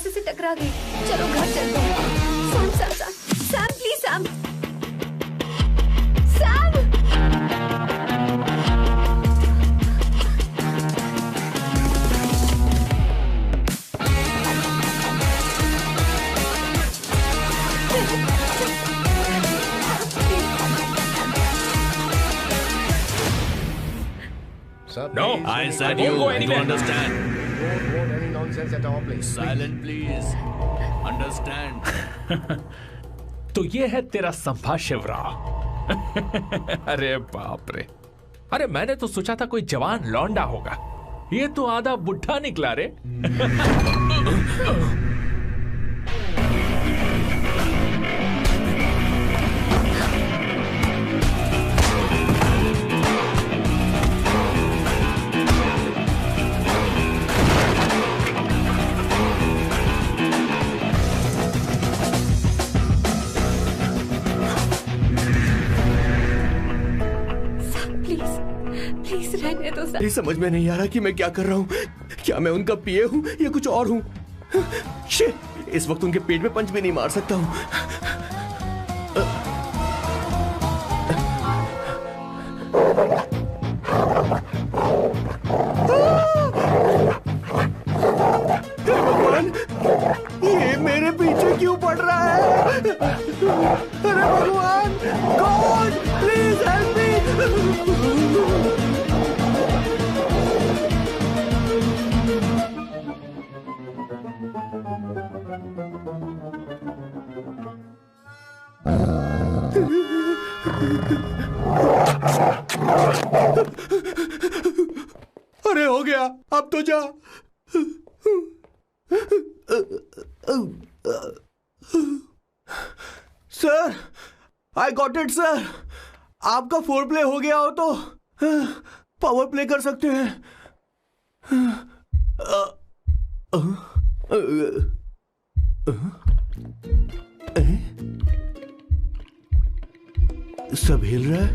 रास्ते से टकरा गई। चलो घर चलते हैं। Sam Sam Sam Sam please Sam Sam. No, I said you understand. Don't want any nonsense at all, please. Silent, please. Understand. तो ये है तेरा संभा शिवराव। अरे बाप रे, अरे मैंने तो सोचा था कोई जवान लौंडा होगा, ये तो आधा बुढ़ा निकला रे। ये समझ में नहीं आ रहा कि मैं क्या कर रहा हूँ। क्या मैं उनका पीए हूँ या कुछ और हूँ? शिट, इस वक्त उनके पेट में पंच भी नहीं मार सकता हूँ। भगवान, ये मेरे पीछे क्यों पड़ रहा है? अरे भगवान, गॉड प्लीज हेल्प मी। अरे हो गया, अब तो जा। Sir, I got it sir. आपका फोर प्ले हो गया हो तो पावर प्ले कर सकते हैं। सब हिल रहा है,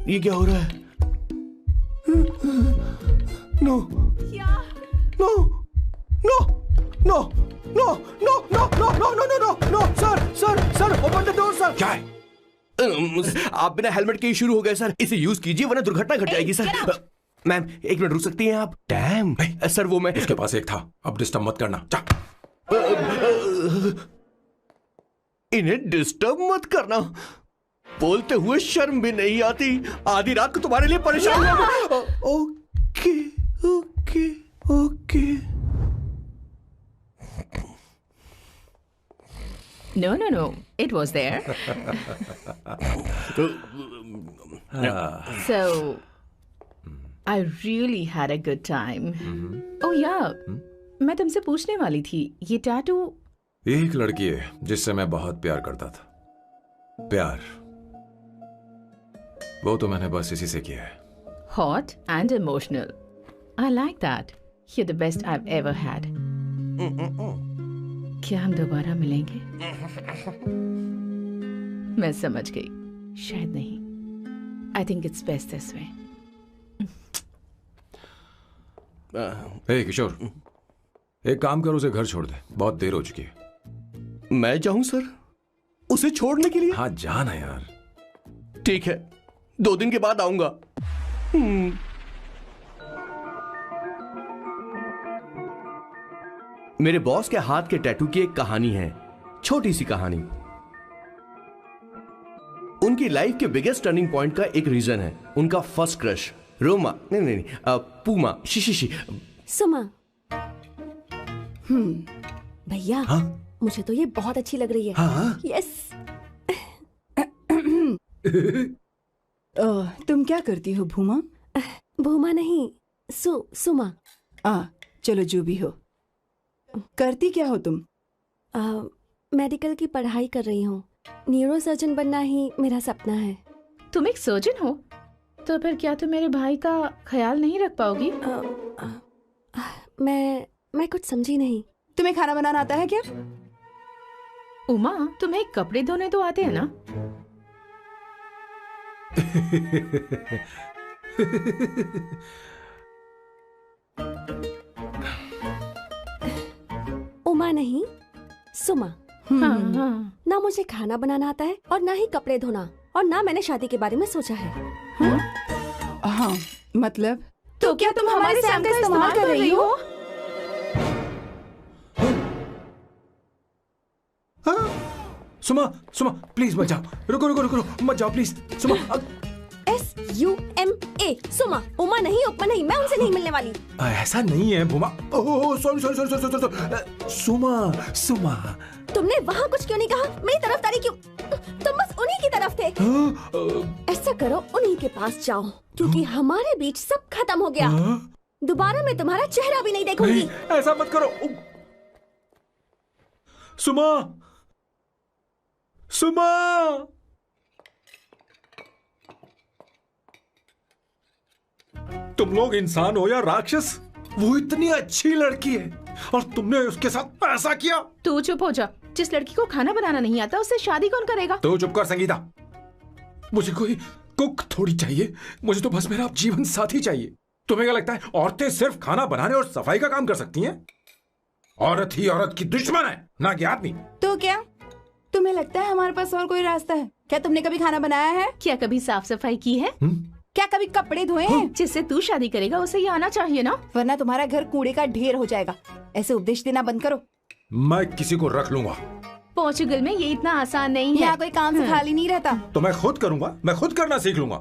ये क्या हो रहा है? No no no no no no no no no no no no no sir sir sir open the door sir. क्या है? आप बिना हेलमेट के ही शुरू हो गए सर, इसे यूज कीजिए वरना दुर्घटना घट जाएगी सर। मैम एक मिनट रुक सकती हैं आप? डैम सर, वो मैं उसके पास एक था, अब डिस्टर्ब मत करना। इन्हें डिस्टर्ब मत करना, बोलते हुए शर्म भी नहीं आती। आधी रात को तुम्हारे लिए परेशान हूं। Okay okay okay. No, it was there. So I really had a good time. Oh yeah, मैं तुमसे पूछने वाली थी, ये टैटू। एक लड़की है जिससे मैं बहुत प्यार करता था। प्यार वो तो मैंने बस इसी से किया है। Hot and emotional. I like that. You're the best I've ever had. क्या हम दोबारा मिलेंगे? मैं समझ गई, शायद नहीं। I think it's best this way. हे किशोर, एक काम कर, उसे घर छोड़ दे, बहुत देर हो चुकी है। मैं जाऊं सर उसे छोड़ने के लिए? हाँ जाना यार। ठीक है, 2 दिन के बाद आऊंगा। मेरे बॉस के हाथ के टैटू की एक कहानी है, छोटी सी कहानी। उनकी लाइफ के बिगेस्ट टर्निंग पॉइंट का एक रीजन है उनका फर्स्ट क्रश, रोमा नहीं पूमा शिशिशी सुमा। भैया, हाँ? मुझे तो ये बहुत अच्छी लग रही है। हाँ? यस। तुम क्या करती हो भूमा? भूमा नहीं, सुमा। चलो जो भी हो। करती क्या हो तुम? मेडिकल की पढ़ाई कर रही हूँ। न्यूरो सर्जन बनना ही मेरा सपना है। तुम एक सर्जन हो, तो फिर क्या तुम मेरे भाई का ख्याल नहीं रख पाओगी? मैं कुछ समझी नहीं। तुम्हें खाना बनाना आता है क्या? उमा, तुम्हें कपड़े धोने तो आते हैं ना? नहीं, सुमा। हाँ, हाँ। ना मुझे खाना बनाना आता है और ना ही कपड़े धोना, और ना मैंने शादी के बारे में सोचा है। हाँ, मतलब तो क्या तुम हमारे सैम का इस्तेमाल कर रही हो? सुमा, सुमा प्लीज मत जाओ, रुको रुको रुको रुको, मत जाओ प्लीज सुमा। SUMA, सुमा। उमा नहीं, उपमा नहीं, मैं उनसे नहीं मिलने वाली। ऐसा नहीं है Bhuma. Oh sorry sorry sorry sorry sorry, Suma Suma. तुमने वहाँ कुछ क्यों नहीं कहा? मेरी तरफदारी क्यों? तुम बस उन्हीं की तरफ थे। ऐसा करो, उन्हीं के पास जाओ, क्योंकि हमारे बीच सब खत्म हो गया। दोबारा मैं तुम्हारा चेहरा भी नहीं देखूंगी। ऐसा मत करो सुमा, सुमा। तुम लोग इंसान हो या राक्षस? वो इतनी अच्छी लड़की है और तुमने उसके साथ ऐसा किया। तू चुप हो जा। जिस लड़की को खाना बनाना नहीं आता उससे शादी कौन करेगा? तो चुप कर संगीता। मुझे कोई कुक थोड़ी चाहिए, मुझे तो बस मेरा जीवन साथी चाहिए। तुम्हें क्या लगता है औरतें सिर्फ खाना बनाने और सफाई का काम कर सकती हैं? औरत ही औरत की दुश्मन है, ना कि आदमी। तो क्या तुम्हें लगता है हमारे पास और कोई रास्ता है? क्या तुमने कभी खाना बनाया है? क्या कभी साफ सफाई की है? क्या कभी कपड़े धोए हैं? जिससे तू शादी करेगा उसे ये आना चाहिए ना, वरना तुम्हारा घर कूड़े का ढेर हो जाएगा। ऐसे उपदेश देना बंद करो। मैं किसी को रख लूंगा। पोर्चुगल में ये इतना आसान नहीं है। यहाँ कोई काम से खाली नहीं रहता। तो मैं खुद करूंगा, मैं खुद करना सीख लूंगा।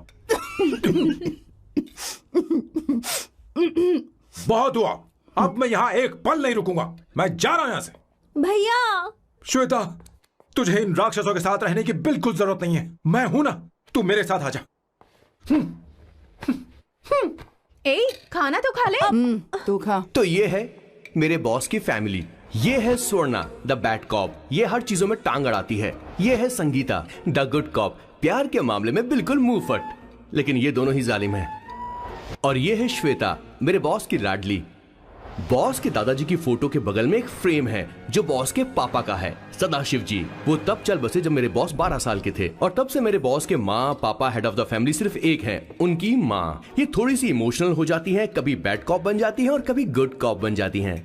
बहुत हुआ, अब मैं यहाँ एक पल नहीं रुकूंगा। मैं जा रहा हूँ यहाँ से। भैया श्वेता, तुझे इन राक्षसों के साथ रहने की बिल्कुल जरूरत नहीं है। मैं हूं ना, तू मेरे साथ आ जा। ए, खाना तो खा ले। तू खा। तो ये है मेरे बॉस की फैमिली। ये है स्वर्णा द बैड कॉप, ये हर चीजों में टांग अड़ाती है। ये है संगीता द गुड कॉप, प्यार के मामले में बिल्कुल मुंह फट, लेकिन ये दोनों ही जालिम हैं। और ये है श्वेता, मेरे बॉस की लाडली। बॉस के दादाजी की फोटो के बगल में एक फ्रेम है जो बॉस के पापा का है, सदाशिव जी। वो तब चल बसे जब मेरे बॉस 12 साल के थे, और तब से मेरे बॉस के माँ पापा हेड ऑफ द फैमिली सिर्फ एक है, उनकी माँ। ये थोड़ी सी इमोशनल हो जाती हैं, कभी बैड कॉप बन जाती हैं और कभी गुड कॉप बन जाती हैं।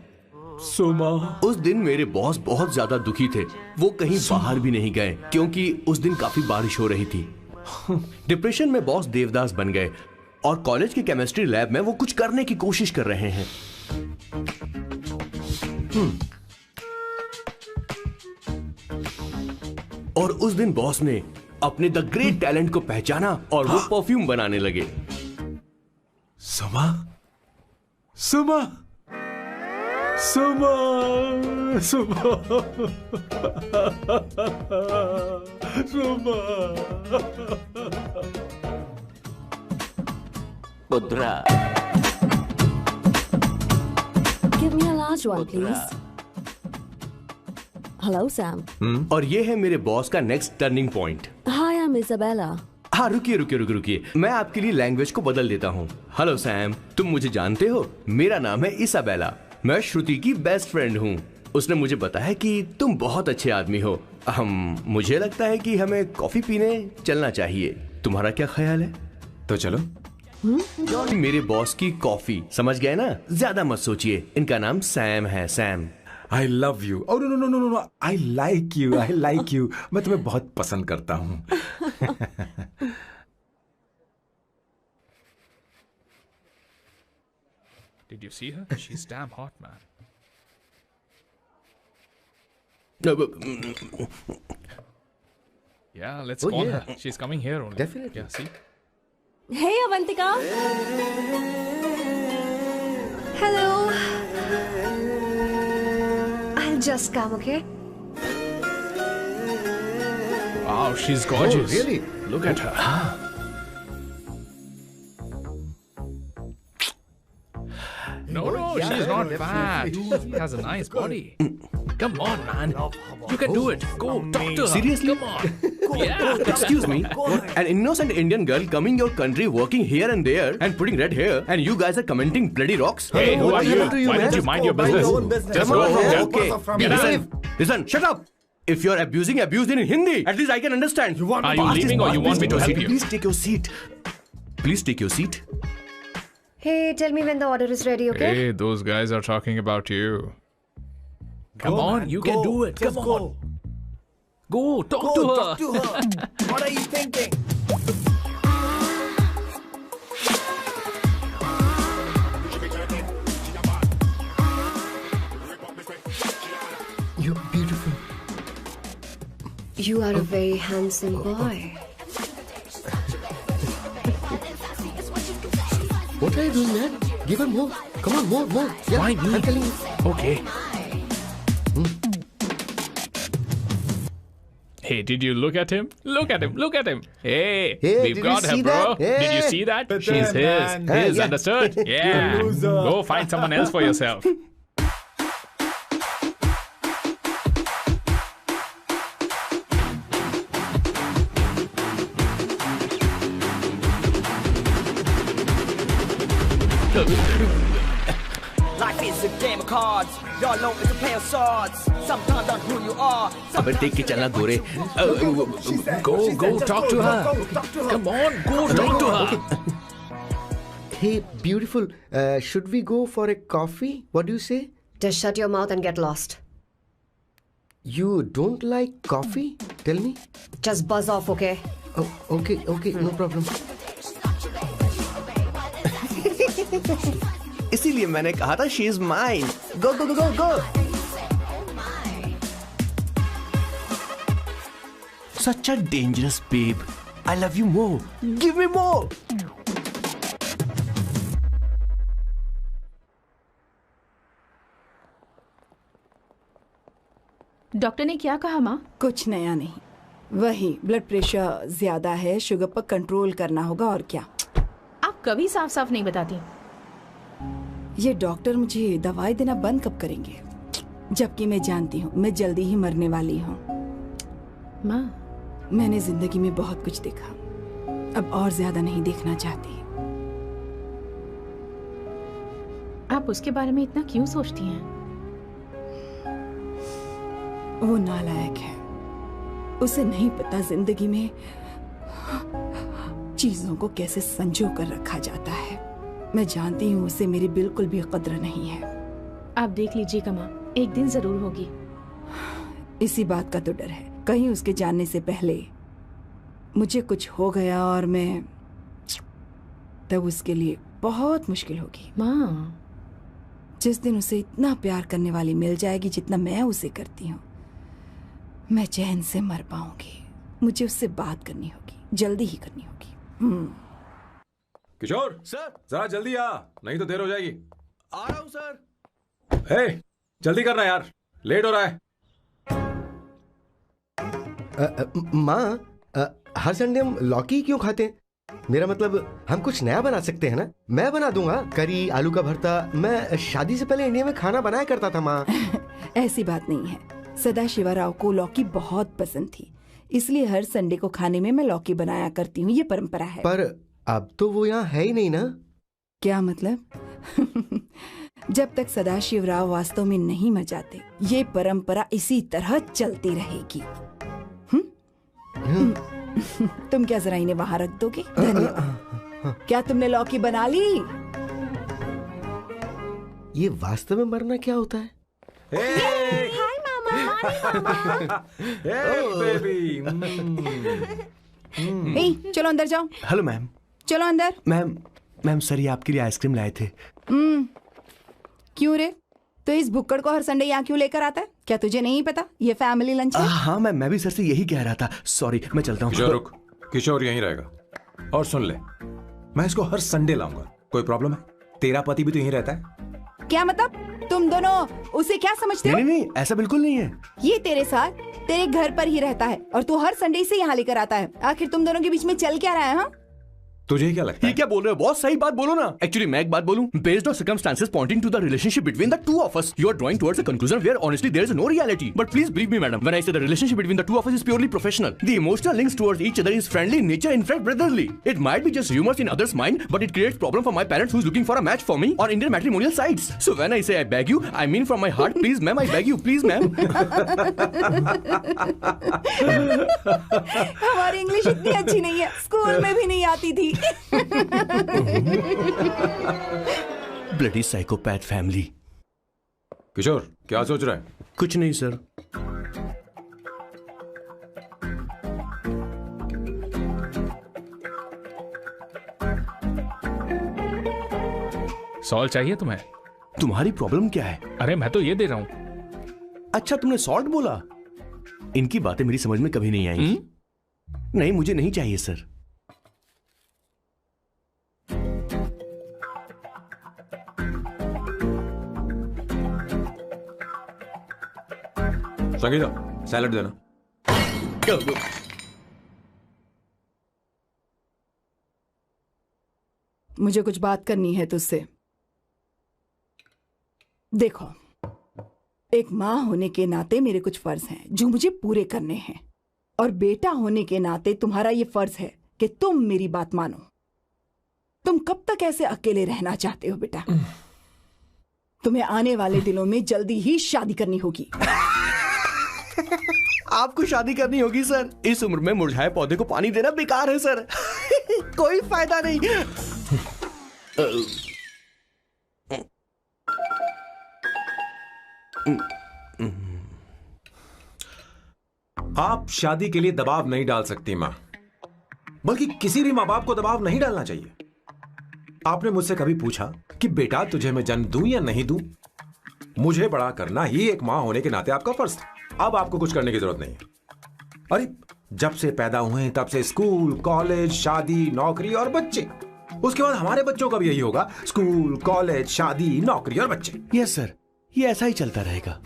सुमा, उस दिन मेरे बॉस बहुत ज्यादा दुखी थे। वो कहीं बाहर भी नहीं गए क्योंकि उस दिन काफी बारिश हो रही थी। डिप्रेशन में बॉस देवदास बन गए और कॉलेज की केमिस्ट्री लैब में वो कुछ करने की कोशिश कर रहे हैं। और उस दिन बॉस ने अपने द ग्रेट टैलेंट को पहचाना और वो परफ्यूम बनाने लगे। सुमा, सुमा, सुमा, सुमा, सुमा। पुत्रा, Give me a large one, please. Hello, Sam. और ये है मेरे बॉस का next turning point. Hi, I'm Isabella. हाँ, रुकिए रुकिए रुकिए रुकिए, मैं आपके लिए लैंग्वेज को बदल देता हूँ। हेलो सैम, तुम मुझे जानते हो? मेरा नाम है इसाबेला। मैं श्रुति की बेस्ट फ्रेंड हूँ। उसने मुझे बताया कि तुम बहुत अच्छे आदमी हो। मुझे लगता है कि हमें कॉफी पीने चलना चाहिए। तुम्हारा क्या ख्याल है? तो चलो। मेरे बॉस की कॉफी, समझ गए ना? ज्यादा मत सोचिए, इनका नाम सैम है, Sam. I love you. Oh no no no no no, I like you, I like you. मैं तुम्हें बहुत पसंद करता हूँ। Did you see her? She's damn hot, man. Yeah, let's call her. She's coming here only. Definitely. Yeah, see? Hey, Avantika. Hello. I'll just come, okay? Wow, she's gorgeous. Oh, really? Look at her. No, she's not fat. She has a nice body. Come on, man. You can do it. Go, talk to her. Seriously? Come on. Yeah. Excuse me, an innocent Indian girl coming your country, working here and there, and putting red hair, and you guys are commenting bloody rocks. Hey, who are you? happened to you, Why man? don't you mind your business? Just go from there. Okay. Get out. Listen, shut up. If you're abusing it in Hindi. At least I can understand. Are you leaving or you want me to help you? Please take your seat. Please take your seat. Hey, tell me when the order is ready, okay? Hey, those guys are talking about you. Come on, you can do it. Come on. Go, talk to her. Talk to her. What are you thinking? You're beautiful. You are a very handsome boy. What are you doing, man? Give her more. Come on, more. Yeah, Why me? I'm telling you. Okay. Hey, did you look at him? Look at him. Look at him. Hey, Hey, we've did got you her, see bro. that? Hey. Did you see that? But She's then, his. man. His, Yeah. understood? Yeah. loser. Go find someone else for yourself. Life is a game of cards. Your low is a play of swords. Sometimes on who you are. अबे देख के चलना गोरे. Go, talk to her. Come on, go talk to her. Hey, beautiful. Should we go for a coffee? What do you say? Just shut your mouth and get lost. You don't like coffee? Tell me. Just buzz off, okay? Oh, okay, no problem. इसीलिए मैंने कहा था she is mine. Go. Such a dangerous babe. I love you more. Give me more. Doctor ने क्या कहा माँ? कुछ नया नहीं, वही ब्लड प्रेशर ज्यादा है, शुगर पर कंट्रोल करना होगा और क्या। आप कभी साफ साफ नहीं बताती। ये डॉक्टर मुझे दवाई देना बंद कब करेंगे, जबकि मैं जानती हूँ मैं जल्दी ही मरने वाली हूँ। माँ, मैंने जिंदगी में बहुत कुछ देखा, अब और ज्यादा नहीं देखना चाहती। आप उसके बारे में इतना क्यों सोचती हैं? वो नालायक है, उसे नहीं पता जिंदगी में चीजों को कैसे संजो कर रखा जाता है। मैं जानती हूँ उसे मेरी बिल्कुल भी कद्र नहीं है। आप देख लीजिएगा माँ, एक दिन जरूर होगी। इसी बात का तो डर है, कहीं उसके जानने से पहले मुझे कुछ हो गया और मैं, तब उसके लिए बहुत मुश्किल होगी। माँ, जिस दिन उसे इतना प्यार करने वाली मिल जाएगी जितना मैं उसे करती हूँ, मैं चैन से मर पाऊंगी। मुझे उससे बात करनी होगी, जल्दी ही करनी होगी। किशोर सर, जरा जल्दी आ, नहीं तो देर हो जाएगी। आ रहा हूँ सर। हे, जल्दी करना यार, लेट हो रहा है। माँ, हर संडे हम लौकी क्यों खाते हैं? मेरा मतलब हम कुछ नया बना सकते हैं ना? मैं बना दूंगा करी, आलू का भरता। मैं शादी से पहले इंडिया में खाना बनाया करता था माँ। ऐसी बात नहीं है, सदाशिवराव को लौकी बहुत पसंद थी, इसलिए हर संडे को खाने में मैं लौकी बनाया करती हूँ। ये परंपरा है। पर अब तो वो यहाँ है ही नहीं ना। क्या मतलब? जब तक सदाशिवराव वास्तव में नहीं मर जाते, ये परंपरा इसी तरह चलती रहेगी। तुम क्या जरा इन्हें वहां रख दोगे? धन्यवाद। क्या तुमने लौकी बना ली? ये वास्तव में मरना क्या होता है? हाय मामा। बेबी। ए, चलो अंदर जाओ। Hello ma'am. चलो अंदर। मैम सर, ये आपके लिए आइसक्रीम लाए थे। क्यों रे? तो इस भुक्कड़ को हर संडे यहाँ क्यों लेकर आता है? क्या तुझे नहीं पता ये फैमिली लंच है? हाँ मैम, मैं भी सर से यही कह रहा था। सॉरी, मैं चलता हूँ। किशोर रुक, किशोर यहीं रहेगा। और सुन ले, मैं इसको हर संडे लाऊंगा। कोई प्रॉब्लम है? तेरा पति भी तो यहीं रहता है। क्या मतलब? तुम दोनों उसे क्या समझते हो? नहीं, ऐसा बिल्कुल नहीं है। ये तेरे साथ तेरे घर पर ही रहता है और तू हर संडे इसे यहाँ लेकर आता है। आखिर तुम दोनों के बीच में चल क्या रहा है? हाँ, तुझे क्या लगता है? ये क्या बोल रहे हो बॉस? सही बात बोलो ना। एक्चुअली मैं एक बात बोलूं, based on circumstances pointing to the relationship between the two of us, you are drawing towards a conclusion where honestly there is no reality. But please believe me madam, when I say the relationship between the two of us is purely professional. The emotional links towards each other is friendly in nature, in fact brotherly. It might be just rumors in others mind, but it creates problem for my parents who's looking for a match for me on Indian matrimonial sites. So when I say I beg you, I mean from my heart. Please ma'am, I beg you, please ma'am. हमारी English इतनी अच्छी नहीं है, school में भी नहीं आती थी। Bloody psychopath family. किशोर क्या सोच रहा है? कुछ नहीं सर। सॉल्ट चाहिए तुम्हें? तुम्हारी प्रॉब्लम क्या है? अरे मैं तो ये दे रहा हूं। अच्छा तुमने सॉल्ट बोला? इनकी बातें मेरी समझ में कभी नहीं आई। नहीं मुझे नहीं चाहिए सर। संगीता सैलड देना। मुझे कुछ बात करनी है तुझसे। देखो, एक माँ होने के नाते मेरे कुछ फर्ज हैं जो मुझे पूरे करने हैं, और बेटा होने के नाते तुम्हारा ये फर्ज है कि तुम मेरी बात मानो। तुम कब तक ऐसे अकेले रहना चाहते हो बेटा? तुम्हें आने वाले दिनों में जल्दी ही शादी करनी होगी। आपको शादी करनी होगी सर? इस उम्र में मुरझाए पौधे को पानी देना बेकार है सर। कोई फायदा नहीं। आप शादी के लिए दबाव नहीं डाल सकती मां, बल्कि किसी भी मां बाप को दबाव नहीं डालना चाहिए। आपने मुझसे कभी पूछा कि बेटा तुझे मैं जन्म दूं या नहीं दूं? मुझे बड़ा करना ही एक मां होने के नाते आपका फर्ज था। अब आपको कुछ करने की जरूरत नहीं है। अरे जब से पैदा हुए हैं तब से स्कूल, कॉलेज, शादी, नौकरी और बच्चे। उसके बाद हमारे बच्चों का भी यही होगा, स्कूल, कॉलेज, शादी, नौकरी और बच्चे। यस सर, ये ऐसा ही चलता रहेगा।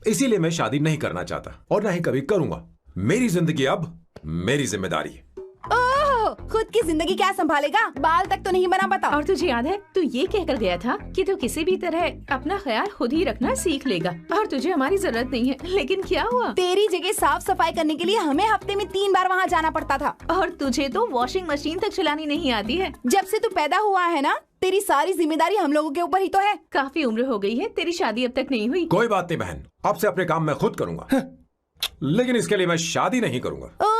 इसीलिए मैं शादी नहीं करना चाहता और ना ही कभी करूंगा। मेरी जिंदगी अब मेरी जिम्मेदारी है। ओह, खुद की जिंदगी क्या संभालेगा? बाल तक तो नहीं बना पता। और तुझे याद है तू ये कहकर गया था कि तू किसी भी तरह अपना ख्याल खुद ही रखना सीख लेगा और तुझे हमारी जरूरत नहीं है। लेकिन क्या हुआ? तेरी जगह साफ सफाई करने के लिए हमें हफ्ते में 3 बार वहाँ जाना पड़ता था। और तुझे तो वॉशिंग मशीन तक चलानी नहीं आती है। जब से तू पैदा हुआ है ना, तेरी सारी जिम्मेदारी हम लोगों के ऊपर ही तो है। काफी उम्र हो गई है, तेरी शादी अब तक नहीं हुई। कोई बात नहीं बहन, अब से अपने काम मैं खुद करूंगा। लेकिन इसके लिए मैं शादी नहीं करूंगा।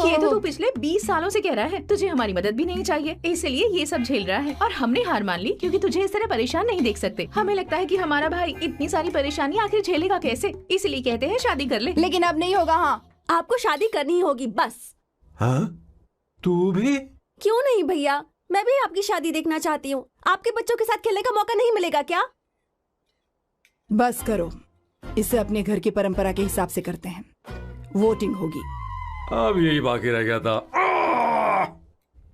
ये तो तू पिछले 20 सालों से कह रहा है। तुझे हमारी मदद भी नहीं चाहिए, इसलिए ये सब झेल रहा है। और हमने हार मान ली क्योंकि तुझे इस तरह परेशान नहीं देख सकते। हमें लगता है कि हमारा भाई इतनी सारी परेशानी आखिर झेलेगा कैसे, इसलिए कहते हैं शादी कर ले। लेकिन अब नहीं होगा। हाँ, आपको शादी करनी ही होगी बस। हाँ? तू भी? क्यों नहीं भैया, मैं भी आपकी शादी देखना चाहती हूँ। आपके बच्चों के साथ खेलने का मौका नहीं मिलेगा क्या? बस करो, इसे अपने घर की परंपरा के हिसाब से करते हैं। वोटिंग होगी। अब यही बाकी रह गया था।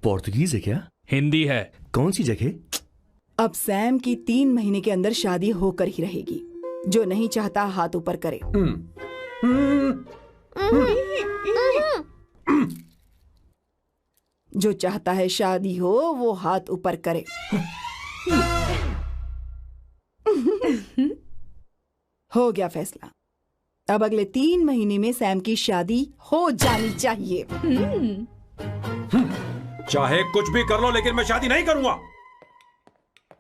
पोर्तुगीज है क्या? हिंदी है। कौन सी जगह? अब सैम की 3 महीने के अंदर शादी होकर ही रहेगी। जो नहीं चाहता हाथ ऊपर करे। जो चाहता है शादी हो वो हाथ ऊपर करे। हो गया फैसला। अब अगले 3 महीने में सैम की शादी हो जानी चाहिए। चाहे कुछ भी कर लो, लेकिन मैं शादी नहीं करूंगा।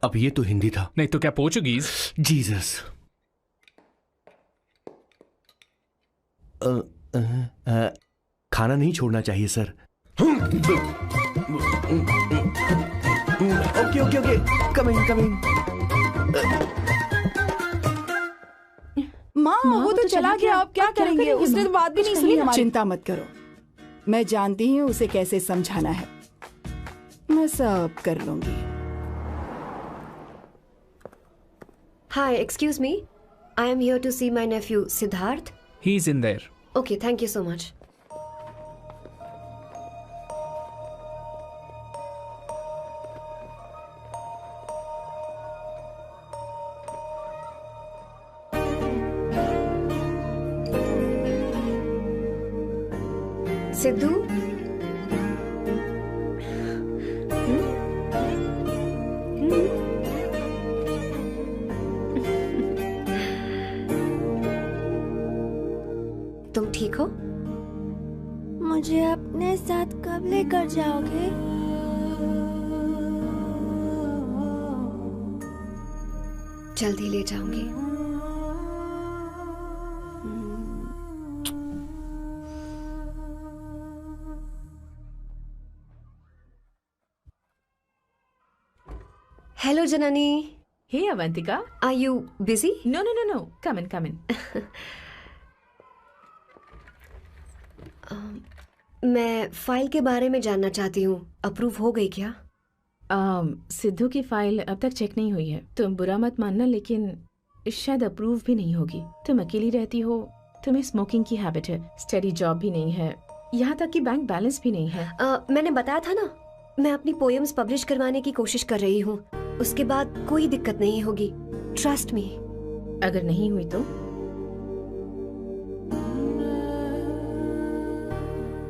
अब ये तो हिंदी था। नहीं तो क्या पोर्चुगीज? जीसस। खाना नहीं छोड़ना चाहिए sir. Okay okay okay, coming coming. माँ वो तो चला गया, अब क्या करेंगे? उसने तो बात भी नहीं सुनी हमारी। चिंता मत करो, मैं जानती हूँ उसे कैसे समझाना है। मैं सब कर लूंगी। Hi, excuse me. I am here to see my nephew Siddharth. He's in there. Okay, thank you so much. Sidhu, तुम ठीक हो? मुझे अपने साथ कब लेकर जाओगे? जल्दी ले जाऊंगी। Hello Janani, hey Avantika, Are you busy? No no no no, come in come in. मैं फाइल के बारे में जानना चाहती हूँ, अप्रूव हो गई क्या? सिद्धू की फाइल अब तक चेक नहीं हुई है। तुम बुरा मत मानना, लेकिन शायद अप्रूव भी नहीं होगी। तुम अकेली रहती हो, तुम्हें स्मोकिंग की हैबिट है, स्टडी जॉब भी नहीं है, यहाँ तक कि बैंक बैलेंस भी नहीं है। मैंने बताया था ना, मैं अपनी पोएम्स पब्लिश करवाने की कोशिश कर रही हूँ। उसके बाद कोई दिक्कत नहीं होगी, ट्रस्ट मी। अगर नहीं हुई तो?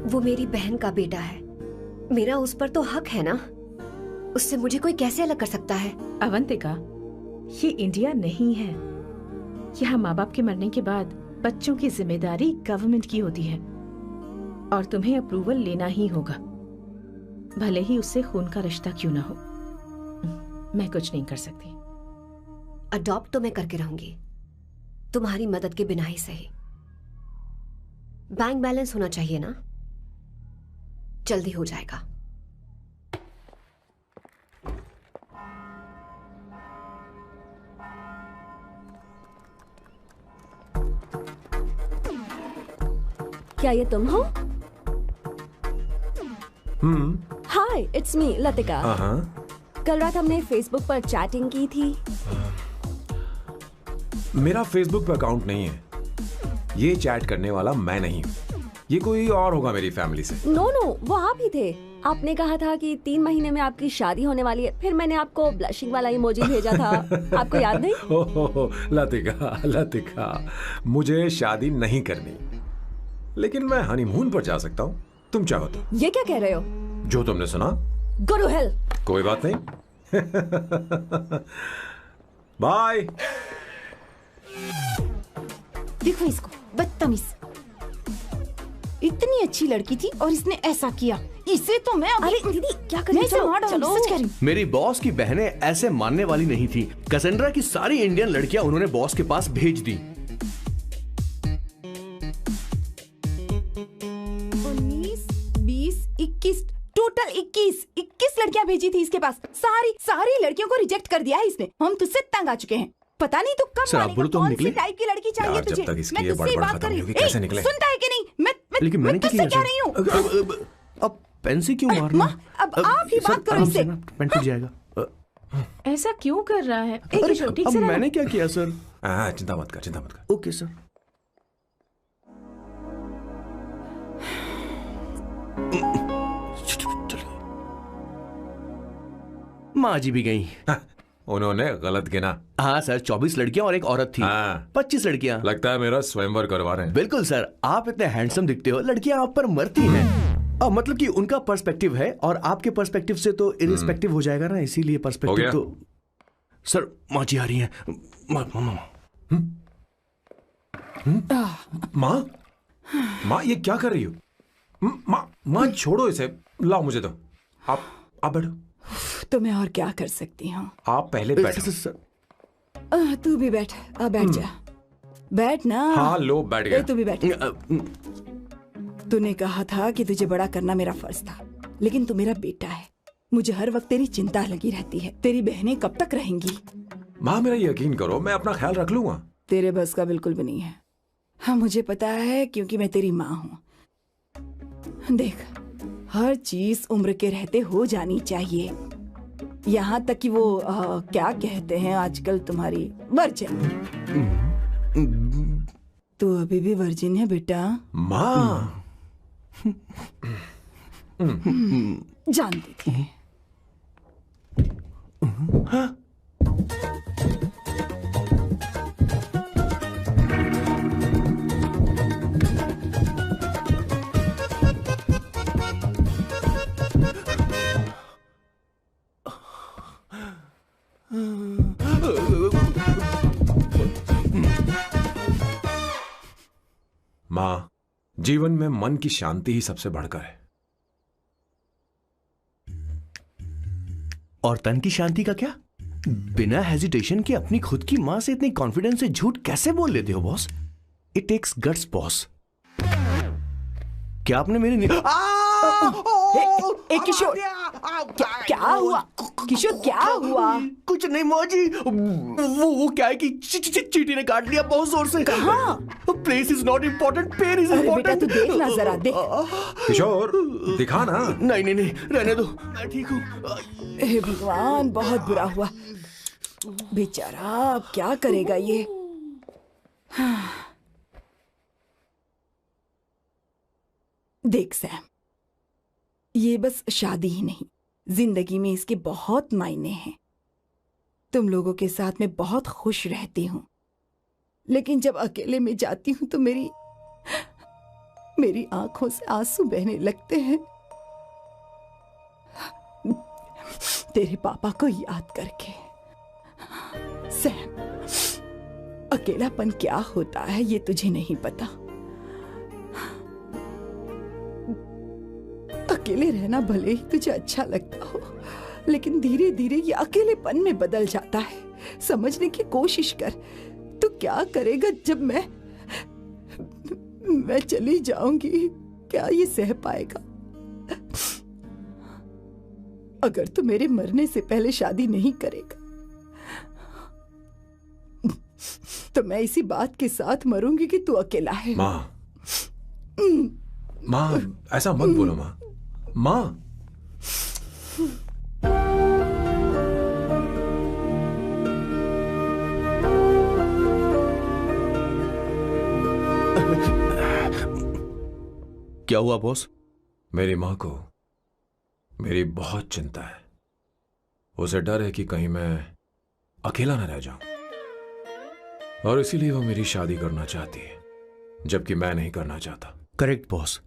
वो मेरी बहन का बेटा है, मेरा उस पर तो हक है ना। उससे मुझे कोई कैसे अलग कर सकता है? अवंतिका, ये इंडिया नहीं है। यहाँ माँ बाप के मरने के बाद बच्चों की जिम्मेदारी गवर्नमेंट की होती है और तुम्हें अप्रूवल लेना ही होगा, भले ही उससे खून का रिश्ता क्यों ना हो। मैं कुछ नहीं कर सकती। अडॉप्ट तो मैं करके रहूंगी, तुम्हारी मदद के बिना ही सही। बैंक बैलेंस होना चाहिए ना, जल्दी हो जाएगा। क्या ये तुम हो? हाय, इट्स मी लतिका। कल रात हमने फेसबुक पर चैटिंग की थी। मेरा फेसबुक पे अकाउंट नहीं है। ये चैट करने वाला मैं नहीं हूँ, ये कोई और होगा मेरी फैमिली से। नो नो, वो आप ही थे। आपने कहा था कि 3 महीने में आपकी शादी होने वाली है, फिर मैंने आपको ब्लशिंग वाला इमोजी भेजा था। आपको याद नहीं? ओहो, लतिका लतिका, मुझे शादी नहीं करनी, लेकिन मैं हनीमून पर जा सकता हूँ, तुम चाहो तो। ये क्या कह रहे हो? जो तुमने सुना। Go to hell। कोई बात नहीं। बाय। देखो इसको, बदतमीज। इतनी अच्छी लड़की थी और इसने ऐसा किया। इसे तो मैं अरे दीदी क्या कर रही हो? चलो, सच कह रही हूँ। मेरी बॉस की बहनें ऐसे मानने वाली नहीं थी। कैसेंड्रा की सारी इंडियन लड़कियां उन्होंने बॉस के पास भेज दी। 19, 20, 21, टोटल 21 लड़कियां भेजी थी इसके पास। सारी लड़कियों को रिजेक्ट कर दिया है इसने। हम तुझसे तंग आ चुके हैं। पता नहीं तो कब मानेगा, कौन सी टाइप की लड़की चाहिए तुझे? मैं तुझसे बात कर रही हूँ। सुनता है कि नहीं? मैं तुझसे कह रही हूँ। अब पेन से क्यों मारना? अब आप ही बात करो इससे। पेन टूट जाएगा। ऐसा क्यों कर रहा है? ठीक से मैंने क्या किया सर? चिंता मत कर। Okay sir. माँ जी भी गई। उन्होंने गलत गिना। हाँ सर, 24 लड़कियां और एक औरत थी। 25 लड़कियां। लगता है मेरा स्वयंवर करवा रहे हैं। बिल्कुल सर, आप इतने हैंडसम दिखते हो, लड़कियां आप पर मरती हैं। मतलब कि उनका पर्सपेक्टिव है और आपके पर्सपेक्टिव से तो इरिस्पेक्टिव हो जाएगा ना, इसीलिए पर्सपेक्टिव तो। सर माँ जी आ रही हैं। माँ ये क्या कर रही हो? माँ छोड़ो इसे, लाओ मुझे दो। आप बैठो। तो मैं और क्या कर सकती हूँ? आप पहले बैठो। तू भी बैठ। बैठ जा, बैठ ना। हाँ लो, बैठ गया। तू भी बैठ। तूने कहा था कि तुझे बड़ा करना मेरा फर्ज था, लेकिन तू मेरा बेटा है। मुझे हर वक्त तेरी चिंता लगी रहती है। तेरी बहनें कब तक रहेंगी? माँ मेरा यकीन करो, मैं अपना ख्याल रख लूंगा। तेरे बस का बिल्कुल भी नहीं है। हाँ मुझे पता है, क्योंकि मैं तेरी माँ हूँ। देख, हर चीज उम्र के रहते हो जानी चाहिए, यहाँ तक कि वो क्या कहते हैं आजकल तुम्हारी वर्जिन। तू अभी भी वर्जिन है बेटा? माँ जानती थी। माँ, जीवन में मन की शांति ही सबसे बढ़कर है। और तन की शांति का क्या? बिना हेजिटेशन के अपनी खुद की मां से इतनी कॉन्फिडेंस से झूठ कैसे बोल लेते हो boss? It takes guts boss. क्या आपने मेरी किशोर, क्या हुआ किशोर, क्या हुआ? कुछ नहीं मौजी, वो क्या है कि चींटी ने काट लिया बहुत जोर से। कहाँ? Place is not important, pen is अरे बेटा इम्पोर्टेंट। तू देखना जरा, देख। किशोर दिखा ना। नहीं नहीं नहीं, रहने दो, मैं ठीक हूँ। हे भगवान, बहुत बुरा हुआ बेचारा, अब क्या करेगा ये? देख सैम, ये बस शादी ही नहीं, जिंदगी में इसके बहुत मायने हैं। तुम लोगों के साथ मैं बहुत खुश रहती हूँ, लेकिन जब अकेले में जाती हूँ तो मेरी आंखों से आंसू बहने लगते हैं, तेरे पापा को याद करके। सैम, अकेलापन क्या होता है ये तुझे नहीं पता। अकेले रहना भले ही तुझे अच्छा लगता हो, लेकिन धीरे धीरे ये अकेलेपन में बदल जाता है। समझने की कोशिश कर। तू क्या करेगा जब मैं चली जाऊंगी? क्या ये सह पाएगा? अगर तू मेरे मरने से पहले शादी नहीं करेगा तो मैं इसी बात के साथ मरूंगी कि तू अकेला है। माँ ऐसा मत बोलो माँ। माँ क्या हुआ बॉस? मेरी माँ को मेरी बहुत चिंता है। उसे डर है कि कहीं मैं अकेला न रह जाऊं, और इसीलिए वो मेरी शादी करना चाहती है, जबकि मैं नहीं करना चाहता। करेक्ट बॉस,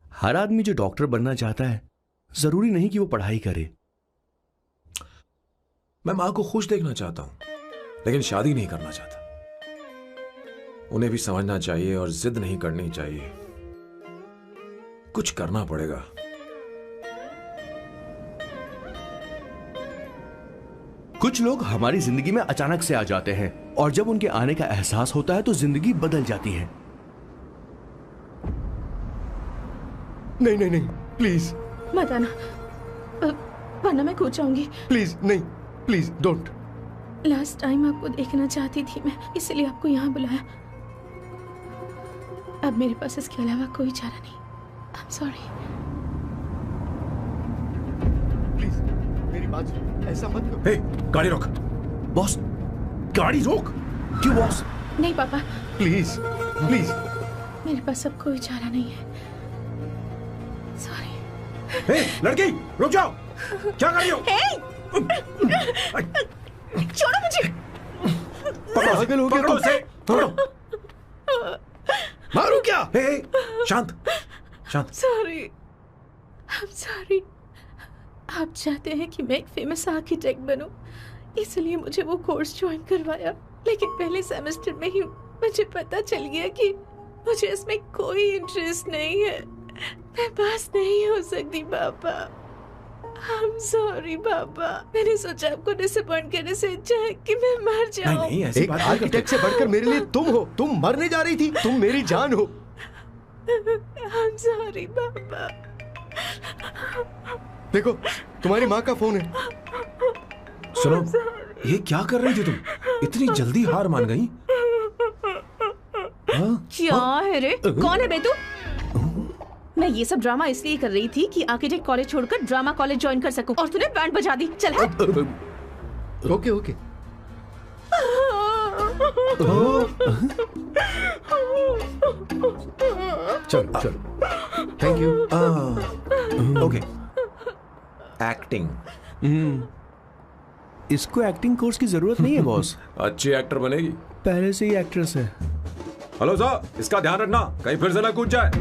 हर आदमी जो डॉक्टर बनना चाहता है जरूरी नहीं कि वो पढ़ाई करे। मैं माँ को खुश देखना चाहता हूं, लेकिन शादी नहीं करना चाहता। उन्हें भी समझना चाहिए और जिद नहीं करनी चाहिए। कुछ करना पड़ेगा। कुछ लोग हमारी जिंदगी में अचानक से आ जाते हैं, और जब उनके आने का एहसास होता है तो जिंदगी बदल जाती है। नहीं नहीं नहीं, प्लीज मत आना, वरना मैं कूद जाऊंगी। प्लीज नहीं, प्लीज डोंट। लास्ट टाइम आपको देखना चाहती थी मैं, इसलिए आपको यहाँ बुलाया। अब मेरे पास इसके अलावा कोई चारा नहीं। आई एम सॉरी। प्लीज मेरी बात सुनो, ऐसा मत करो। हे, गाड़ी रोक। बॉस, गाड़ी रोक। क्यों बॉस? नहीं पापा, प्लीज प्लीज। मेरे पास अब कोई चारा नहीं है। सॉरी। हे, लड़की रुक जाओ। क्या कर रही हो? छोड़ो मुझे। पागल हो पकड़ो गया? उसे, पकड़ो। मारू क्या? हे, शांत शांत। Sorry, I am sorry. आप चाहते हैं कि मैं एक फेमस आर्किटेक्ट बनूं, इसलिए मुझे वो कोर्स ज्वाइन करवाया, लेकिन पहले सेमेस्टर में ही मुझे पता चल गया कि मुझे इसमें कोई इंटरेस्ट नहीं है। मैं पास नहीं हो सकती पापा। आई एम सॉरी पापा। मैंने सोचा आपको डिसअपॉइंट करने से अच्छा है कि मैं मर जाऊं। नहीं ऐसी एक बात नहीं आर्किटेक्ट से बढ़कर मेरे लिए तुम हो। तुम मरने जा रही थी, तुम मेरी जान हो। आई एम सॉरी पापा। देखो, तुम्हारी माँ का फोन है। सुनो, ये क्या कर रही थी तुम? इतनी जल्दी हार मान गई? क्या है रे? कौन है बे तू? मैं ये सब ड्रामा इसलिए कर रही थी कि आर्किटेक्ट कॉलेज छोड़कर ड्रामा कॉलेज ज्वाइन कर सकूं, और तूने बैंड बजा दी। चल हट। Okay okay. चलो चलो, थैंक यू। ओके। एक्टिंग। इसको एक्टिंग कोर्स की जरूरत नहीं है बॉस। अच्छी एक्टर बनेगी। पहले से ही एक्ट्रेस है। हेलो सर, इसका ध्यान रखना कहीं फिर से ना कूद जाए।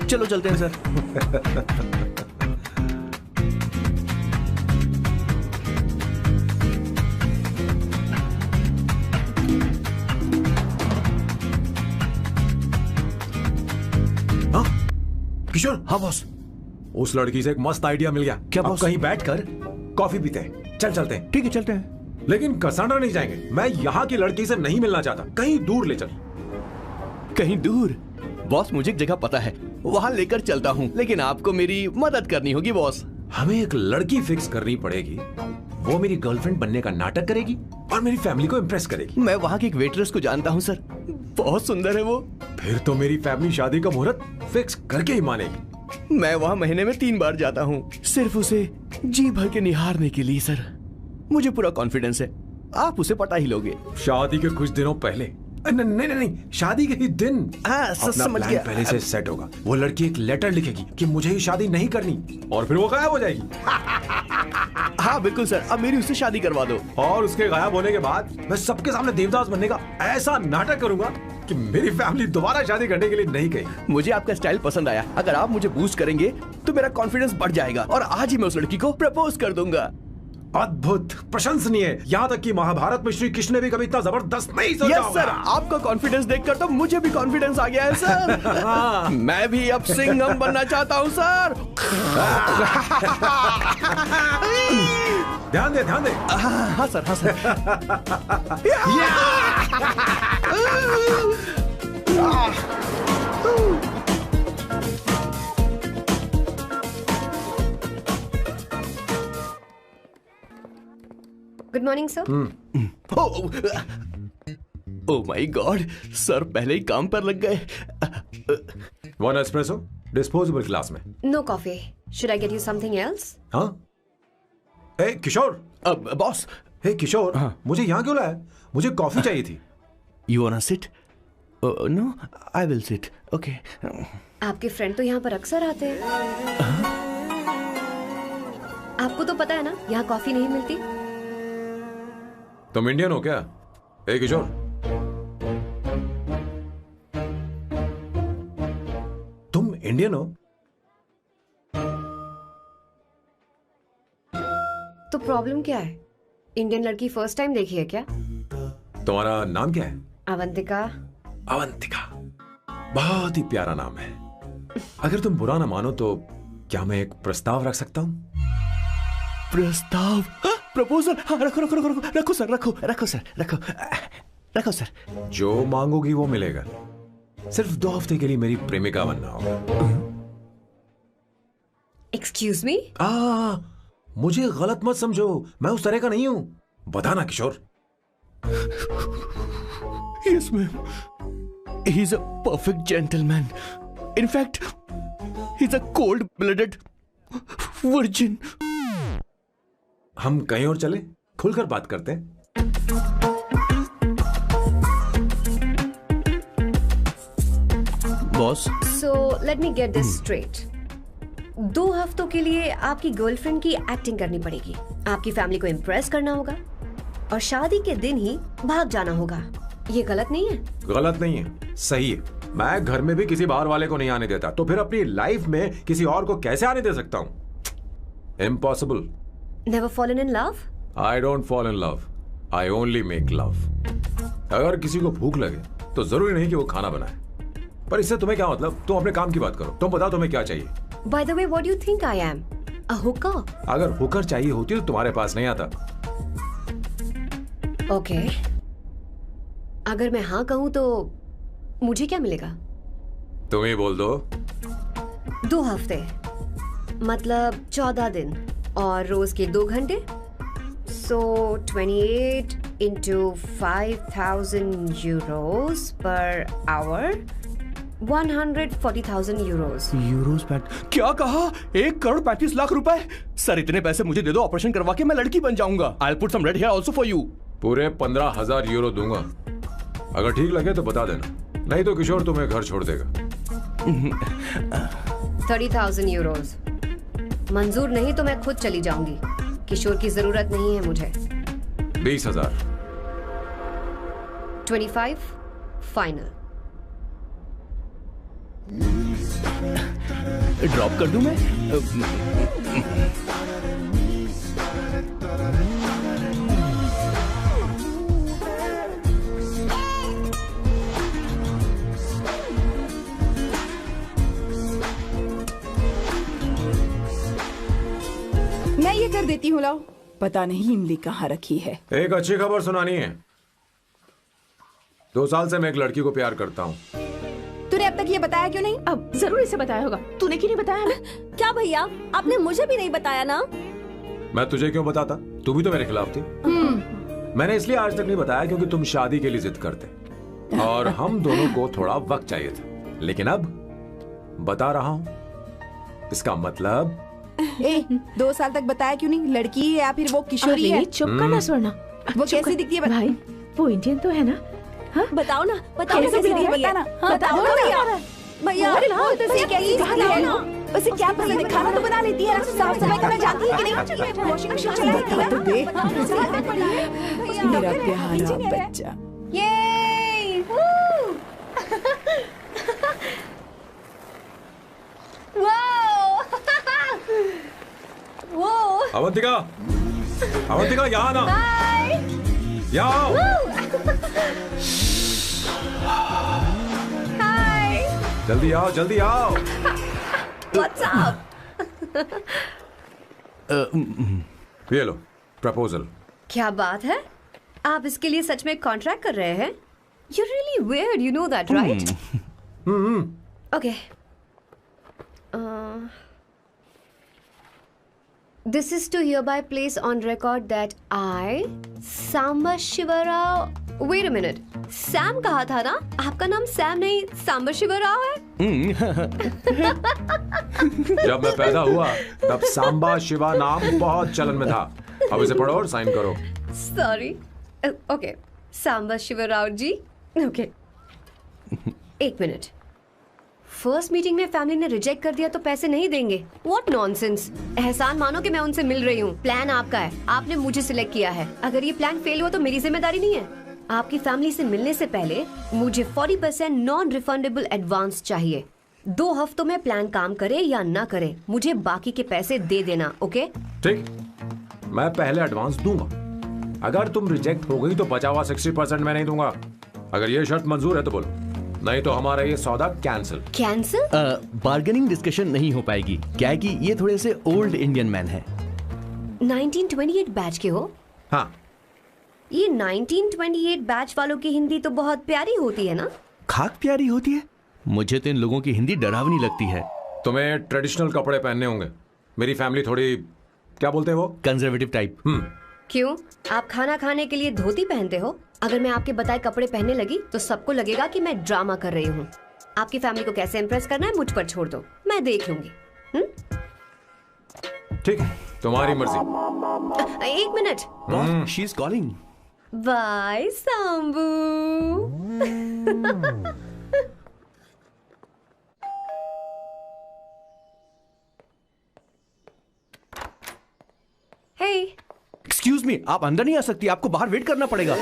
चलो चलते हैं सर। किशोर। हाँ बॉस। उस लड़की से एक मस्त आइडिया मिल गया। क्या अब बॉस? कहीं बैठकर कॉफी पीते हैं। चल चलते हैं। ठीक है, चलते हैं। लेकिन कसाना नहीं जाएंगे। मैं यहाँ की लड़की से नहीं मिलना चाहता। कहीं दूर ले चल। कहीं दूर? बॉस मुझे एक जगह पता है, वहाँ लेकर चलता हूँ, लेकिन आपको मेरी मदद करनी होगी बॉस। हमें एक लड़की फिक्स करनी पड़ेगी, वो मेरी गर्लफ्रेंड बनने का नाटक करेगी और मेरी फैमिली को इम्प्रेस करेगी। मैं वहाँ की एक वेट्रेस को जानता हूँ सर, बहुत सुंदर है वो। फिर तो मेरी फैमिली शादी का मुहूर्त फिक्स करके ही मानेगी। मैं वहाँ महीने में 3 बार जाता हूँ, सिर्फ उसे जी भर के निहारने के लिए सर। मुझे पूरा कॉन्फिडेंस है आप उसे पटा ही लोगे। शादी के कुछ दिनों पहले, नहीं, शादी के ही दिन अपना समझ प्लान गया। पहले से सेट होगा। वो लड़की एक लेटर लिखेगी कि मुझे ही शादी नहीं करनी, और फिर वो गायब हो जाएगी। हाँ बिल्कुल सर, अब मेरी उससे शादी करवा दो। और उसके गायब होने के बाद मैं सबके सामने देवदास बनने का ऐसा नाटक करूंगा कि मेरी फैमिली दोबारा शादी करने के लिए नहीं कहेगी। मुझे आपका स्टाइल पसंद आया। अगर आप मुझे बूस्ट करेंगे तो मेरा कॉन्फिडेंस बढ़ जाएगा और आज ही मैं उस लड़की को प्रपोज कर दूंगा। अद्भुत, प्रशंसनीय। यहाँ तक कि महाभारत में श्री कृष्ण ने भी कभी इतना जबरदस्त नहीं सोचा यस सर, आपका कॉन्फिडेंस देखकर तो मुझे भी कॉन्फिडेंस आ गया है सर। मैं भी अब सिंघम बनना चाहता हूँ सर। ध्यान दे। हाँ सर, हाँ sir. Good morning sir. Oh my god, sir पहले ही काम पर लग गए। 1 एस्प्रेसो डिस्पोजेबल ग्लास में। No coffee, should I get you something else? हाँ? ए किशोर। बॉस। हे किशोर, मुझे यहाँ क्यों लाया? मुझे कॉफी चाहिए थी। You wanna sit? No, I will sit. Okay. आपके फ्रेंड तो यहाँ पर अक्सर आते हैं। आपको तो पता है ना यहाँ कॉफी नहीं मिलती। तुम इंडियन हो क्या? ए किशोर, तुम इंडियन हो? तो प्रॉब्लम क्या है? इंडियन लड़की फर्स्ट टाइम देखी है क्या? तुम्हारा नाम क्या है? अवंतिका। अवंतिका, बहुत ही प्यारा नाम है। अगर तुम बुरा ना मानो तो क्या मैं एक प्रस्ताव रख सकता हूँ? प्रस्ताव? प्रपोजल? हाँ, रखो सर। जो मांगोगी वो मिलेगा। सिर्फ 2 हफ्ते के लिए मेरी प्रेमिका बनना होगा। Excuse me? मुझे गलत मत समझो, मैं उस तरह का नहीं हूं। बताना किशोर। Yes, ma'am. He's a perfect gentleman. In fact, he's a cold-blooded virgin. हम कहीं और चले, खुलकर बात करते हैं। Boss. So let me get this straight. 2 हफ्तों के लिए आपकी गर्लफ्रेंड की एक्टिंग करनी पड़ेगी, आपकी फैमिली को इम्प्रेस करना होगा और शादी के दिन ही भाग जाना होगा। ये गलत नहीं है? गलत नहीं है, सही है। मैं घर में भी किसी बाहर वाले को नहीं आने देता, तो फिर अपनी लाइफ में किसी और को कैसे आने दे सकता हूँ? Impossible. Never fallen in love? I don't fall in love. I only make love. अगर किसी को भूख लगे तो जरूरी नहीं कि वो खाना बनाए। पर इससे तुम्हें क्या मतलब? तुम अपने काम की बात करो। तुम बताओ तुम्हें क्या चाहिए? By the way, what do you think I am? A hooker? अगर हुकर चाहिए होती तो तुम्हारे पास नहीं आता। Okay. अगर मैं हाँ कहूँ तो मुझे क्या मिलेगा? तुम ही बोल दो। 2 हफ्ते मतलब 14 दिन और रोज के 2 घंटे। So 28 into 5,000 euros per hour, 140,000 euros. Euros PAT? क्या कहा? 1,35,00,000 रुपए? सर इतने पैसे मुझे दे दो, ऑपरेशन करवा के मैं लड़की बन जाऊंगा। I'll put some red hair also for you. पूरे 15,000 यूरो दूंगा। अगर ठीक लगे तो बता देना, नहीं तो किशोर तुम्हें घर छोड़ देगा। 30,000 euros. मंजूर नहीं तो मैं खुद चली जाऊंगी। किशोर की जरूरत नहीं है मुझे। 20,000। 25 फाइनल। ड्रॉप कर दूं मैं? मैं ये कर देती हूँ, लाओ। पता नहीं इमली कहाँ रखी है। एक अच्छी खबर सुनानी है। 2 साल से मैं एक लड़की को प्यार करता हूँ। तूने अब तक ये बताया क्यों नहीं? अब जरूर इसे बताया होगा, तूने क्यों नहीं बताया हमें? क्या भैया, आपने मुझे भी नहीं बताया ना? मैं तुझे क्यों बताता? तू भी तो मेरे खिलाफ थी। मैंने इसलिए आज तक नहीं बताया क्योंकि तुम शादी के लिए जिद करते और हम दोनों को थोड़ा वक्त चाहिए था, लेकिन अब बता रहा हूं। इसका मतलब 2 साल तक बताया क्यों नहीं? लड़की है या फिर वो किशोरी है? चुप करना स्वर्णा। वो कैसी दिखती है? भाई वो इंडियन तो है ना? हाँ? बताओ ना, बताओ कैसे कैसी दिखती है? दिखती है? बताना। हाँ, बताओ ना भैया। भैया, वो तो सही कैसी दिखती है ना? उसे क्या पसंद है? खाना तो बना लेती है, साफ सफाई करना जानती है कि नहीं? वॉशिंग मशीन चलाती है तो देख। मेरा प्यारा बच्चा। ये वो अवंतिका, अवंतिका यहाँ ना, यहाँ आओ। जल्दी आओ, जल्दी आओ। What's up? ये लो प्रपोजल। क्या बात है? आप इसके लिए सच में कॉन्ट्रैक्ट कर रहे हैं? You're really weird, you know that, right? Okay. This is to hereby place on record that I, Samba Shivarao. Wait a minute. Sam कहा था ना? आपका नाम सैम नहीं सांबा शिवराव है? जब मैं पैदा हुआ तब सांबा शिवा नाम बहुत चलन में था। अब इसे पढ़ो और साइन करो। Sorry. Okay. सांबा शिवराव जी. Okay. 1 मिनट। फर्स्ट मीटिंग में फैमिली ने रिजेक्ट कर दिया तो पैसे नहीं देंगे? What nonsense! एहसान मानो कि मैं उनसे मिल रही हूँ। प्लान आपका है, आपने मुझे सिलेक्ट किया है। अगर ये प्लान फेल हुआ तो मेरी जिम्मेदारी नहीं है। आपकी फैमिली से मिलने से पहले मुझे 40% नॉन रिफंडेबल एडवांस चाहिए। 2 हफ्तों में प्लान काम करे या ना करे, मुझे बाकी के पैसे दे देना। ओके? ठीक, मैं पहले एडवांस दूंगा। अगर तुम रिजेक्ट हो गई तो बचा हुआ 60% मैं नहीं दूंगा। अगर ये शर्त मंजूर है तो बोलो, नहीं तो हमारा ये सौदा कैंसिल। कैंसिल? बार्गेनिंग डिस्कशन नहीं हो पाएगी। क्या है कि ये थोड़े से ओल्ड इंडियन मैन है। 1928 बैच के हो? हाँ। ये 1928 बैच वालों की हिंदी तो बहुत प्यारी होती है ना? खाक प्यारी होती है? मुझे तो इन लोगों की हिंदी डरावनी लगती है। तुम्हें ट्रेडिशनल कपड़े पहनने होंगे। मेरी फैमिली थोड़ी, क्या बोलते हैं वो, कंजर्वेटिव टाइप। क्यों? आप खाना खाने के लिए धोती पहनते हो? अगर मैं आपके बताए कपड़े पहनने लगी तो सबको लगेगा कि मैं ड्रामा कर रही हूँ। आपकी फैमिली को कैसे इम्प्रेस करना है मुझ पर छोड़ दो, मैं देख लूंगी। ठीक है, तुम्हारी मर्जी। 1 minute. She is calling. Bye Sambu. Hey, excuse me, आप अंदर नहीं आ सकती, आपको बाहर वेट करना पड़ेगा।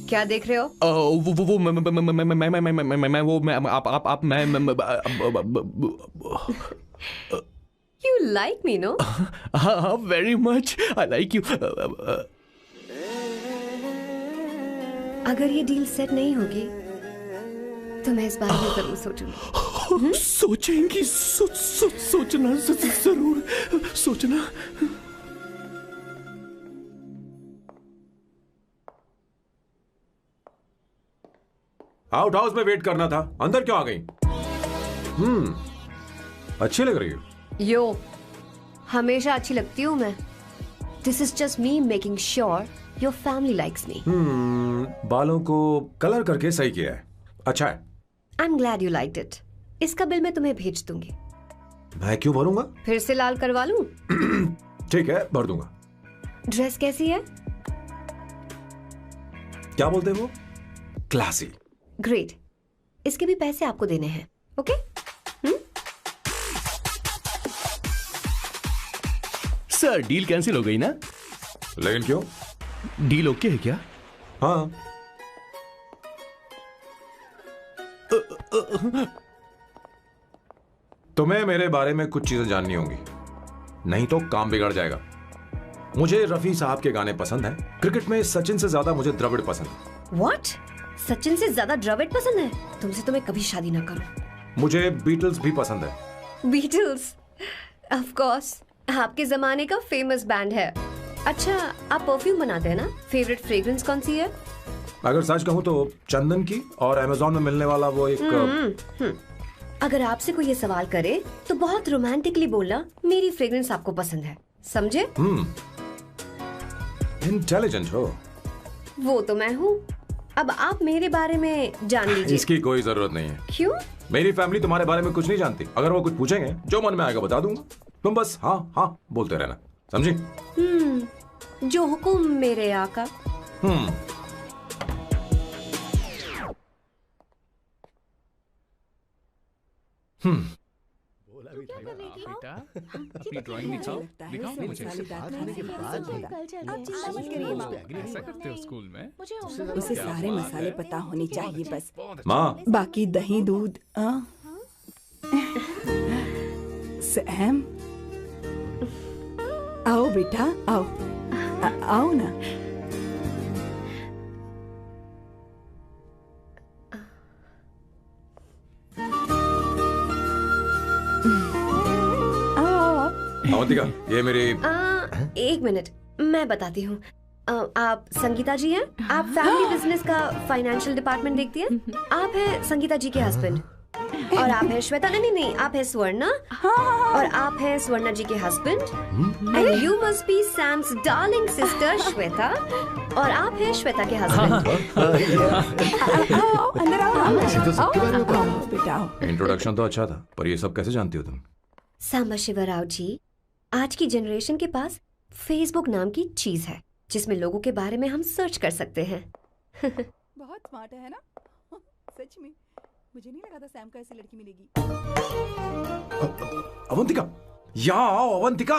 क्या देख रहे हो? वो मैं वो मैं आप मैं You like me, no? हाँ, very much. I like you. अगर ये डील सेट नहीं होगी तो मैं इस बारे में जरूर सोचूंगी। सोचेंगी, सोचना जरूर सोचना। आउट हाउस में वेट करना था, अंदर क्यों आ गई? अच्छी लग रही हो। यो, हमेशा अच्छी लगती हूँ मैं। This is just me making sure your family likes me. बालों को कलर करके सही किया है, अच्छा है। I am glad you liked it. इसका बिल मैं तुम्हें भेज दूंगी। मैं क्यों भरूंगा? फिर से लाल करवा लूं? ठीक है, भर दूंगा। ड्रेस कैसी है? क्या बोलते हो? क्लासी। ग्रेट, इसके भी पैसे आपको देने हैं। ओके? सर, डील कैंसिल हो गई ना? लेकिन क्यों? डील ओके है क्या? हाँ। तुम्हें मेरे बारे में कुछ चीजें जाननी होंगी, नहीं तो काम बिगड़ जाएगा। मुझे रफी साहब के गाने पसंद हैं। क्रिकेट में सचिन से ज्यादा मुझे द्रविड़ पसंद है। What? सचिन से ज्यादा द्रविड़ पसंद है? तुमसे तो मैं कभी शादी ना करूं। मुझे बीटल्स भी पसंद है। बीटल्स, ऑफ कोर्स, आपके जमाने का फेमस बैंड है। अच्छा, आप परफ्यूम बनाते हैं ना? फेवरेट फ्रेग्रेंस कौन सी है? अगर सच कहूँ तो चंदन की, और अमेज़न में मिलने वाला वो एक अगर आपसे कोई ये सवाल करे तो बहुत रोमांटिकली बोलना मेरी फ्रेग्रेंस आपको पसंद है, समझे? इंटेलिजेंट हो। वो तो मैं हूँ। अब आप मेरे बारे में जान लीजिए। इसकी कोई जरूरत नहीं है। क्यों? मेरी फैमिली तुम्हारे बारे में कुछ नहीं जानती। अगर वो कुछ पूछेंगे, जो मन में आएगा बता दूंगा। तुम बस हाँ हाँ बोलते रहना, समझी? जो हुकुम मेरे आका। बेटा, अपनी ड्राइंग दिखाओ मुझे। ऐसा करते हो स्कूल में? उसे सारे मसाले पता होने चाहिए बस। माँ, बाकी दही दूध। सैम, आओ बेटा, आओ। आओ ना। अवंतिका, ये मेरी। एक मिनट, मैं बताती हूँ। आप संगीता जी हैं? आप फैमिली बिजनेस का फाइनेंशियल डिपार्टमेंट देखती हैं? आप हैं संगीता जी के हस्बैंड। और आप हैं श्वेता। नहीं, आप हैं स्वर्णा। और आप हैं स्वर्णा जी के husband. And you must be Sam's darling sister Shweta. और आप हैं श्वेता के हस्बैंड। अंदर आओ बेटा। इंट्रोडक्शन तो अच्छा था, पर ये सब कैसे जानती हो तुम? सांबा शिवराव जी, आज की जनरेशन के पास फेसबुक नाम की चीज है जिसमें लोगों के बारे में हम सर्च कर सकते हैं। बहुत स्मार्ट है ना? सच में मुझे नहीं लगा था सैम को ऐसी लड़की मिलेगी। अवंतिका, यहाँ आओ अवंतिका।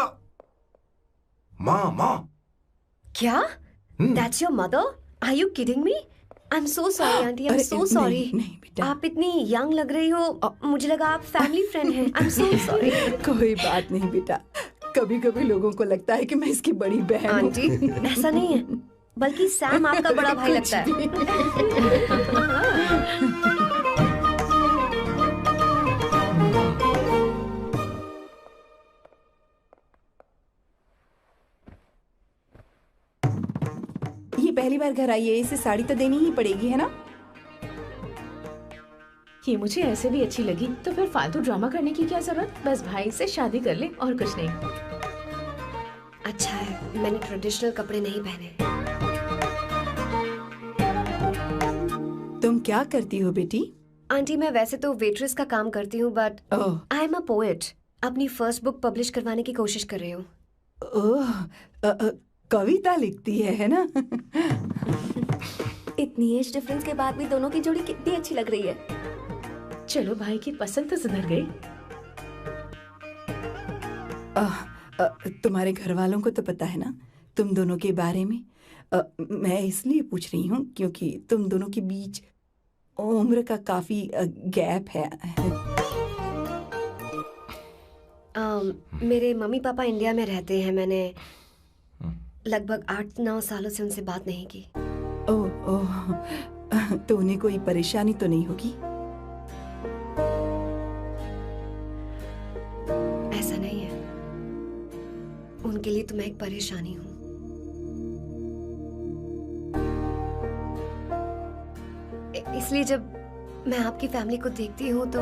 माँ। क्या? That's your mother? Are you kidding me? I'm so sorry, auntie. I'm so sorry. नहीं बेटा। आप इतनी यंग लग रही हो, मुझे लगा आप फैमिली फ्रेंड हैं। I'm so sorry. कोई बात नहीं बेटा, कभी कभी लोगों को लगता है कि मैं इसकी बड़ी बहन हूँ। आंटी, ऐसा नहीं है, बल्कि सैम आपका बड़ा भाई लगता है। ये पहली बार घर आई है, इसे साड़ी तो देनी ही पड़ेगी, है ना? ये मुझे ऐसे भी अच्छी लगी, तो फिर फालतू ड्रामा करने की क्या जरूरत? बस भाई से शादी कर ले और कुछ नहीं। अच्छा है, मैंने ट्रेडिशनल कपड़े नहीं पहने। तुम क्या करती हो बेटी? आंटी, मैं वैसे तो वेट्रेस का काम करती हूँ, but I am a poet. अपनी फर्स्ट बुक पब्लिश करवाने की कोशिश कर रही हूँ। कविता लिखती है ना? इतनी एज डिफरेंस के बाद भी दोनों की जोड़ी कितनी अच्छी लग रही है। चलो, भाई की पसंद तो सुधर गई। तुम्हारे घर वालों को तो पता है ना तुम दोनों के बारे में? मैं इसलिए पूछ रही हूँ क्योंकि तुम दोनों के बीच उम्र का काफी गैप है। मेरे मम्मी पापा इंडिया में रहते हैं। मैंने लगभग 8-9 सालों से उनसे बात नहीं की। ओह, तो उन्हें कोई परेशानी तो नहीं होगी? ऐसा नहीं है, उनके लिए तो मैं एक परेशानी हूँ। इसलिए जब मैं आपकी फैमिली को देखती हूँ तो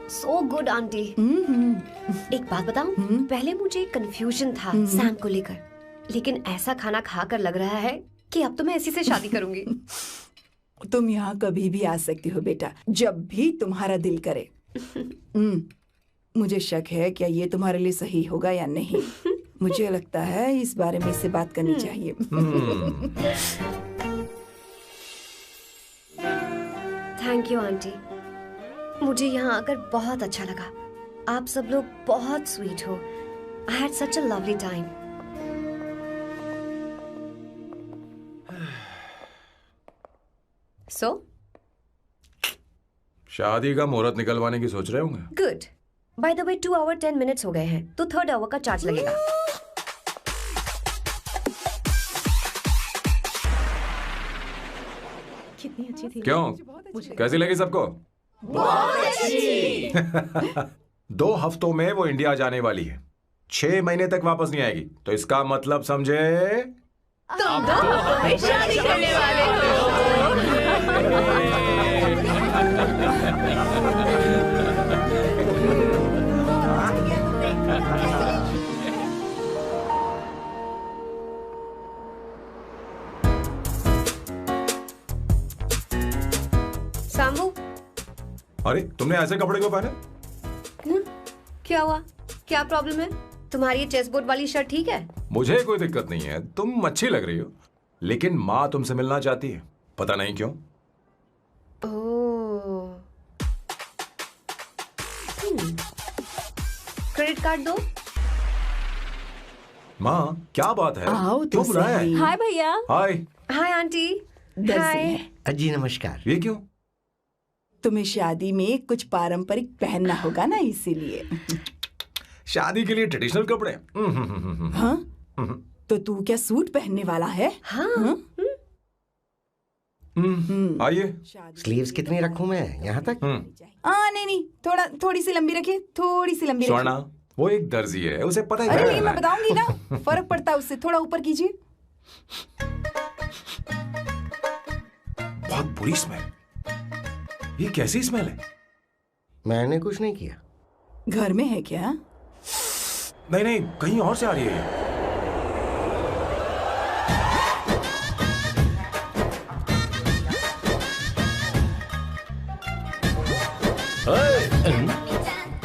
सो गुड आंटी। एक बात बताऊं, पहले मुझे कंफ्यूजन था सैम को लेकर, लेकिन ऐसा खाना खाकर लग रहा है कि अब तो मैं इसी से शादी करूंगी। तुम यहाँ कभी भी आ सकती हो बेटा, जब भी तुम्हारा दिल करे। मुझे शक है क्या ये तुम्हारे लिए सही होगा या नहीं। मुझे लगता है इस बारे में इससे बात करनी चाहिए। थैंक यू आंटी, मुझे यहाँ आकर बहुत अच्छा लगा। आप सब लोग बहुत स्वीट हो। I had such a lovely time. So? शादी का मुहूर्त निकलवाने की सोच रहे होंगे। Good. By the way, 2 hour 10 minutes हो गए हैं, तो 3rd hour का चार्ज लगेगा। कितनी अच्छी थी। क्यों? कैसी लगी सबको? बहुत अच्छी। 2 हफ्तों में वो इंडिया जाने वाली है, 6 महीने तक वापस नहीं आएगी, तो इसका मतलब समझे तुम तो शादी करने वाले हो। सांबू, अरे तुमने ऐसे कपड़े क्यों पहने? क्या हुआ? क्या प्रॉब्लम है? तुम्हारी ये चेस्ट बोर्ड वाली शर्ट ठीक है? मुझे कोई दिक्कत नहीं है, तुम अच्छी लग रही हो, लेकिन माँ तुमसे मिलना चाहती है, पता नहीं क्यों। ओह। क्रेडिट कार्ड दो। माँ क्या बात है? आओ तो क्यों बुलाया है? सही। हाय भैया। हाय। Hi aunty. दर्जी हाय। है। जी नमस्कार। ये क्यों? तुम्हें शादी में कुछ पारंपरिक पहनना होगा ना, इसीलिए। शादी के लिए ट्रेडिशनल कपड़े? हाँ? तो तू क्या सूट पहनने वाला है? हाँ। आइए। स्लीव्स कितनी रखूं मैं? यहाँ तक? नहीं, थोड़ी सी लंबी रखिए, थोड़ी सी लंबी रखिए। स्वर्णा, वो एक दर्जी है, उसे पता है अरे क्या नहीं, करना मैं है। बताऊंगी ना, फर्क पड़ता है उससे। थोड़ा ऊपर कीजिए। बहुत बुरी स्मेल। ये कैसी स्मेल है? मैंने कुछ नहीं किया। घर में है क्या? नहीं, कहीं और से आ रही है ये।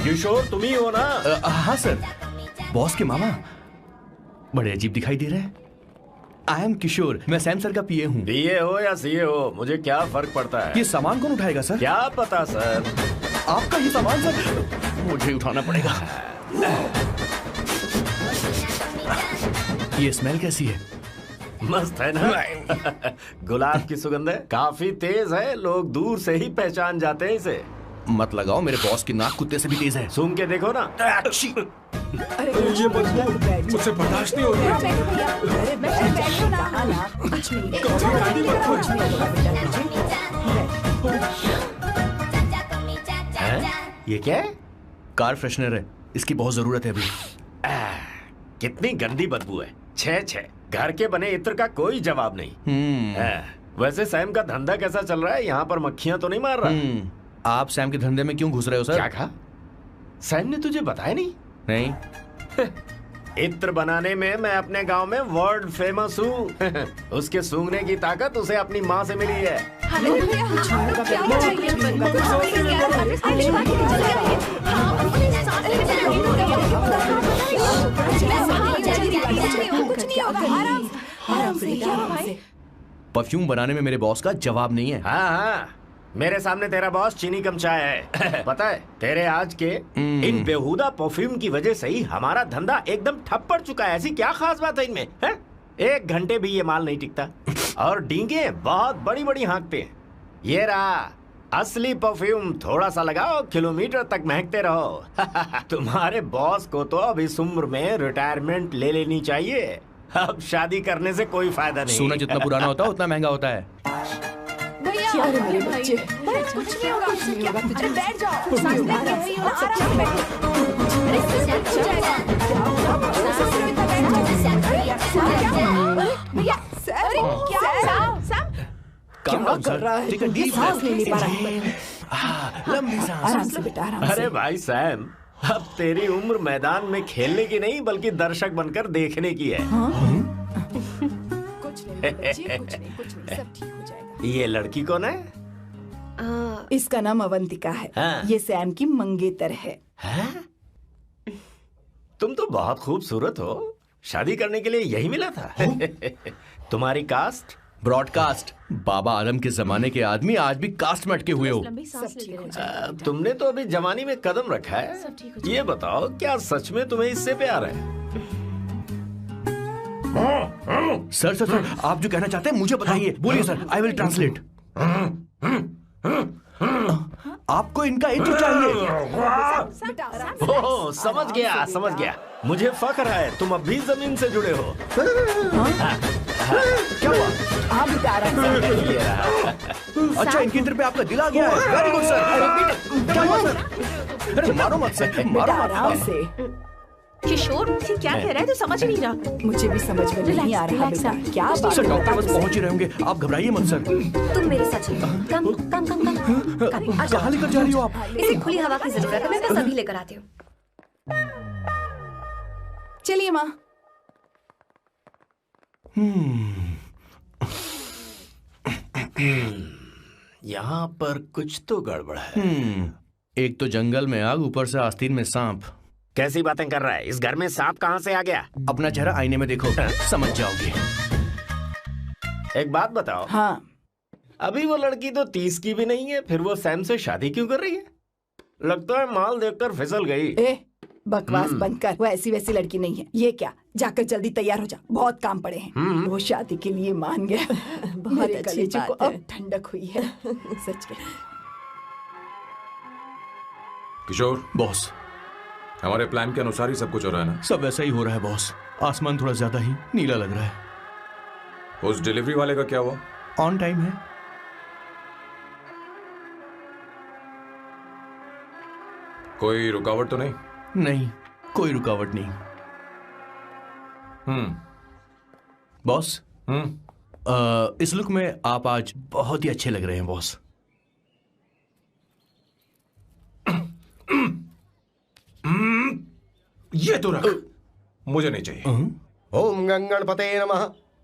किशोर तुम ही हो ना? हाँ सर, बॉस के मामा बड़े अजीब दिखाई दे रहे हैं। आई एम किशोर, मैं सैम सर का पीए हूँ। बीए हो या सीए हो, मुझे क्या फर्क पड़ता है? ये सामान कौन उठाएगा सर? क्या पता सर। आपका ही सामान सर, मुझे उठाना पड़ेगा। ये स्मेल कैसी है? मस्त है ना? गुलाब की सुगंध है, काफी तेज है, लोग दूर से ही पहचान जाते हैं इसे। मत लगाओ, मेरे बॉस की नाक कुत्ते से भी तेज है। सूंघ के देखो ना। अरे ये बदबू मुझसे बर्दाश्त नहीं हो रही। बैठो भैया। अरे बैठो ना। कुछ नहीं, कुछ नहीं। ये क्या है? कार फ्रेशनर है, इसकी बहुत जरूरत है अभी। कितनी गंदी बदबू है। छे घर के बने इत्र का कोई जवाब नहीं। वैसे सैम का धंधा कैसा चल रहा है? यहाँ पर मक्खियां तो नहीं मार रहा? आप सैम के धंधे में क्यों घुस रहे हो सर? क्या कहा? सैम ने तुझे बताया नहीं? नहीं। इत्र बनाने में मैं अपने गांव में वर्ल्ड फेमस हूँ। उसके सूंघने की ताकत उसे अपनी माँ से मिली है। परफ्यूम बनाने में मेरे बॉस का जवाब नहीं है। हाँ, मेरे सामने तेरा बॉस चीनी कम चाय है। पता है, तेरे आज के इन बेहुदा परफ्यूम की वजह से ही हमारा धंधा एकदम ठप पड़ चुका है। ऐसी क्या खास बात है इनमें? 1 घंटे भी ये माल नहीं टिकता और डींगे बहुत बड़ी बड़ी हाँकते हैं। ये रहा असली परफ्यूम, थोड़ा सा लगाओ, किलोमीटर तक महकते रहो। तुम्हारे बॉस को तो अब इस उम्र में रिटायरमेंट ले लेनी चाहिए। अब शादी करने से कोई फायदा नहीं। सोना जितना पुराना होता है उतना महंगा होता है। क्या रे मेरे बच्चे? कुछ नहीं होगा, कुछ नहीं होगा। अरे बैठ जाओ। सांस ले रही हो, आराम से बैठो। अरे भैया, क्या कर रहा है? Take a deep सांस breath. ले नहीं पा रहा है। लंबी सांस। आराम से बेटा, आराम से। अरे भाई सैम, अब तेरी उम्र मैदान में खेलने की नहीं बल्कि दर्शक बनकर देखने की है। कुछ नहीं बच्चे, कुछ नहीं, सब ठीक हो जाएगा। ये लड़की कौन है? इसका नाम अवंतिका है। हाँ। ये सैम की मंगेतर है। तुम तो बहुत खूबसूरत हो, शादी करने के लिए यही मिला था। तुम्हारी कास्ट? ब्रॉडकास्ट। बाबा आदम के जमाने के आदमी आज भी कास्ट में अटके हुए हो। लंबी सांस लेते रहो। तुमने तो अभी जवानी में कदम रखा है। सब ठीक हो ये बताओ, क्या सच में तुम्हें इससे प्यार है? सर सर सर, आप जो कहना चाहते हैं मुझे बताइए। बोलिए सर, आई विल ट्रांसलेट। आपको इनका इंट्रो चाहिए। ओह, समझ गया। मुझे फख्र है तुम अब भी जमीन से जुड़े हो। क्या हुआ? हाँ बेटा, आराम से। अच्छा, इनके इंटर पे आपका दिल आ गया है। Very good sir. क्या हुआ सर? अरे मारो मत सर, मारो बेटा मत। आराम से। किशोर, ये क्या कह रहा है? तो समझ नहीं रहा। मुझे भी समझ में नहीं आ रहा Relax, बेटा, क्या बात सर है? डॉक्टर बस पहुंच ही रहे होंगे, आप घबराइए मत सर। तुम मेरे साथ चलो। कम कम कम कम। आ जाओ। कहाँ लेकर जा रही हो आप? इसे खुली हवा की जरूरत है, मैं बस अभी लेकर आती हूँ। चलिए माँ। यहाँ पर कुछ तो गड़बड़ है। एक तो जंगल में आग, ऊपर से आस्तीन में सांप। कैसी बातें कर रहा है? इस घर में सांप कहाँ से आ गया? अपना चेहरा आईने में देखो, समझ जाओगे। एक बात बताओ। हाँ, अभी वो लड़की तो 30 की भी नहीं है, फिर वो सैम से शादी क्यों कर रही है? लगता है माल देखकर फिसल गई। ए बकवास बंद कर, वो ऐसी वैसी लड़की नहीं है। ये क्या, जाकर जल्दी तैयार हो जा, बहुत काम पड़े हैं। वो शादी के लिए मान गया। मेरे अच्छी कलेजे को बात है। अब ठंडक हुई है। सच में। किशोर, बॉस, हमारे प्लान के अनुसार ही सब कुछ हो रहा है ना? सब वैसा ही हो रहा है बॉस। आसमान थोड़ा ज्यादा ही नीला लग रहा है। उस डिलीवरी वाले का क्या हुआ? ऑन टाइम है। कोई रुकावट तो नहीं? नहीं, कोई रुकावट नहीं। बॉस, इस लुक में आप आज बहुत ही अच्छे लग रहे हैं बॉस। ये तो रख, मुझे नहीं चाहिए। ओम गंगणपते नमः।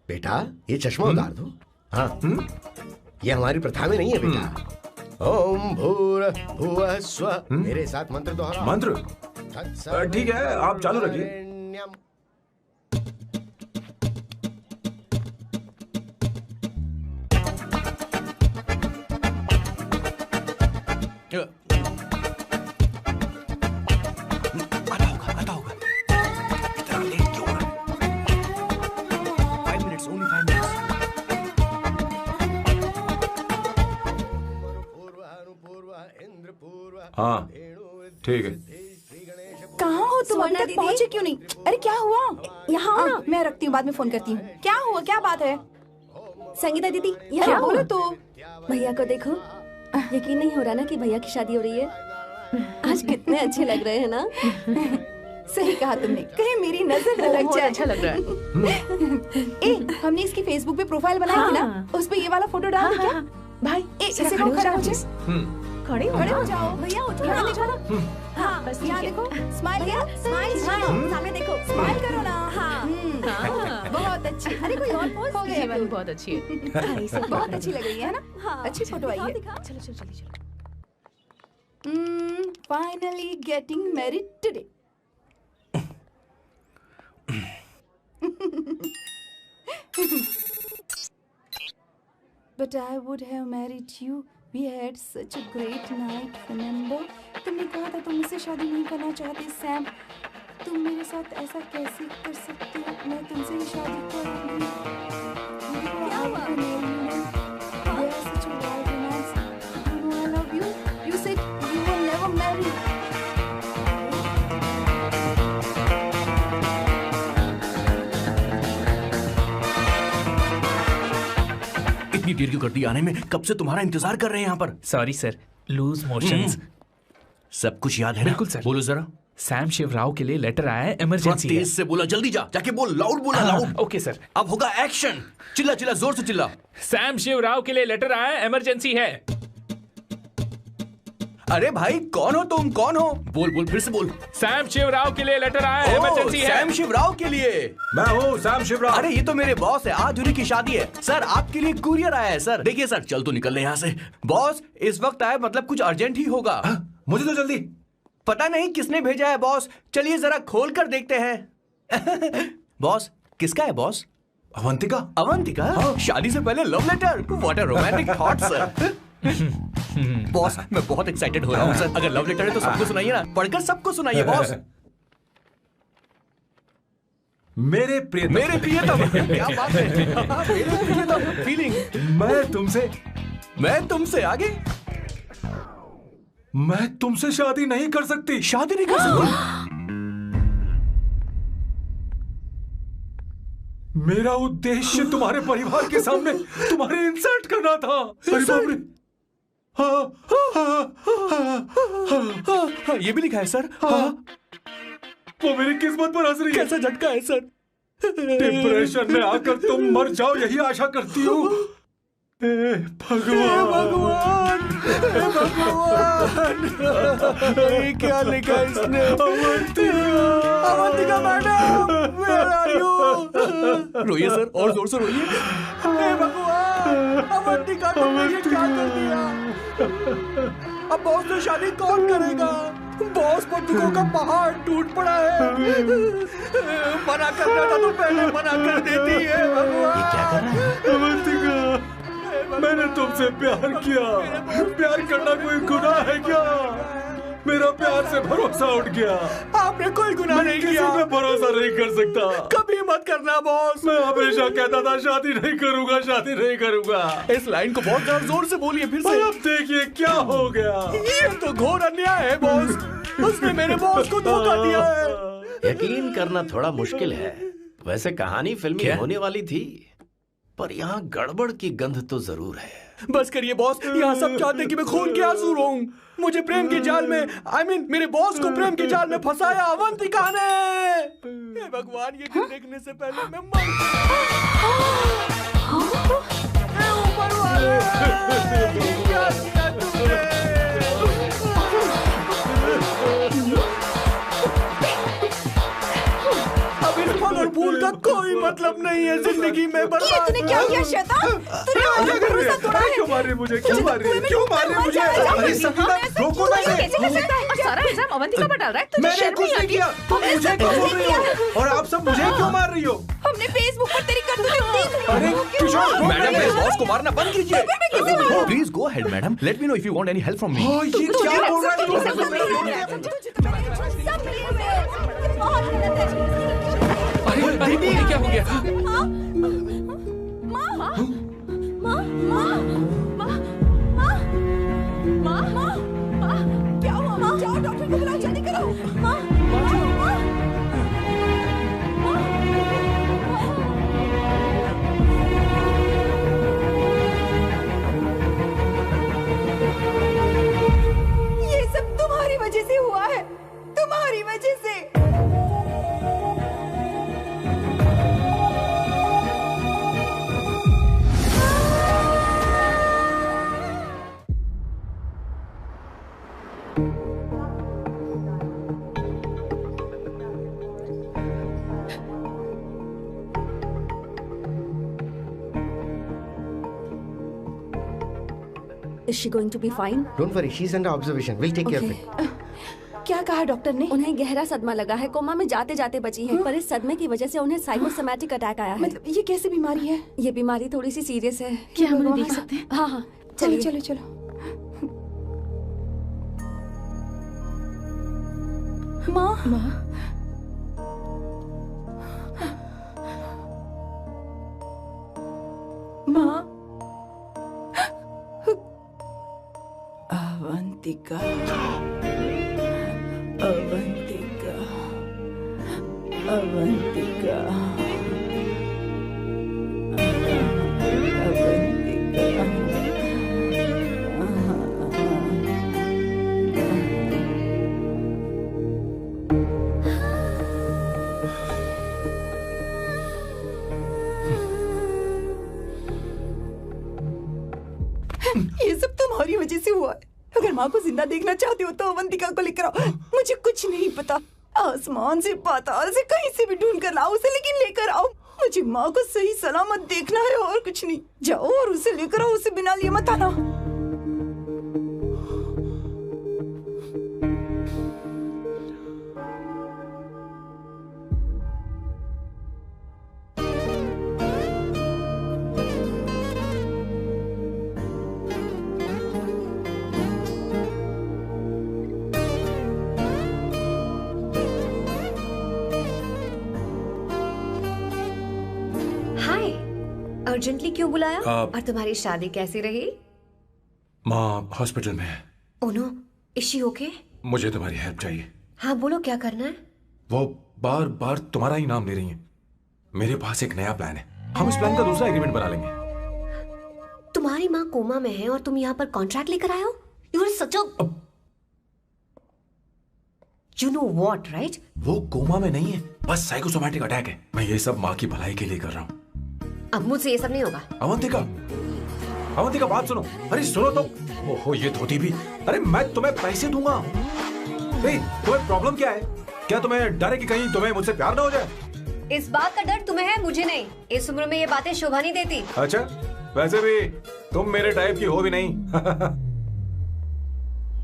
बेटा, ये चश्मा उतार दो। हाँ, ये हमारी प्रथा में नहीं है बेटा। ओम भूर्भुवः स्वः। मेरे साथ मंत्र दोहराओ। मंत्र? ठीक है, आप चालू रखिए। आता होगा। इतना लेट क्यों हो रहा है? 5 मिनट्स, only 5 मिनट्स। हाँ, ठीक है। कहाँ हो तुम? अभी सुवर्णा तक दीदी? पहुँचे क्यों नहीं? अरे क्या हुआ? यहाँ आओ ना। मैं रखती हूँ, बाद में फोन करती हूँ। क्या हुआ, क्या बात है? संगीता दीदी, क्या यहाँ बोलो आओ। तो। भैया को देखो, यकीन नहीं हो रहा ना कि भैया की शादी हो रही है। आज कितने अच्छे लग रहे हैं ना। सही कहा तुमने, कहीं मेरी नजर न लग बहुत जाए। अच्छा लग रहा है। ए, हमने इसकी फेसबुक पे प्रोफाइल बनाई थी ना, हाँ। उस पे ये वाला फोटो डाल दे क्या? भाई, ए, जरा इसे खड़े को हो खड़ा जाओ हो please। खड़े हो खड़े हो जाओ। जाओ। भैया उठो, यहाँ देखो ना। हाँ, बस यहाँ ठीक है। देखो, स्माइल भैया, करो, स्माइल सामने देखो। स्माइल करो ना। हाँ। बहुत अच्छी। अरे कोई और पोज हो गई, ये वाली बहुत अच्छी है। बहुत अच्छी लग रही है ना? हाँ, अच्छी फोटो आई है। चलो चलो चलो चलो। Finally getting married today. But I would have married you. We had such a great night, remember? तुमने कहा था तुम मुझसे शादी नहीं करना चाहते, सैम। तुम मेरे साथ ऐसा कैसे कर सकते हो? मैं तुमसे ही शादी करूंगी। क्या हुआ? We had such a wild romance. You know I love you. You said you will never marry. इतनी देर क्यों कर दी आने में? कब से तुम्हारा इंतजार कर रहे हैं यहाँ पर। Sorry sir, loose motions. सब कुछ याद है ना? बिल्कुल सर। बोलो जरा। सैम शिवराव के लिए लेटर आया है, थोड़ा इमरजेंसी है। तेज से बोला, जल्दी जा, जाके बोल, लाउड बोला, लाउड। Okay sir. अब होगा एक्शन। चिल्ला चिल्ला, जोर से चिल्ला। सैम शिवराव के लिए लेटर आया है, इमरजेंसी है। अरे भाई, कौन हो तुम? कौन हो? बोल बोल, फिर से बोल। सैम शिवराव के लिए लेटर आया है, इमरजेंसी है। सैम शिवराव के लिए। मैं हूँ सैम शिवराव। अरे ये तो मेरे बॉस है, आज उन्हीं की शादी है। सर, आपके लिए कुरियर आया है सर। देखिए सर, चल तो निकल रहे यहाँ से। बॉस इस वक्त आए, मतलब कुछ अर्जेंट ही होगा। मुझे तो जल्दी। पता नहीं किसने भेजा है बॉस, चलिए जरा खोल कर देखते हैं। बॉस, किसका है बॉस? अवंतिका? अवंतिका? शादी से पहले love letter? What a romantic thought sir. Boss, मैं बहुत एक्साइटेड हो रहा हूँ सर। अगर लव लेटर है तो सबको सुनाइए ना, पढ़कर सबको सुनाइए बॉस। मेरे प्रियतम, क्या बात है। मेरे प्रियतम, फीलिंग। मैं तुमसे आगे। मैं तुमसे शादी नहीं कर सकती। शादी नहीं कर सकती? मेरा उद्देश्य तुम्हारे परिवार के सामने तुम्हारे इंसल्ट करना था। अरे बाप रे। हाँ, ये भी लिखा है सर। हाँ, वो मेरी किस्मत पर हंस रही है। कैसा झटका है सर। डिप्रेशन में आकर तुम मर जाओ यही आशा करती हूँ। भगवान, ये क्या लिखा है इसने? Avantika madam, where are you? रोइए सर, और जोर से रोइए। हे भगवान, अवंतिका तुमने ये क्या कर दिया? अब बॉस से शादी कौन करेगा? बॉस पर दुखों का पहाड़ टूट पड़ा है। मना करना था तो पहले मना कर देती है भगवान। ये क्या कर रहा है? अवंतिका, मैंने तुमसे प्यार किया। प्यार करना कोई गुनाह है क्या? मेरा प्यार से भरोसा उठ गया। आपने कोई गुनाह नहीं किया। किसी पे भरोसा नहीं कर सकता। कभी मत करना बॉस। मैं हमेशा कहता था शादी नहीं करूंगा, शादी नहीं करूंगा। इस लाइन को बहुत ज्यादा जोर से बोलिए फिर से। अब देखिए क्या हो गया। ये तो घोर अन्याय है बॉस। उसने मेरे बॉस को धोखा दिया है। यकीन करना थोड़ा मुश्किल है। वैसे कहानी फिल्मी होने वाली थी, पर यहाँ गड़बड़ की गंध तो जरूर है। बस करिए बॉस, यहाँ सब चाहते कि मैं खून के आंसू रोऊं। मुझे प्रेम के जाल में, मेरे बॉस को प्रेम के जाल में फंसाया अवंतिका ने। हे भगवान, ये दिन देखने से पहले मैं मर। हे ऊपर वाले, ये क्या किया तुमने? अब इस फल और फूल का कोई मतलब नहीं है जिंदगी में। बर्बाद। तूने क्या किया शैतान? तूने मुझे भरोसा तोड़ा है। क्यों मार रही मुझे? क्यों मार रही? क्यों मार रही मुझे? अरे संगीता, रोको ना इसे। और सारा इल्जाम अवंतिका पर डाल रहा है। तुझे मैंने शर्म कुछ नहीं नहीं आती? किया। तुम मुझे क्यों बोल रही हो? और आप सब मुझे क्यों मार रही हो? हमने फेसबुक पर तेरी करतूतें देख ली। अरे किशोर, मैडम, मेरे बॉस को मारना बंद कीजिए। Please go ahead madam. Let me know if you want any help from me. ये क्या बोल रहा है? सब मिले हुए हैं। ये बहुत गलत है। अरे दीदी, क्या हो गया? माँ, माँ, माँ, माँ, माँ, माँ, माँ, माँ, माँ, क्या हुआ माँ? जाओ डॉक्टर को बुलाओ, जल्दी करो। माँ, माँ, माँ, ये सब तुम्हारी वजह से हुआ है, तुम्हारी वजह से। Is she going to be fine? Don't worry, she's under observation. We'll take care of it. क्या कहा डॉक्टर ने? उन्हें गहरा सदमा लगा है, कोमा में जाते जाते बची हैं, पर इस सदमे की वजह से उन्हें साइकोसोमैटिक अटैक आया है। मतलब ये कैसी बीमारी है? ये बीमारी थोड़ी सी सीरियस है। क्या हम उन्हें देख सकते हैं? हाँ हाँ, चलो चलिए। चलो चलो। माँ, माँ, माँ, अवंतिका, अवंतिका, अवंतिका, ये सब तुम्हारी वजह से हुआ है। अगर माँ को जिंदा देखना चाहते हो तो अवंतिका को लेकर आओ। मुझे कुछ नहीं पता, आसमान से पाताल से कहीं से भी ढूंढ कर लाओ उसे, लेकिन लेकर आओ। मुझे माँ को सही सलामत देखना है और कुछ नहीं। जाओ और उसे लेकर आओ, उसे बिना लिए मत आना। अर्जेंटली क्यों बुलाया? और तुम्हारी शादी कैसी रही? माँ हॉस्पिटल में है। Oh no, is she okay? मुझे तुम्हारी हेल्प चाहिए। हाँ बोलो, क्या करना है? वो बार बार तुम्हारा ही नाम ले रही है। मेरे पास एक नया प्लान है, हम इस प्लान का दूसरा एग्रीमेंट बना लेंगे। तुम्हारी माँ कोमा में है और तुम यहाँ पर कॉन्ट्रैक्ट लेकर आए हो? You are such a you know what, right? वो कोमा में नहीं है, बस साइकोसोमैटिक अटैक है। मैं ये सब माँ की भलाई के लिए कर रहा हूँ। अब मुझसे ये सब नहीं होगा। अवंतिका, अवंतिका बात सुनो। अरे सुनो तो। ओहो ये धोती भी। अरे मैं तुम्हें पैसे दूंगा। तुम्हें प्रॉब्लम क्या है? क्या तुम्हें डर है कि कहीं तुम्हें मुझसे प्यार ना हो जाए? इस बात का डर तुम्हें है, मुझे नहीं। इस उम्र में ये बातें शोभा नहीं देती। अच्छा, वैसे भी तुम मेरे टाइप की हो भी नहीं।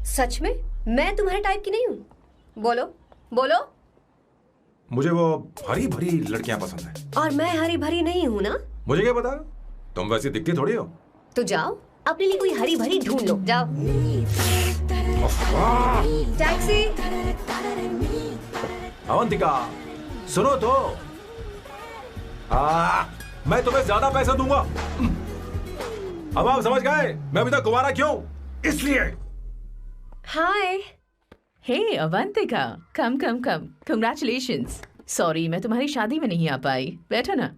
सच में मैं तुम्हारे टाइप की नहीं हूँ? बोलो बोलो। मुझे वो हरी भरी लड़कियां पसंद है। और मैं हरी भरी नहीं हूँ ना? मुझे क्या पता, तुम वैसी दिखती थोड़ी हो। तो जाओ अपने लिए कोई हरी भरी ढूंढ लो, जाओ। टैक्सी। अवंतिका सुनो तो। मैं तुम्हें ज्यादा पैसा दूंगा। अब आप समझ गए मैं अभी तक कुंवारा क्यों? इसलिए। हाय। हे अवंतिका, कम कम कम, कंग्रेचुलेशंस। सॉरी मैं तुम्हारी शादी में नहीं आ पाई। बैठो ना।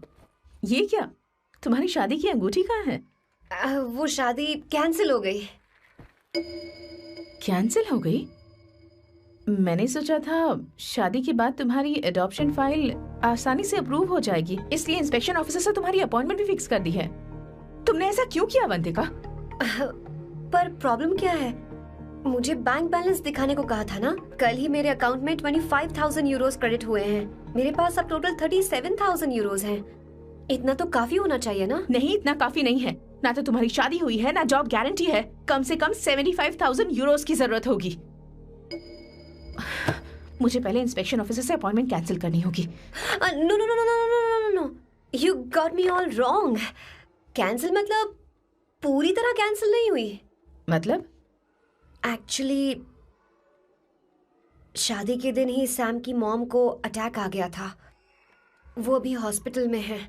ये क्या, तुम्हारी शादी की अंगूठी कहाँ है? वो शादी कैंसिल हो गई। कैंसिल हो गई? मैंने सोचा था शादी के बाद तुम्हारी एडॉप्शन फाइल आसानी से अप्रूव हो जाएगी, इसलिए इंस्पेक्शन ऑफिसर से तुम्हारी अपॉइंटमेंट भी फिक्स कर दी है। तुमने ऐसा क्यों किया अवंतिका? पर प्रॉब्लम क्या है? मुझे बैंक बैलेंस दिखाने को कहा था ना। कल ही मेरे अकाउंट में 25,000 यूरोस क्रेडिट हुए हैं। मेरे पास अब टोटल 37,000 यूरोस हैं। इतना तो काफी होना चाहिए ना? नहीं, इतना काफी नहीं है। ना तो तुम्हारी शादी हुई है, ना जॉब गारंटी है। कम से कम 75,000 यूरोस की जरूरत होगी। मुझे पहले इंस्पेक्शन ऑफिसर से अपॉइंटमेंट कैंसिल करनी होगी। No no no no no no no, you got me all wrong. Cancel मतलब पूरी तरह कैंसिल नहीं हुई। मतलब? एक्चुअली शादी के दिन ही सैम की मॉम को अटैक आ गया था। वो अभी हॉस्पिटल में है।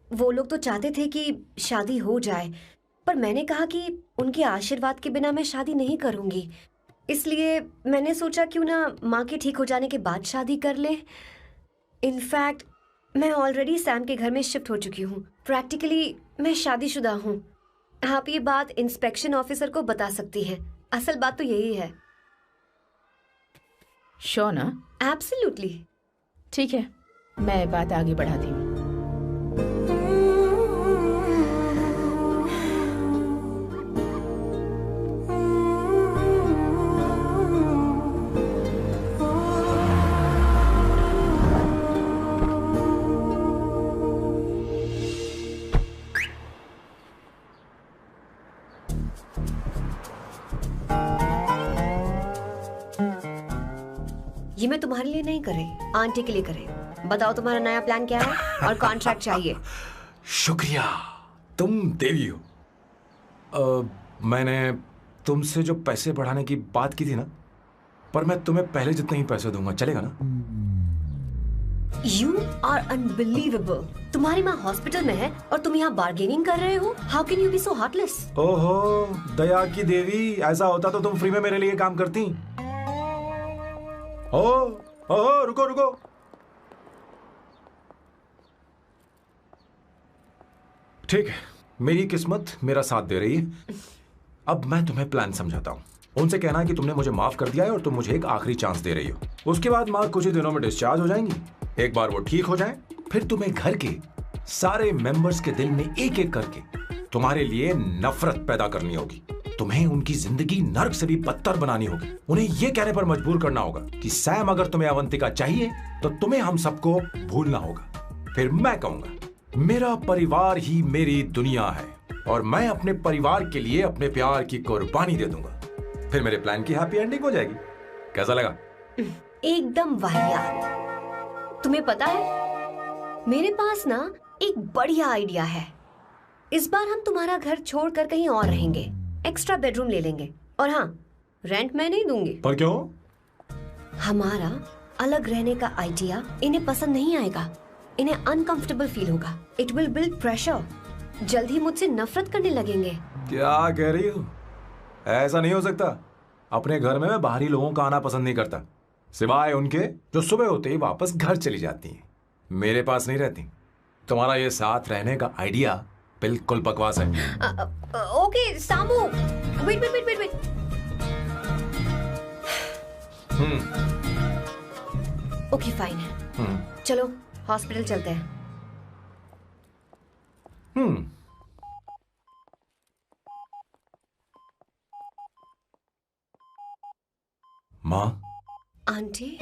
वो लोग तो चाहते थे कि शादी हो जाए, पर मैंने कहा कि उनके आशीर्वाद के बिना मैं शादी नहीं करूंगी। इसलिए मैंने सोचा क्यों ना माँ के ठीक हो जाने के बाद शादी कर ले। इनफैक्ट मैं ऑलरेडी सैम के घर में शिफ्ट हो चुकी हूँ। प्रैक्टिकली मैं शादीशुदा हूँ। आप ये बात इंस्पेक्शन ऑफिसर को बता सकती हैं। असल बात तो यही है। श्योर ना? एब्सोल्युटली। ठीक है, मैं बात आगे बढ़ाती हूँ। ये मैं तुम्हारे लिए नहीं कर रही, आंटी के लिए कर रही हूँ। बताओ तुम्हारा नया प्लान क्या है और कॉन्ट्रैक्ट चाहिए। शुक्रिया, तुम देवी हो। मैंने तुमसे जो पैसे बढ़ाने की बात की थी ना, पर मैं तुम्हें पहले जितने ही पैसे दूंगा, चलेगा ना? You are unbelievable। तुम्हारी माँ हॉस्पिटल में है और तुम यहाँ बार्गेनिंग कर रहे हो। How can you be so heartless? ओहो दया की देवी, ऐसा होता तो तुम फ्री में मेरे लिए काम करती। ओहो रुको रुको। ठीक है, मेरी किस्मत मेरा साथ दे रही है। अब मैं तुम्हें प्लान समझाता हूँ। उनसे कहना है कि तुमने मुझे माफ कर दिया है और तुम मुझे एक आखिरी चांस दे रही हो। उसके बाद माँ कुछ ही दिनों में डिस्चार्ज हो जाएंगी। एक बार वो ठीक हो जाए, फिर तुम्हें घर के सारे मेंबर्स के दिल में एक एक करके तुम्हारे लिए नफरत पैदा करनी होगी। तुम्हें उनकी जिंदगी नर्क से भी बदतर बनानी होगी। उन्हें यह कहने पर मजबूर करना होगा कि सैम अगर तुम्हें अवंतिका चाहिए तो तुम्हें हम सबको भूलना होगा। फिर मैं कहूंगा मेरा परिवार ही मेरी दुनिया है और मैं अपने परिवार के लिए अपने प्यार की कुर्बानी दे दूंगा। फिर मेरे प्लान की हैप्पी एंडिंग हो जाएगी। कैसा लगा? एकदम वाहियात। तुम्हें पता है मेरे पास ना एक बढ़िया आइडिया है। इस बार हम तुम्हारा घर छोड़कर कहीं और रहेंगे, एक्स्ट्रा बेडरूम ले लेंगे। और हाँ, रेंट मैं नहीं दूंगी। पर क्यों? हमारा अलग रहने का आइडिया इन्हें पसंद नहीं आएगा। इन्हें अनकंफर्टेबल फील होगा। It will build pressure. जल्द ही मुझसे नफरत करने लगेंगे। क्या कह रही हो? ऐसा नहीं हो सकता। अपने घर में मैं बाहरी लोगों का आना पसंद नहीं करता, सिवाय उनके जो सुबह होते ही वापस घर चली जाती हैं, मेरे पास नहीं रहती। तुम्हारा ये साथ रहने का आइडिया बिल्कुल बकवास है। Okay Samu, wait wait wait wait wait. Okay fine है, चलो हॉस्पिटल चलते हैं। माँ, आंटी,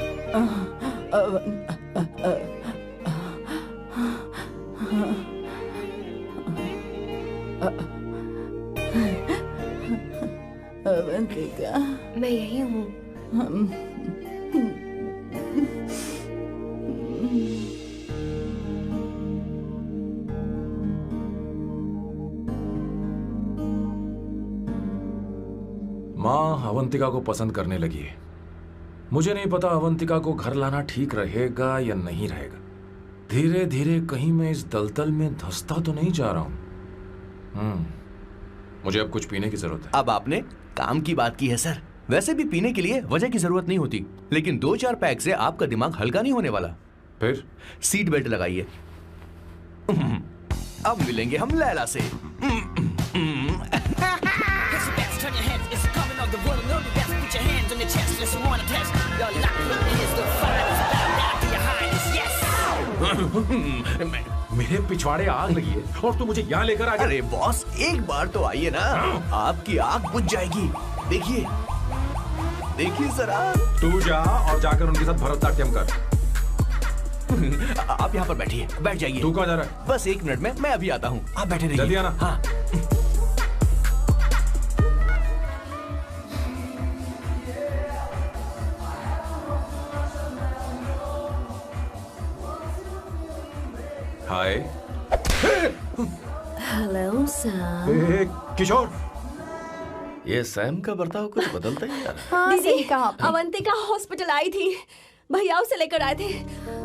अवंतिका, मैं यही हूँ। माँ अवंतिका को पसंद करने लगी है। मुझे नहीं पता अवंतिका को घर लाना ठीक रहेगा या नहीं रहेगा। धीरे धीरे कहीं मैं इस दलदल में धंसता तो नहीं जा रहा हूं। मुझे अब कुछ पीने की जरूरत है। अब आपने काम की बात की है सर। वैसे भी पीने के लिए वजह की जरूरत नहीं होती, लेकिन 2-4 पैक से आपका दिमाग हल्का नहीं होने वाला। फिर सीट बेल्ट लगाइए। अब मिलेंगे हम लैला से। मेरे पिछवाड़े आग लगी है और तू मुझे यहाँ लेकर आ गया। अरे बॉस, एक बार तो आइए ना, आपकी आग बुझ जाएगी। देखिए देखिए जरा। तू जा और जाकर उनके साथ भरतनाट्यम कर। आप यहाँ पर बैठिए, बैठ जाइए। तू कहाँ जा रहा है? बस 1 मिनट में मैं अभी आता हूँ, आप बैठे रहिए। जल्दी आना। हाँ। हाय। Hello Sam. किशोर, ये सैम का बर्ताव कुछ बदलता ही यार। हाँ, सही कहा आपने। अवंतिका हॉस्पिटल आई थी, भैया उसे लेकर आए थे।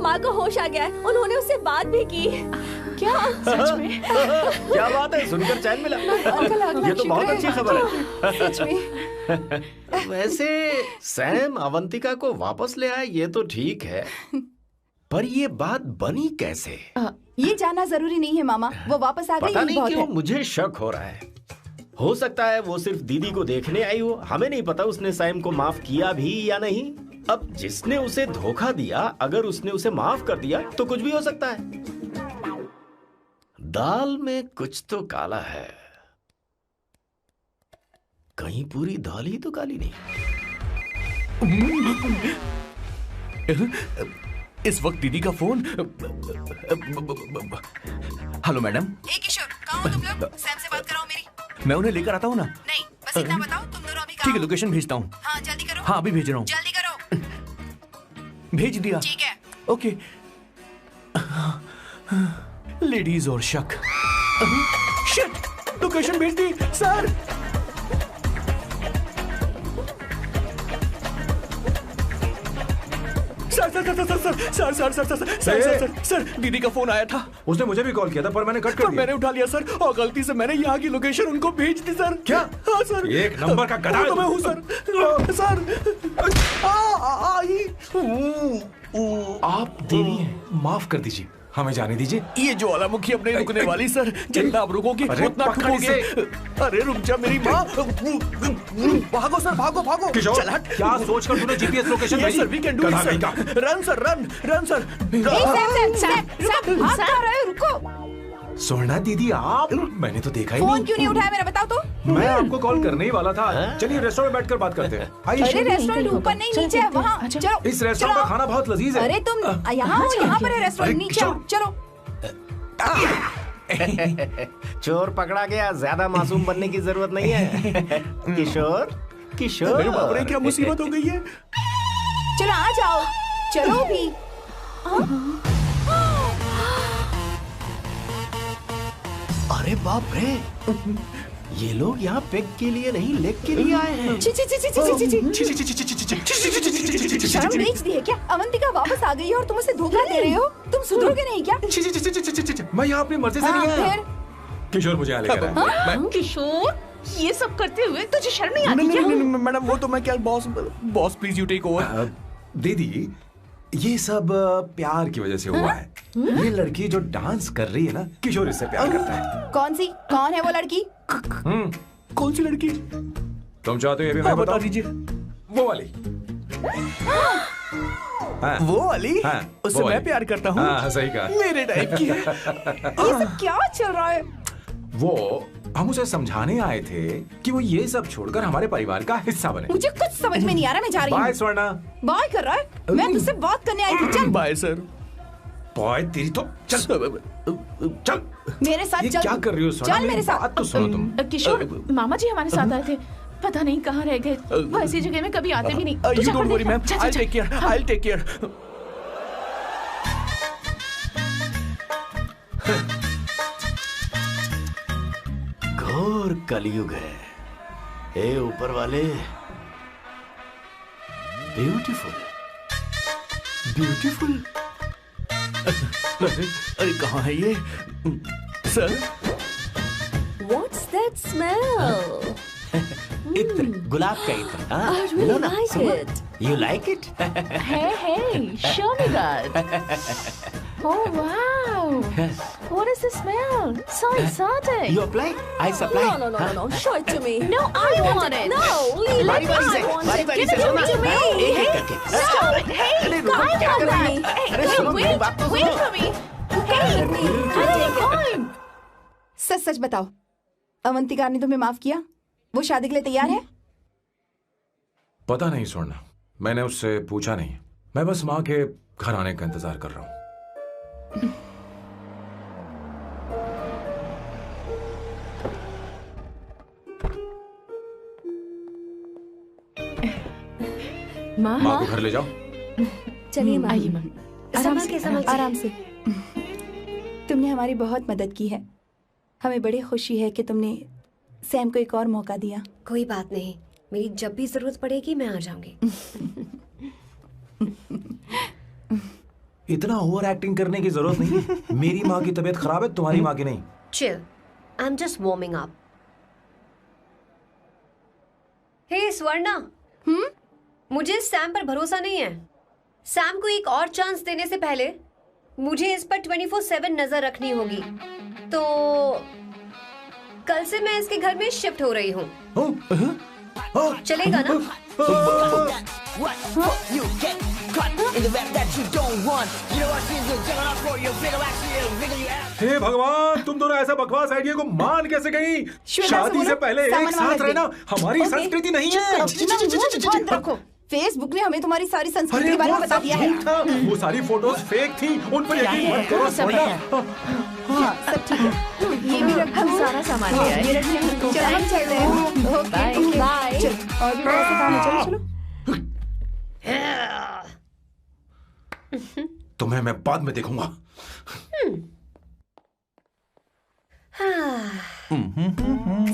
माँ को होश आ गया है, उन्होंने उससे बात भी की। क्या सच में? क्या बात है, सुनकर चैन मिला। ये तो बहुत अच्छी खबर है। सच में। वैसे सैम अवंतिका को वापस ले आए ये तो ठीक है, पर ये बात बनी कैसे? ये जानना जरूरी नहीं है मामा, वो वापस आ गई पता यही नहीं बहुत क्यों है। मुझे शक हो रहा है। हो सकता है वो सिर्फ दीदी को देखने आई हो, हमें नहीं पता उसने सैम को माफ किया भी या नहीं। अब जिसने उसे धोखा दिया, अगर उसने उसे माफ कर दिया तो कुछ भी हो सकता है। दाल में कुछ तो काला है, कहीं पूरी दाल ही तो काली नहीं। इस वक्त दीदी का फोन। Hello madam. ए किशोर, कहाँ हो तुम लोग? सैम से बात कराओ मेरी। मैं उन्हें लेकर आता हूँ ना। नहीं, बस इतना बताओ तुम दोनों अभी ठीक कहाँ है, हो? लोकेशन भेजता हूँ। हाँ जल्दी करो। हाँ अभी भेज रहा हूँ। जल्दी करो। भेज दिया। ठीक है। ओके। लेडीज और शक। शिट, लोकेशन भेज दी सर। सर, दीदी का फोन आया था। उसने मुझे भी कॉल किया था पर मैंने कट कर तो दिया। मैंने उठा लिया सर, और गलती से मैंने यहाँ की लोकेशन उनको भेज दी सर। क्या? हाँ सर। एक नंबर का गधा है तो मैं तू। हूँ सर। आप देवी हैं, माफ कर दीजिए, हमें जाने दीजिए। ये ज्वालामुखी अब नहीं रुकने वाली सर, जितना आप रुकोगे अरे उतना पकड़ ठुकोगे। अरे रुक जा मेरी माँ। भागो सर, भागो भागो। किशोर, चल हट। क्या सोचकर तूने जीपीएस लोकेशन भेजी? Sir, we can do it sir. Run sir, run sir. भाग कहाँ रहे हो? रुको। सोना दीदी आप, मैंने तो देखा ही फोन नहीं। क्यों नहीं उठाया मेरा, बताओ तो। मैं आपको कॉल करने ही वाला था। चलिए रेस्टोरेंट में बैठकर बात करते हैं। अरे आइए। रेस्टोरेंट ऊपर नहीं, नीचे है, वहाँ चलो। इस रेस्टोरेंट का खाना बहुत लजीज है। अरे तुम यहाँ हो, यहाँ पर है रेस्टोरेंट, नीचे आओ, चलो। चोर पकड़ा गया, ज्यादा मासूम बनने की जरूरत नहीं है। किशोर, किशोर। अरे बाप रे, क्या मुसीबत हो गई है। चलो आ जाओ, चलो भी। अरे बाप रे, ये लोग यहाँ पेग के लिए नहीं लेग के लिए आए हैं। शर्म बेच दी है क्या? अवंतिका वापस आ गई है और तुम उसे धोखा दे रहे हो? तुम सुधरोगे नहीं क्या? मैं यहाँ अपनी मर्जी से नहीं आया। किशोर मुझे यहाँ लेकर आया। किशोर, ये सब करते हुए तुझे शर्म नहीं आती नहीं क्या? नहीं नहीं मैडम, वो तो मैं क्या, boss please you take over. दीदी, ये सब प्यार की वजह से हुआ है। ये लड़की जो डांस कर रही है ना, किशोर इससे प्यार करता है। कौन है वो लड़की? कौन सी लड़की? तुम चाहते हो ये भी मैं बता बताऊं? दीजिए। वो वाली। हाँ, वो वाली? हाँ, उससे वो मैं वाली। प्यार करता हूँ। हाँ, सही कहा। मेरे टाइप की है। ये सब क्या चल रहा है? वो हम उसे समझाने आए थे कि वो ये सब छोड़कर हमारे परिवार का हिस्सा बने। मुझे कुछ समझ में नहीं आ रहा, मैं जा रही बाय हूँ। स्वर्णा। बाय कर रहा है? मैं तुझसे बात करने आई थी, चल। Bye sir. बॉय तेरी तो चल चल। मेरे साथ ये चल। क्या कर रही हो स्वर्णा? चल मेरे मेरी साथ। बात तो सुनो तुम। किशोर, मामा जी हमारे साथ आए थे, पता नहीं कहाँ रह गए। वो ऐसी जगह में कभी आते भी नहीं। तू यू जा डोंट कर वरी देख। मैम, जा, जा, आई जा। Take care, I take care. घोर कलयुग है। हे ऊपर वाले, ब्यूटीफुल ब्यूटीफुल। अरे कहाँ है ये सर? What's that smell? इत्र, गुलाब का इत्र। हाँ, I really लो ना, like सुनो। it. You like it? Hey, show me that. Oh wow! What is the smell? So exotic. You apply, I supply. No. Show it to me. No, I want it. No, leave it. बारी बारी से, I want बारी it. बारी Give से, it सुनो to ना। me. एक एक करके। No, hey, अरे रुको, I क्या want कर रही that. है? Hey, अरे सुनो, मेरी बात तो wait सुनो। for me. Hey, I take time. सच सच बताओ, अवंतिका ने तुम्हें माफ किया? वो शादी के लिए तैयार है? पता नहीं स्वर्णा, मैंने उससे पूछा नहीं। मैं बस माँ के घर आने का इंतजार कर रहा हूँ। माँ, माँ को घर ले जाओ। चलिए माँ। आइए माँ। आराम से। तुमने हमारी बहुत मदद की है। हमें बड़ी खुशी है कि तुमने सैम को एक और मौका दिया। कोई बात नहीं, मेरी जब भी जरूरत पड़ेगी मैं आ जाऊंगी। इतना ओवर एक्टिंग करने की जरूरत नहीं। मेरी माँ की तबीयत खराब है, तुम्हारी माँ की नहीं। Chill, I am just warming up. Hey Swarna, मुझे सैम पर भरोसा नहीं है। सैम को एक और चांस देने से पहले मुझे इस पर 24/7 नजर रखनी होगी। तो कल से मैं इसके घर में शिफ्ट हो रही हूँ। चलेगा ना? You get caught in the web that you don't want. You know what she's doing? Jumping off for you, bigger actually, bigger you have. हे भगवान, तुम दोनों ऐसा बकवास आइडिया को मान कैसे गई? शादी से पहले एक साथ रहना हमारी संस्कृति नहीं है। फेसबुक ने हमें तुम्हारी सारी संस्कृति के बारे में बता दिया है। वो सारी फोटोज फेक थी, उन पर यकीन मत करो स्वर्णा। हाँ, सब ठीक है। ये भी रख, हम सारा सामान ले आए। ये रखिए। चलो हम चलते हैं। Okay, bye. चलो, और भी बहुत से काम है, चलो चलो। तुम्हें मैं बाद में देखूंगा।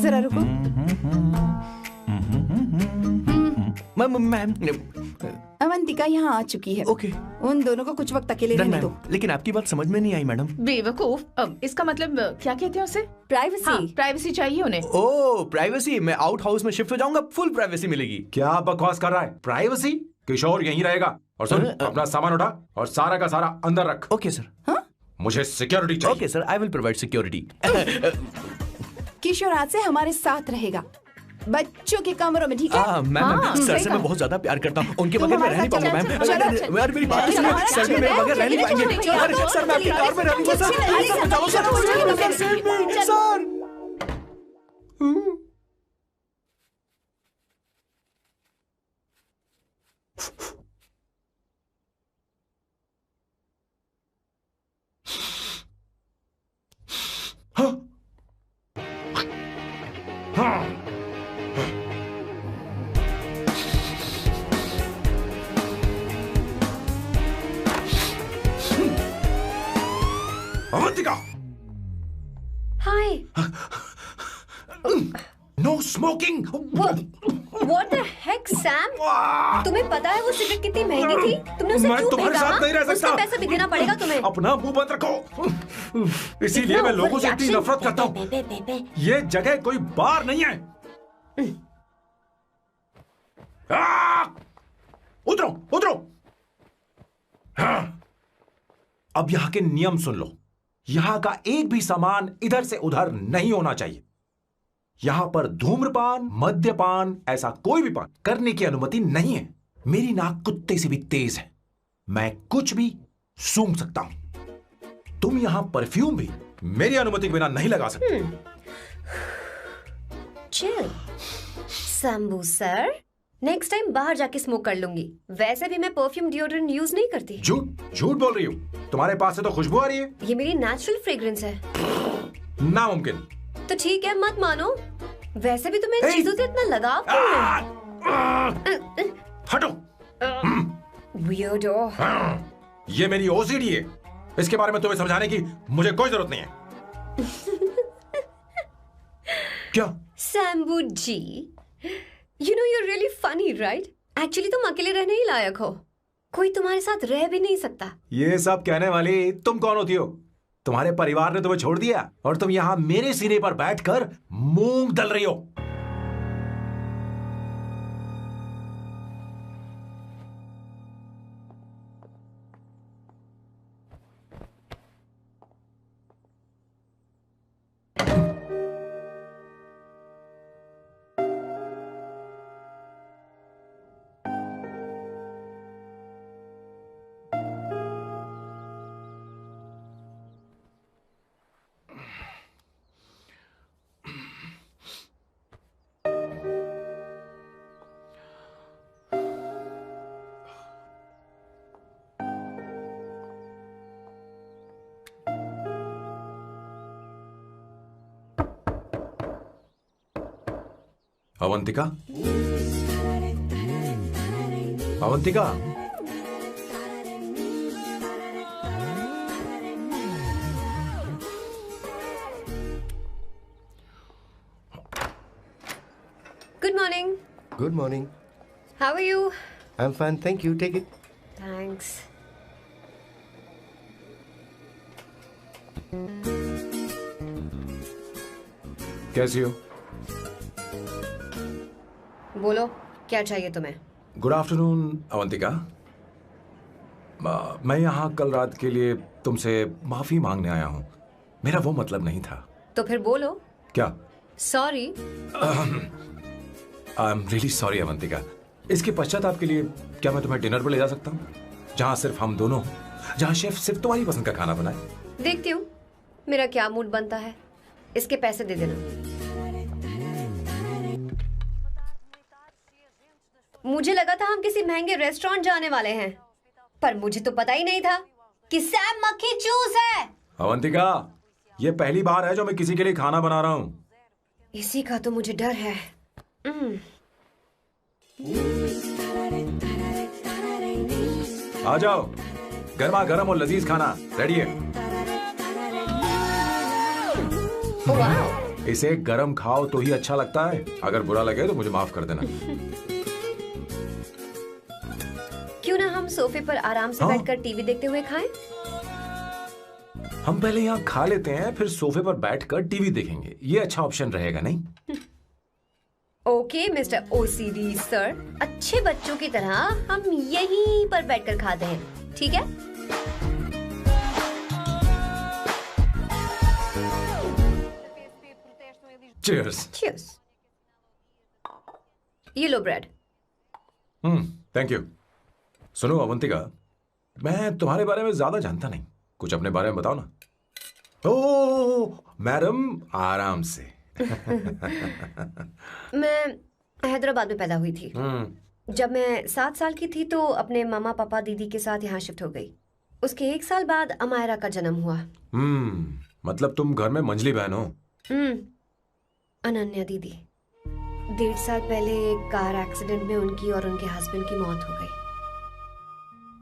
जरा रुको। मैम अवंतिका यहाँ आ चुकी है। ओके। उन दोनों को कुछ वक्त अकेले रहने दो। लेकिन आपकी बात समझ में नहीं आई मैडम। बेवकूफ, अब इसका मतलब क्या कहते हैं उसे? प्राइवेसी। हाँ, प्राइवेसी चाहिए उन्हें। ओह प्राइवेसी, मैं आउट हाउस में शिफ्ट हो जाऊंगा, फुल प्राइवेसी मिलेगी। क्या बकवास कर रहा है? प्राइवेसी? किशोर यहीं रहेगा। और सुन, अपना सामान उठा और सारा का सारा अंदर रख। Okay sir. मुझे सिक्योरिटी चाहिए। Okay sir, I will provide security. Kishore आज से हमारे साथ रहेगा, बच्चों के कमरों में, ठीक है? मैम सर से मैं बहुत ज्यादा प्यार करता हूँ, उनके बगैर मैं रह नहीं पाऊंगा मैम। यार मेरी बात सुनिए, सर भी मेरे बगैर रह नहीं पाएंगे। अरे सर मैं आपकी कार में रहूंगा सर, बचाओ sir, sir. Avantika, hi. No smoking. What the heck, Sam? तुम्हें पता है वो सिगरेट कितनी महंगी थी? तुमने उसे मैं क्यों तुम्हारे फेंका? साथ नहीं रह सकता। उसका पैसा भी देना पड़ेगा तुम्हें। अपना मुंह बंद रखो। इसीलिए मैं लोगों से इतनी नफरत करता हूँ। ये जगह कोई बार नहीं है। उतरो उतरो। अब यहाँ के नियम सुन लो। यहाँ का एक भी सामान इधर से उधर नहीं होना चाहिए। यहां पर धूम्रपान, मद्यपान, ऐसा कोई भी पान करने की अनुमति नहीं है। मेरी नाक कुत्ते से भी तेज है, मैं कुछ भी सूंघ सकता हूं। तुम यहां परफ्यूम भी मेरी अनुमति के बिना नहीं लगा सकते। Chill Shambhu sir, next time बाहर जाके स्मोक कर लूंगी। वैसे भी मैं परफ्यूम डिओड्रेंट यूज नहीं करती। झूठ बोल रही हो। तुम्हारे पास से तो खुशबू आ रही है। ये मेरी नेचुरल फ्रेग्रेंस है। नामुमकिन। तो ठीक है, मत मानो। वैसे भी तुम्हें इन चीजों से इतना लगाव क्यों है? हटो। Weirdo। ये मेरी ओसीडी है। इसके बारे में तुम्हें समझाने की मुझे कोई जरूरत नहीं है। क्या? शंभू जी, you know you're really funny, right? Actually तुम अकेले रहने ही लायक हो। कोई तुम्हारे साथ रह भी नहीं सकता। ये सब कहने वाली तुम कौन होती हो? तुम्हारे परिवार ने तुम्हें छोड़ दिया और तुम यहां मेरे सिरे पर बैठकर मूंग दल रही हो। Avantika, Avantika, Good morning. Good morning. How are you? I'm fine, thank you. Take it. Thanks. कैसी हो? बोलो, क्या चाहिए तुम्हें? Good afternoon Avantika. मैं यहाँ कल रात के लिए तुमसे माफी मांगने आया हूँ। मेरा वो मतलब नहीं था। तो फिर बोलो। क्या? Sorry. I am really sorry Avantika. इसके पश्चाताप के लिए क्या मैं तुम्हें डिनर पर ले जा सकता हूँ, जहाँ सिर्फ हम दोनों, जहाँ शेफ सिर्फ तुम्हारी पसंद का खाना बनाए? देखती हूँ मेरा क्या मूड बनता है। इसके पैसे दे देना। मुझे लगा था हम किसी महंगे रेस्टोरेंट जाने वाले हैं, पर मुझे तो पता ही नहीं था कि सैम मक्खी चूस है। अवंतिका, ये पहली बार है जो मैं किसी के लिए खाना बना रहा हूँ। इसी का तो मुझे डर है। आ जाओ, गर्मा गर्म और लजीज खाना रेडी है। इसे गरम खाओ तो ही अच्छा लगता है। अगर बुरा लगे तो मुझे माफ कर देना। क्यों ना हम सोफे पर आराम से बैठकर टीवी देखते हुए खाएं? हम पहले यहाँ खा लेते हैं, फिर सोफे पर बैठकर टीवी देखेंगे। ये अच्छा ऑप्शन रहेगा नहीं? ओके मिस्टर ओसीडी सर, अच्छे बच्चों की तरह हम यहीं पर बैठकर खाते हैं, ठीक है? चीयर्स। चीयर्स। ये लो ब्रेड। Thank you. सुनो अवंतिका, मैं तुम्हारे बारे में ज्यादा जानता नहीं, कुछ अपने बारे में बताओ ना। ओह मैडम, आराम से। मैं हैदराबाद में पैदा हुई थी। जब मैं 7 साल की थी तो अपने मामा पापा दीदी के साथ यहाँ शिफ्ट हो गई। उसके 1 साल बाद अमायरा का जन्म हुआ। मतलब तुम घर में मंझली बहन हो? अनन्या दीदी। 1.5 साल पहले एक कार एक्सीडेंट में उनकी और उनके हस्बैंड की मौत हो गई।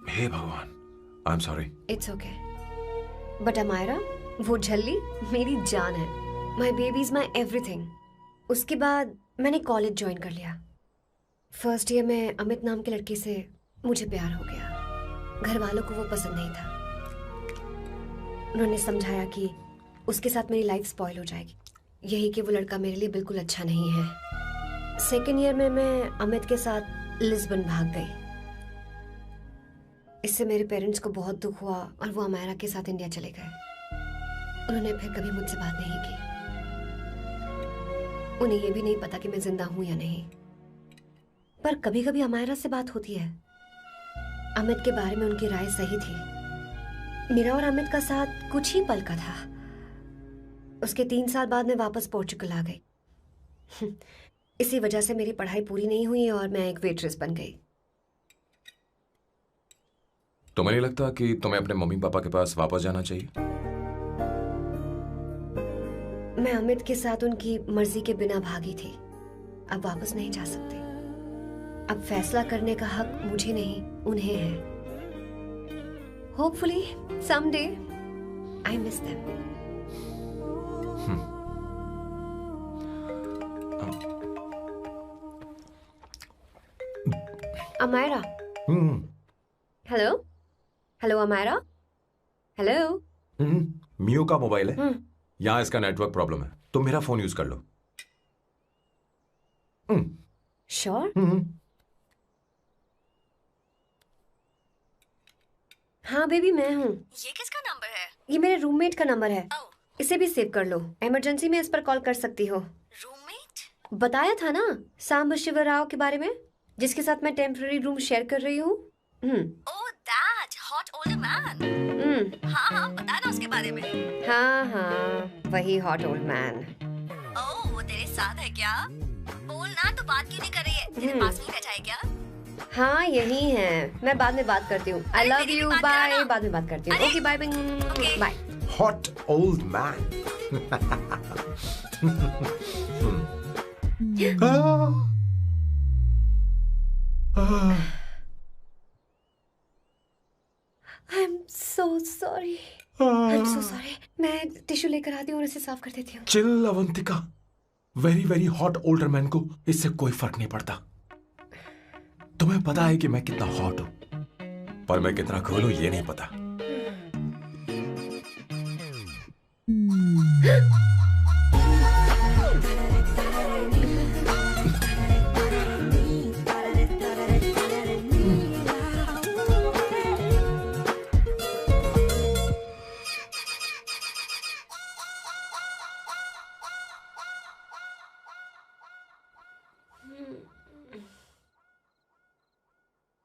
हे भगवान, I am sorry. It's okay. But Amaira, वो झल्ली मेरी जान है। My baby is my everything. उसके बाद मैंने कॉलेज ज्वाइन कर लिया। फर्स्ट ईयर में अमित नाम के लड़के से मुझे प्यार हो गया। घर वालों को वो पसंद नहीं था। उन्होंने समझाया कि उसके साथ मेरी लाइफ स्पॉइल हो जाएगी, यही कि वो लड़का मेरे लिए बिल्कुल अच्छा नहीं है। सेकेंड ईयर में मैं अमित के साथ लिस्बन भाग गई। इससे मेरे पेरेंट्स को बहुत दुख हुआ और वो अमायरा के साथ इंडिया चले गए। उन्होंने फिर कभी मुझसे बात नहीं की। उन्हें ये भी नहीं पता कि मैं जिंदा हूं या नहीं। पर कभी कभी अमायरा से बात होती है। अमित के बारे में उनकी राय सही थी। मेरा और अमित का साथ कुछ ही पल का था। उसके 3 साल बाद मैं वापस पोर्चुगल आ गई। इसी वजह से मेरी पढ़ाई पूरी नहीं हुई और मैं एक वेट्रेस बन गई। तुम्हें नहीं लगता कि तुम्हें अपने मम्मी पापा के पास वापस जाना चाहिए? मैं अमित के साथ उनकी मर्जी के बिना भागी थी। अब वापस नहीं जा सकती। अब फैसला करने का हक मुझे नहीं, उन्हें है। Hopefully someday I miss them. Amayra. Hello hello Amayra. Hello. Miyo का मोबाइल है। यहाँ इसका नेटवर्क प्रॉब्लम है। तुम मेरा फोन यूज कर लो। श्योर? हाँ बेबी मैं हूँ। ये किसका नंबर है? ये मेरे रूममेट का नंबर है। इसे भी सेव कर लो। इमरजेंसी में इस पर कॉल कर सकती हो। रूममेट? बताया था ना सांब शिवराव के बारे में, जिसके साथ मैं टेम्पररी रूम शेयर कर रही हूँ। Oh that hot old man. हाँ बता ना उसके बारे में। हाँ वही हॉट ओल्ड मैन। ओह वो तेरे साथ है क्या? बोल ना, तो बात क्यों नहीं कर रही है? तेरे पास में बैठा है क्या? हाँ यही है। मैं बाद में बात करती हूँ। I love you. बाय। बाद में बात करती हूँ। Okay bye bye. Hot old man. I am so sorry. मैं टिश्यू लेकर आती हूँ और इसे साफ कर देती हूँ। Chill Avantika. Very very hot older man को इससे कोई फर्क नहीं पड़ता। तुम्हें पता है कि मैं कितना हॉट हूं, पर मैं कितना कूल हूं ये नहीं पता।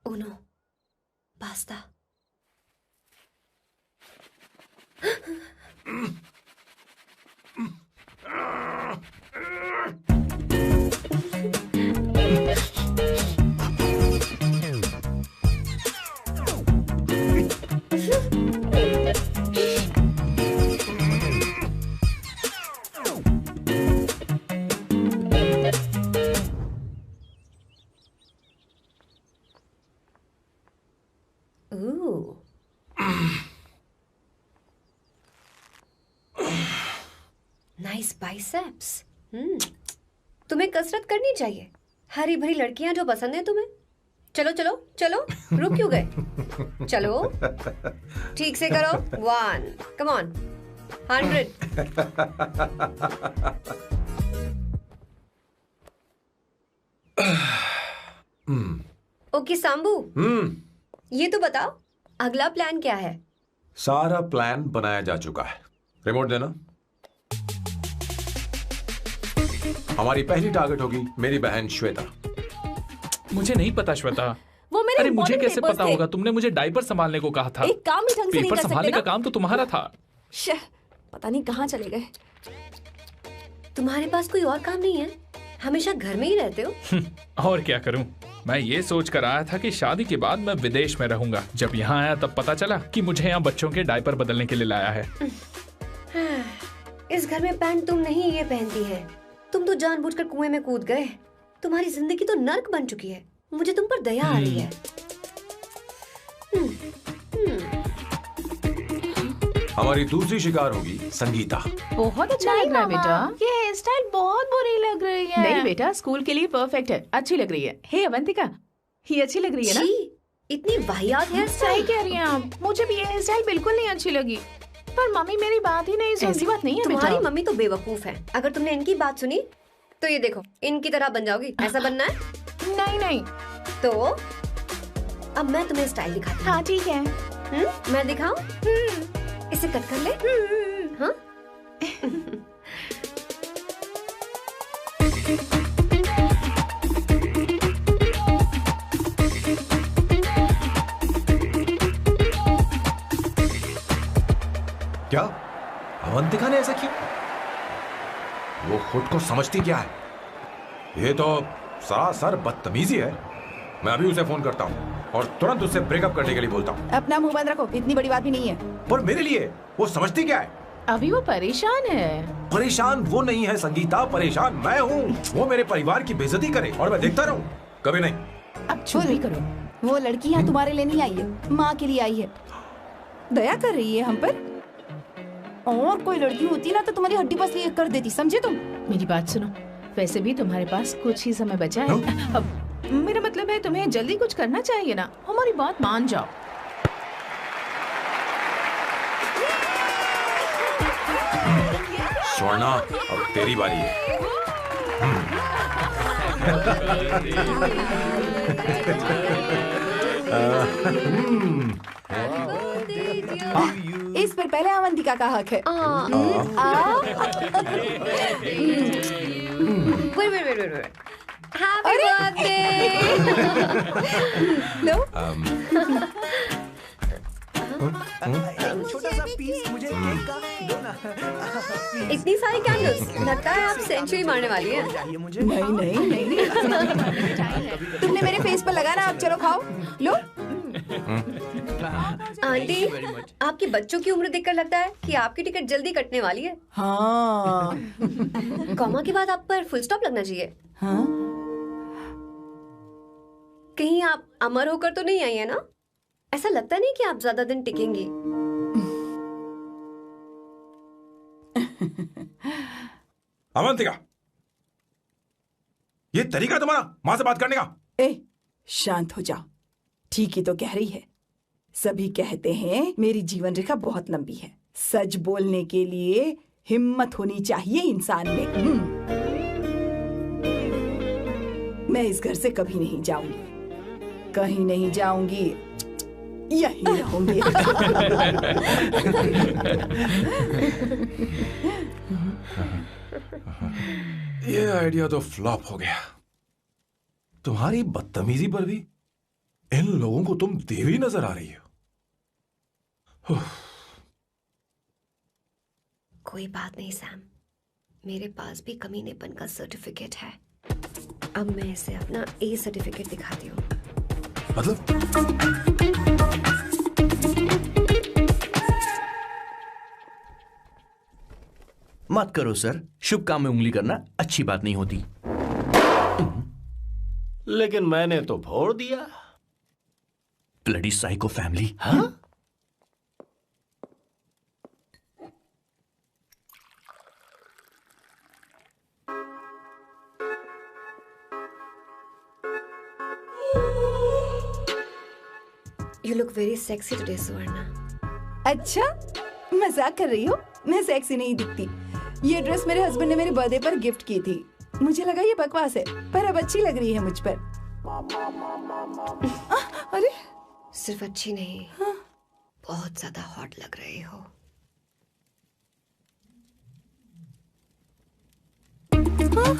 Uno, basta. Nice biceps. तुम्हें कसरत करनी चाहिए। हरी भरी लड़कियां जो पसंद है तुम्हें। चलो चलो चलो, रुक क्यों गए? चलो ठीक से करो। 1 कम ऑन 100। ओके सांबू, ये तो बताओ अगला प्लान क्या है? सारा प्लान बनाया जा चुका है। रिमोट देना। हमारी पहली टारगेट होगी मेरी बहन श्वेता। मुझे नहीं पता श्वेता। वो मेरे अरे मुझे कैसे papers पता थे। होगा? तुमने मुझे डायपर संभालने को कहा था। एक काम ही ढंग से नहीं पेपर कर सकते संभालने ना? का काम तो तुम्हारा था। पता नहीं कहाँ चले गए। तुम्हारे पास कोई और काम नहीं है? हमेशा घर में ही रहते हो। और क्या करूं? मैं ये सोच कर आया था कि शादी के बाद मैं विदेश में रहूंगा। जब यहाँ आया तब पता चला कि मुझे यहाँ बच्चों के डायपर बदलने के लिए लाया है। इस घर में पैंट तुम नहीं ये पहनती है। तुम तो जानबूझकर कुएं में कूद गए। तुम्हारी जिंदगी तो नर्क बन चुकी है। मुझे तुम पर दया आ रही है। हमारी दूसरी शिकार होगी संगीता। बहुत अच्छा लग रहा है बेटा। ये हेयर स्टाइल बहुत बुरी लग रही है। नहीं बेटा स्कूल के लिए परफेक्ट है, अच्छी लग रही है। हे अवंतिका, ये अच्छी लग रही है ना? इतनी वाहियात हेयर सही कह रही हैं आप, मुझे भी ये हेयर स्टाइल बिल्कुल नहीं अच्छी लगी। पर मम्मी मेरी बात ही नहीं सुनती। ऐसी बात नहीं है, तुम्हारी मम्मी तो बेवकूफ है। अगर तुमने इनकी बात सुनी तो ये देखो इनकी तरह बन जाओगी। ऐसा बनना है? नहीं नहीं। तो अब मैं तुम्हें स्टाइल दिखाती हूँ। हाँ ठीक है। मैं दिखाऊं? इसे कट कर ले। हाँ? क्या अवंतिका ने ऐसा किया? वो खुद को समझती क्या है? ये तो सरासर बदतमीजी है। मैं अभी उसे फोन करता हूँ और तुरंत उससे ब्रेकअप करने के लिए बोलता हूँ। अपना मुंह बंद रखो, इतनी बड़ी बात भी नहीं है। पर मेरे लिए वो समझती क्या है? अभी वो परेशान है। परेशान वो नहीं है संगीता, परेशान मैं हूँ। वो मेरे परिवार की बेइज्जती करे और मैं देखता रहूँ? कभी नहीं। अब चुप भी करो। वो लड़की यहाँ तुम्हारे लिए नहीं आई है, माँ के लिए आई है। दया कर रही है हम पर। और कोई लड़की होती ना तो तुम्हारी हड्डी पसली कर देती, समझे तुम? मेरी बात सुनो, वैसे भी तुम्हारे पास कुछ ही समय बचा है। अब मेरा मतलब है तुम्हें जल्दी कुछ करना चाहिए ना, हमारी बात मान जाओ। स्वर्णा, अब तेरी बारी है। इस पर पहले अवंतिका का हक है। Happy birthday. लो। छोटा सा पीस मुझे केक का दो ना। इतनी सारी कैंडल्स, लगता है आप सेंचुरी मारने वाली हैं। नहीं नहीं नहीं। तुमने मेरे फेस पर लगाना, अब चलो खाओ। लो। आंटी, आपके बच्चों की उम्र देखकर लगता है कि आपकी टिकट जल्दी कटने वाली है। हाँ। कॉमा के बाद आप पर फुल स्टॉप लगना चाहिए। हाँ? कहीं आप अमर होकर तो नहीं आई है ना? ऐसा लगता नहीं कि आप ज्यादा दिन टिकेंगी। अवंतिका, ये तरीका तुम्हारा माँ से बात करने का? ए, शांत हो जाओ। ठीक ही तो कह रही है। सभी कहते हैं मेरी जीवन रेखा बहुत लंबी है। सच बोलने के लिए हिम्मत होनी चाहिए इंसान में। मैं इस घर से कभी नहीं जाऊंगी, कहीं नहीं जाऊंगी, यही रहूंगी। ये आइडिया तो फ्लॉप हो गया। तुम्हारी बदतमीजी पर भी इन लोगों को तुम देवी नजर आ रही हो। कोई बात नहीं सैम, मेरे पास भी कमीनेपन का सर्टिफिकेट है। अब मैं इसे अपना ए सर्टिफिकेट दिखाती हूँ। मतलब? मत करो सर, शुभ काम में उंगली करना अच्छी बात नहीं होती। लेकिन मैंने तो फोड़ दिया। Bloody psycho family. हाँ? You look very sexy today, सुवर्णा। अच्छा, मजाक कर रही हो? मैं सेक्सी नहीं दिखती। ये ड्रेस मेरे हस्बैंड ने मेरे बर्थडे पर गिफ्ट की थी। मुझे लगा ये बकवास है, पर अब अच्छी लग रही है मुझ पर। अरे, सिर्फ अच्छी नहीं, हाँ? बहुत ज्यादा हॉट लग रही हो। हाँ?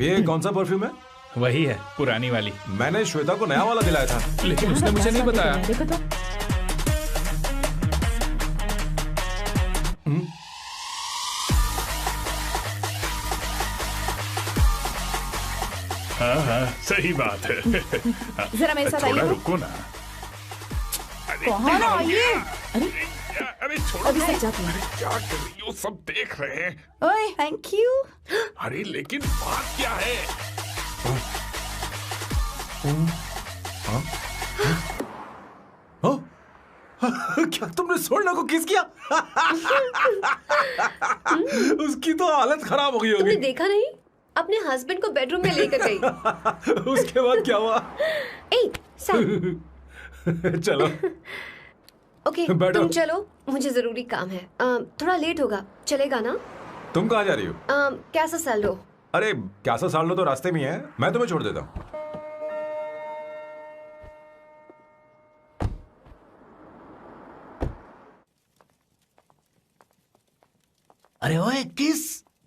ये कौन सा परफ्यूम है? वही है, पुरानी वाली। मैंने श्वेता को नया वाला दिलाया था, लेकिन उसने मुझे नहीं बताया। देखो तो। हाँ हाँ, सही बात है। जरा मेरे साथ थोड़ा आइए। रुको ना। कहाँ ना आइए? अरे छोड़ो अभी तक जाती हूँ। अरे क्या कर रही हो, सब देख रहे हैं। ओए थैंक यू। अरे लेकिन बात क्या है? क्या तुमने सोना को किस किया? उसकी तो हालत खराब हो गई तुमने होगी। देखा नहीं, अपने हस्बैंड को बेडरूम में लेकर गई। उसके बाद क्या हुआ? ए सर, चलो ओके बैठो। तुम चलो, मुझे जरूरी काम है। थोड़ा लेट होगा, चलेगा ना? तुम कहाँ जा रही हो? कैसा साल लो? अरे कैसा साल लो तो रास्ते में है, मैं तुम्हें छोड़ देता हूँ। अरे ओए किस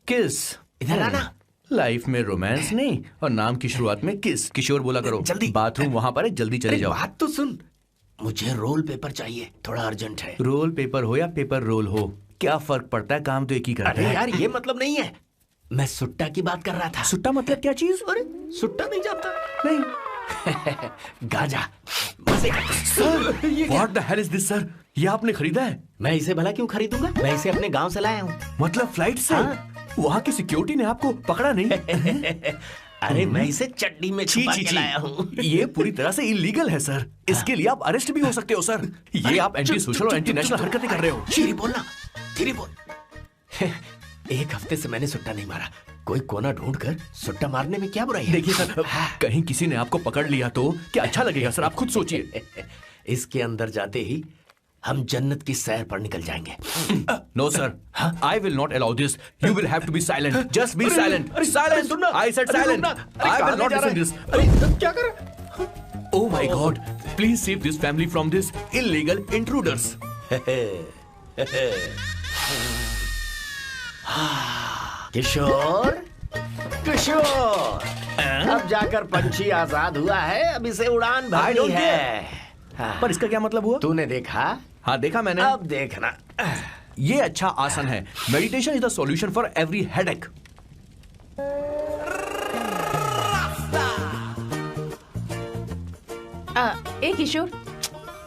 किस इधर आना। लाइफ में रोमांस नहीं और नाम की शुरुआत में किस। किशोर बोला करो। जल्दी। बाथरूम वहां पर है, जल्दी चले अरे जाओ। बात तो सुन, मुझे रोल पेपर चाहिए, थोड़ा अर्जेंट है। रोल पेपर हो या पेपर रोल हो, क्या फर्क पड़ता है, काम तो एक ही करता अरे है। यार ये मतलब नहीं है, मैं सुट्टा की बात कर रहा था। सुट्टा मतलब क्या चीज? अरे सुट्टा नहीं जानता? नहीं। गाजा मजे का। Sir what the hell is this sir, ये आपने खरीदा है? मैं इसे भला क्यों खरीदूंगा, मैं इसे अपने गांव से लाया हूँ। मतलब फ्लाइट से? हाँ। वहाँ की सिक्योरिटी ने आपको पकड़ा नहीं? अरे मैं इसे चड्डी में छुपा के लाया हूँ। ये पूरी तरह से इलीगल है सर, इसके लिए आप अरेस्ट भी हो सकते हो सर। ये आप एंटी सोशल और एंटी नेशनल हरकतें कर रहे हो। धीरे बोलना, धीरे बोल। एक हफ्ते से मैंने सुट्टा नहीं मारा, कोई कोना ढूंढ कर सुट्टा मारने में क्या बुराई है? देखिए सर, कहीं किसी ने आपको पकड़ लिया तो क्या अच्छा लगेगा सर, आप खुद सोचिए। इसके अंदर जाते ही हम जन्नत की सैर पर निकल जाएंगे। No sir, I will not allow this. You will have to be silent, just be silent. Silent, I said silent. I will not listen this. अरे क्या कर रहा है? Oh my God! Please save this family from this illegal intruders. किशोर, किशोर, अब जाकर पंछी आजाद हुआ है, अब इसे उड़ान I भरनी don't है। हाँ। पर इसका क्या मतलब हुआ? तूने देखा? हाँ देखा मैंने। अब देखना। ये अच्छा आसन है। Meditation is the solution for every headache. ए किशोर,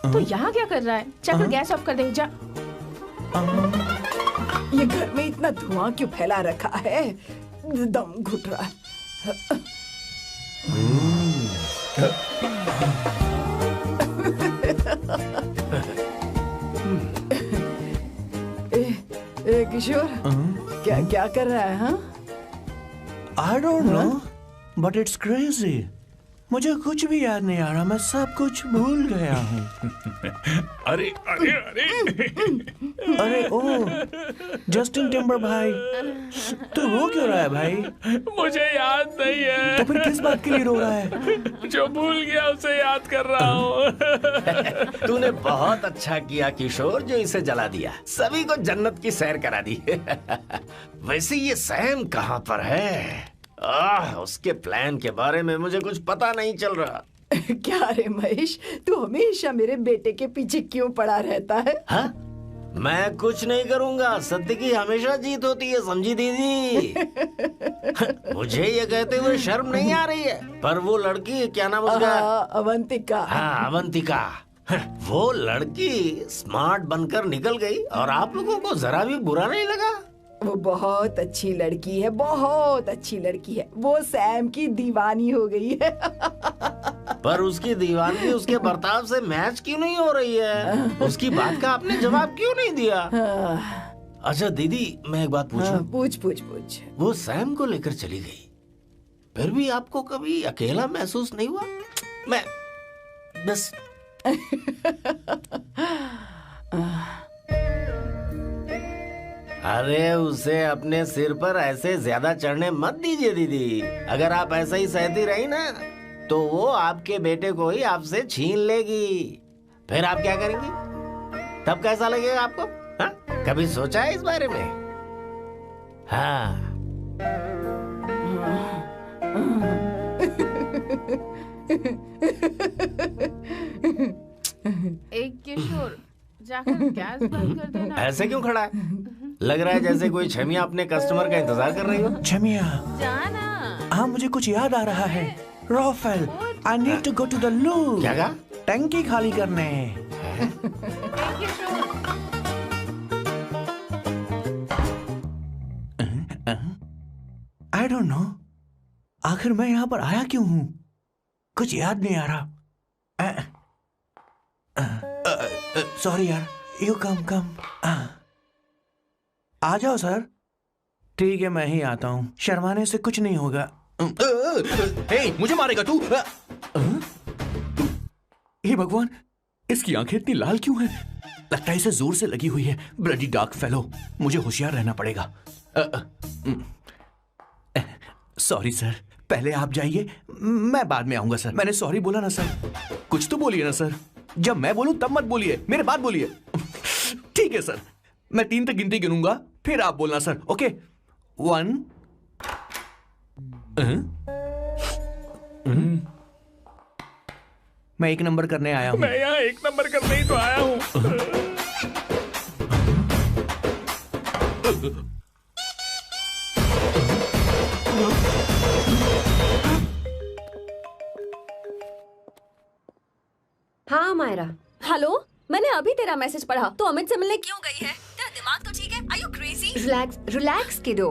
तू यहाँ क्या कर रहा है? जाकर गैस ऑफ कर दे जा। ये घर में इतना धुआं क्यों फैला रखा है? दम घुट रहा है। किशोर, क्या क्या कर रहा है? हाँ, I don't know, but it's crazy. मुझे कुछ भी याद नहीं आ रहा, मैं सब कुछ भूल गया हूँ। अरे अरे अरे अरे ओ जस्टिन टिम्बर भाई, तू रो क्यों रहा है भाई? मुझे याद नहीं है। तो फिर किस बात के लिए रो रहा है? जो भूल गया उसे याद कर रहा हूँ। तूने बहुत अच्छा किया किशोर, जो इसे जला दिया, सभी को जन्नत की सैर करा दी। वैसे ये सैम कहाँ पर है? उसके प्लान के बारे में मुझे कुछ पता नहीं चल रहा। क्या रे महेश, तू हमेशा मेरे बेटे के पीछे क्यों पड़ा रहता है? हाँ? मैं कुछ नहीं करूंगा, सत्य की हमेशा जीत होती है, समझी दीदी? मुझे ये कहते हुए शर्म नहीं आ रही है, पर वो लड़की, क्या नाम उसका? अवंतिका। हाँ अवंतिका, वो लड़की स्मार्ट बनकर निकल गई और आप लोगों को जरा भी बुरा नहीं लगा? वो बहुत अच्छी लड़की है, बहुत अच्छी लड़की है। वो सैम की दीवानी हो गई है। पर उसकी दीवानगी उसके बर्ताव से मैच क्यों नहीं हो रही है? उसकी बात का आपने जवाब क्यों नहीं दिया? अच्छा दीदी, मैं एक बात पूछूं? पूछ पूछ पूछ। वो सैम को लेकर चली गई, फिर भी आपको कभी अकेला महसूस नहीं हुआ? मैं बस अरे उसे अपने सिर पर ऐसे ज्यादा चढ़ने मत दीजिए दीदी। अगर आप ऐसा ही सहती रही ना, तो वो आपके बेटे को ही आपसे छीन लेगी। फिर आप क्या करेंगी? तब कैसा लगेगा आपको? हाँ? कभी सोचा है इस बारे में? हाँ। एक किशोर, जाकर गैस बंद कर देना। ऐसे क्यों खड़ा है? लग रहा है जैसे कोई छमिया अपने कस्टमर का इंतजार कर रही हो। छमिया, जाना। हाँ मुझे कुछ याद आ रहा है। Rafael, I need to go to the loo। क्या कहा? टंकी खाली करने। आई डोंट नो, आखिर मैं यहां पर आया क्यों हूं? कुछ याद नहीं आ रहा। सॉरी यार, यू कम। आ जाओ सर। ठीक है, मैं ही आता हूं, शर्माने से कुछ नहीं होगा। हे, मुझे मारेगा तू? हे भगवान, इसकी आंखें इतनी लाल क्यों हैं? लगता है इसे जोर से लगी हुई है। ब्लडी डार्क फेलो, मुझे होशियार रहना पड़ेगा। सॉरी सर, पहले आप जाइए, मैं बाद में आऊंगा सर। मैंने सॉरी बोला ना सर? कुछ तो बोलिए ना सर। जब मैं बोलूं तब मत बोलिए, मेरे बाद बोलिए। ठीक है सर, मैं 3 तक गिनती गिनूंगा, फिर आप बोलना सर। ओके, 1। मैं 1 नंबर करने आया हूं। मैं यहाँ 1 नंबर करने ही तो आया हूँ। हाँ मायरा। हेलो, मैंने अभी तेरा मैसेज पढ़ा। तो अमित से मिलने क्यों गई है? तेरा दिमाग तो ठीक है? Are you crazy? Relax kiddo.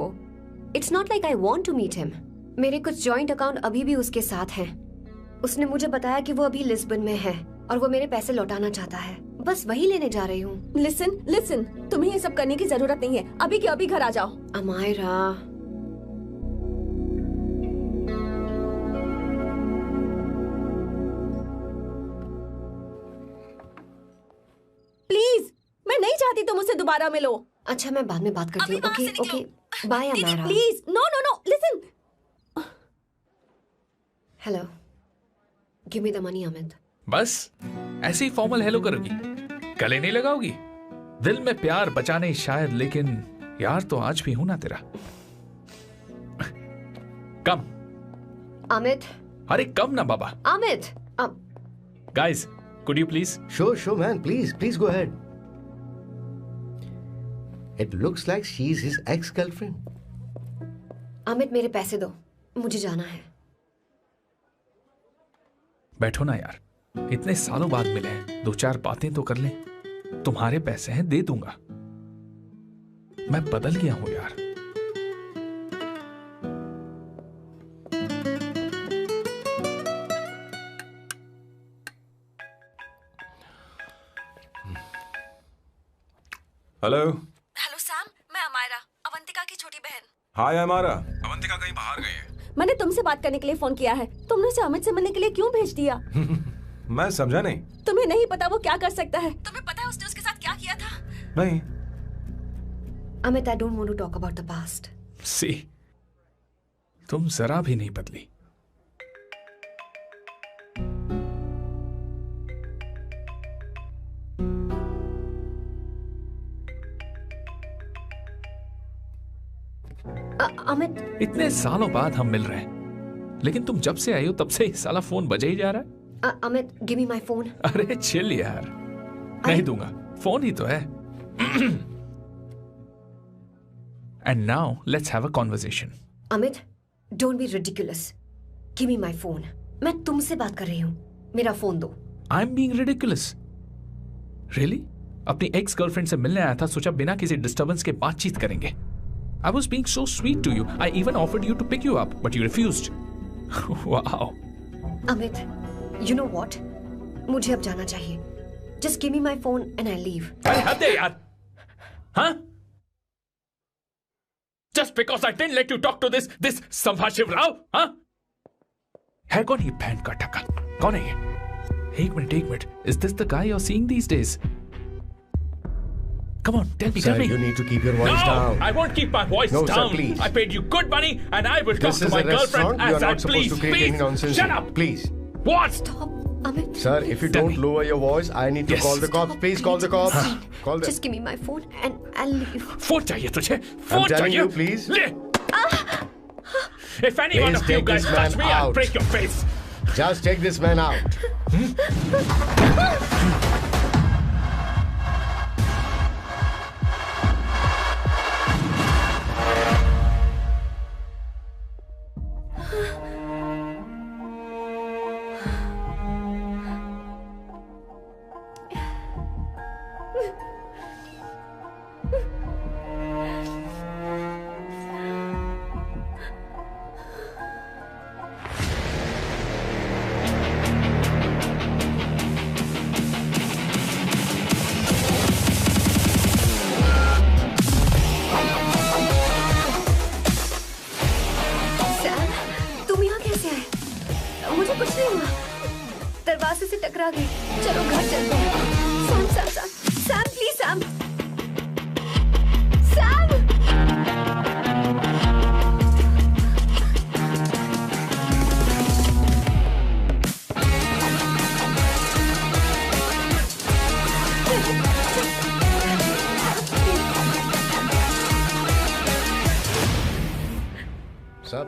It's not like I want to meet him. मेरे कुछ जॉइंट अकाउंट अभी भी उसके साथ हैं। उसने मुझे बताया कि वो अभी लिस्बन में है और वो मेरे पैसे लौटाना चाहता है। बस वही लेने जा रही हूँ। लिसन, तुम्हें ये सब करने की जरूरत नहीं है। अभी के अभी घर आ जाओ। अमायरा, प्लीज, मैं नहीं चाहती तुम मुझसे दोबारा मिलो। अच्छा, मैं बाद में बात करती हूँ। Okay, bye Amaira. Please, no, listen. Hello, give me the money Amit. बस ऐसे ही फॉर्मल हेलो करोगी, गले नहीं लगाओगी? दिल में प्यार बचा नहीं शायद, लेकिन यार तो आज भी हूं ना तेरा। कम अमित। अरे कम ना बाबा। Amit. Guys, could you please? Sure, man. Please go ahead. It looks like she's his ex-girlfriend. Amit, मेरे पैसे दो, मुझे जाना है। बैठो ना यार, इतने सालों बाद मिले हैं, 2-4 बातें तो कर लें। तुम्हारे पैसे हैं, दे दूंगा। मैं बदल गया हूं यार। हेलो सैम, मैं अमायरा, अवंतिका की छोटी बहन। हाय अमायरा। अवंतिका कहीं बाहर गई है। मैंने तुमसे बात करने के लिए फोन किया है। तुमने उसे अमित से मिलने के लिए क्यों भेज दिया? मैं समझा नहीं। तुम्हें नहीं पता वो क्या कर सकता है? तुम्हें पता है उसने उसके साथ क्या किया था? नहीं। Amit, I don't want to talk about the past. See, तुम जरा भी नहीं बदली। अमित, इतने सालों बाद हम मिल रहे हैं, लेकिन तुम जब से आई हो तब से साला फोन बजे ही जा रहा है। Amit, give me my phone. अरे चिल यार, नहीं दूंगा, फोन ही तो है। And now let's have a conversation. Amit, don't be ridiculous. Give me my phone. मैं तुमसे बात कर रही हूँ, मेरा फोन दो। I am being ridiculous? Really? अपनी एक्स गर्लफ्रेंड से मिलने आया था, सोचा बिना किसी डिस्टर्बेंस के बातचीत करेंगे। I was being so sweet to you. I even offered you to pick you up, but you refused. Wow. Amit, you know what? मुझे अब जाना चाहिए. Just give me my phone and I'll leave. अरे हद है यार. हाँ? Just because I didn't let you talk to this संभाशिव Rao, हाँ? है कौन ये बैंड का टक्का? कौन है ये? एक minute. Is this the guy you're seeing these days? Come on, tell me. Sir, you need to keep your voice down. I won't keep my voice No, down. sir, please. I paid you good money and I will talk This to is my a restaurant. girlfriend You are as I not supposed to create any nonsense. Shut up. Please. What? Stop, Amit. Sir, if you don't lower your voice, I need to call the cops. Please call the cops. Call them. Just give me my phone and I'll leave. Phone चाहिए तुझे? I'm Phone telling चाहिए? you, please. ले. If any one Please of you take guys this man touch me, I'll out. break your face. Just take this man out. आ गई। चलो घर चलते हैं। Sam Sam Sam Sam please Sam Sam.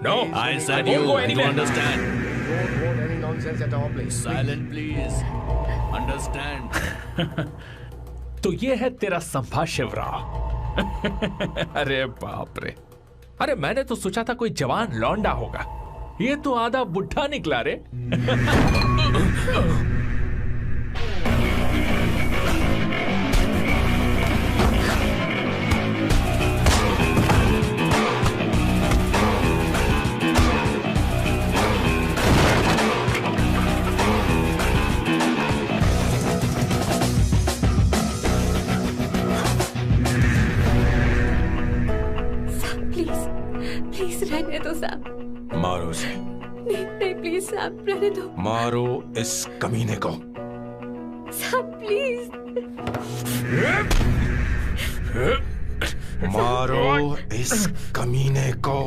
No, I said I won't you. go You anywhere. understand? Don't hold any nonsense at all, please. Silent, please. Understand? तो ये है तेरा संभा शिवराव। अरे बाप रे, अरे मैंने तो सोचा था कोई जवान लौंडा होगा, ये तो आधा बुढ़ा निकला रे। प्लीज रहने दो सैम। मारो उसे। नहीं प्लीज सैम रहने दो। मारो इस कमीने को। Sam please. मारो इस कमीने को।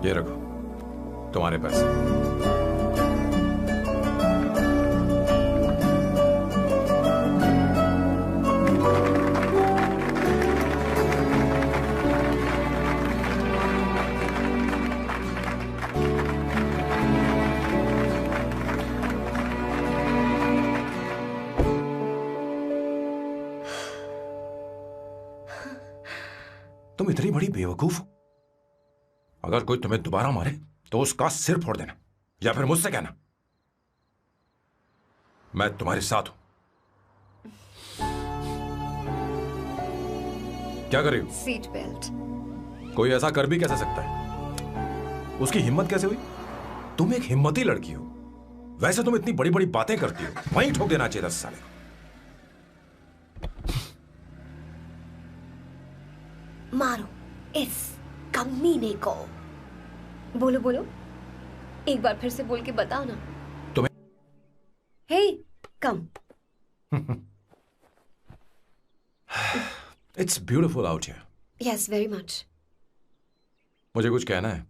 ये रखो तुम्हारे पैसे। तुम इतनी बड़ी बेवकूफ हो। अगर कोई तुम्हें दोबारा मारे तो उसका सिर फोड़ देना, या फिर मुझसे कहना मैं तुम्हारे साथ हूं। क्या कर रही हो? Seat belt. कोई ऐसा कर भी कैसे सकता है? उसकी हिम्मत कैसे हुई? तुम एक हिम्मती लड़की हो, वैसे तुम इतनी बड़ी बड़ी बातें करती हो, वहीं ठोक देना चाहिए 10 साल। मारो इस कमीने को। बोलो बोलो, एक बार फिर से बोल के बताओ ना। तुम्हें hey come. It's beautiful out here. Yes very much. मुझे कुछ कहना है।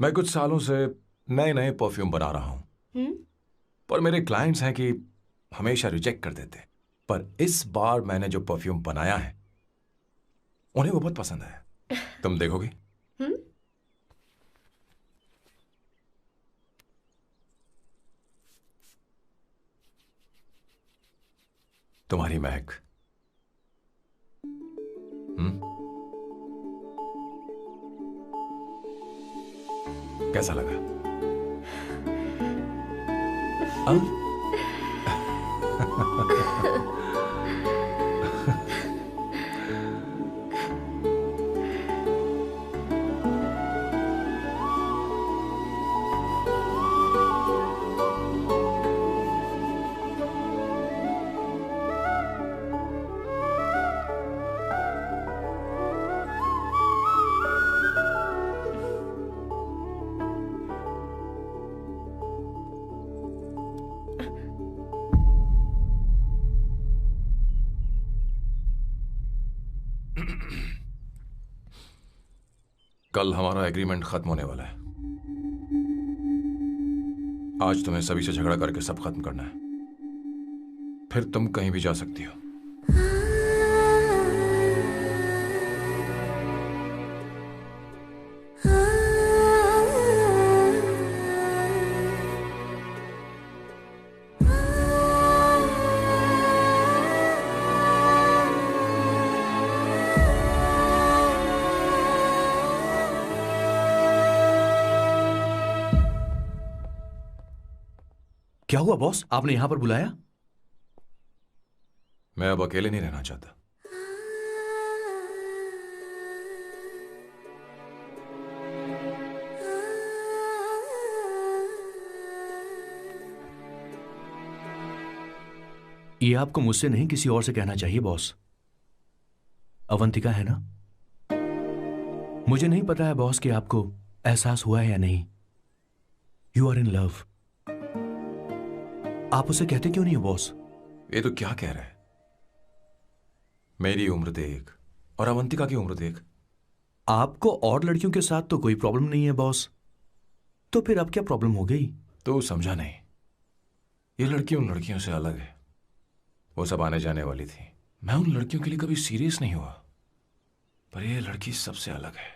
मैं कुछ सालों से नए नए परफ्यूम बना रहा हूं, पर मेरे क्लाइंट्स हैं कि हमेशा रिजेक्ट कर देते। पर इस बार मैंने जो परफ्यूम बनाया है उन्हें वो बहुत पसंद आया। तुम देखोगे? तुम्हारी महक। कैसा लगा? कल हमारा एग्रीमेंट खत्म होने वाला है। आज तुम्हें सभी से झगड़ा करके सब खत्म करना है, फिर तुम कहीं भी जा सकती हो। क्या हुआ बॉस, आपने यहां पर बुलाया? मैं अब अकेले नहीं रहना चाहता। ये आपको मुझसे नहीं किसी और से कहना चाहिए बॉस। अवंतिका है ना? मुझे नहीं पता है बॉस कि आपको एहसास हुआ है या नहीं। You are in love. आप उसे कहते क्यों नहीं हो बॉस? ये तो क्या कह रहा है? मेरी उम्र देख और अवंतिका की उम्र देख। आपको और लड़कियों के साथ तो कोई प्रॉब्लम नहीं है बॉस, तो फिर अब क्या प्रॉब्लम हो गई? तो समझा नहीं। ये लड़की उन लड़कियों से अलग है। वो सब आने जाने वाली थी। मैं उन लड़कियों के लिए कभी सीरियस नहीं हुआ, पर ये लड़की सबसे अलग है।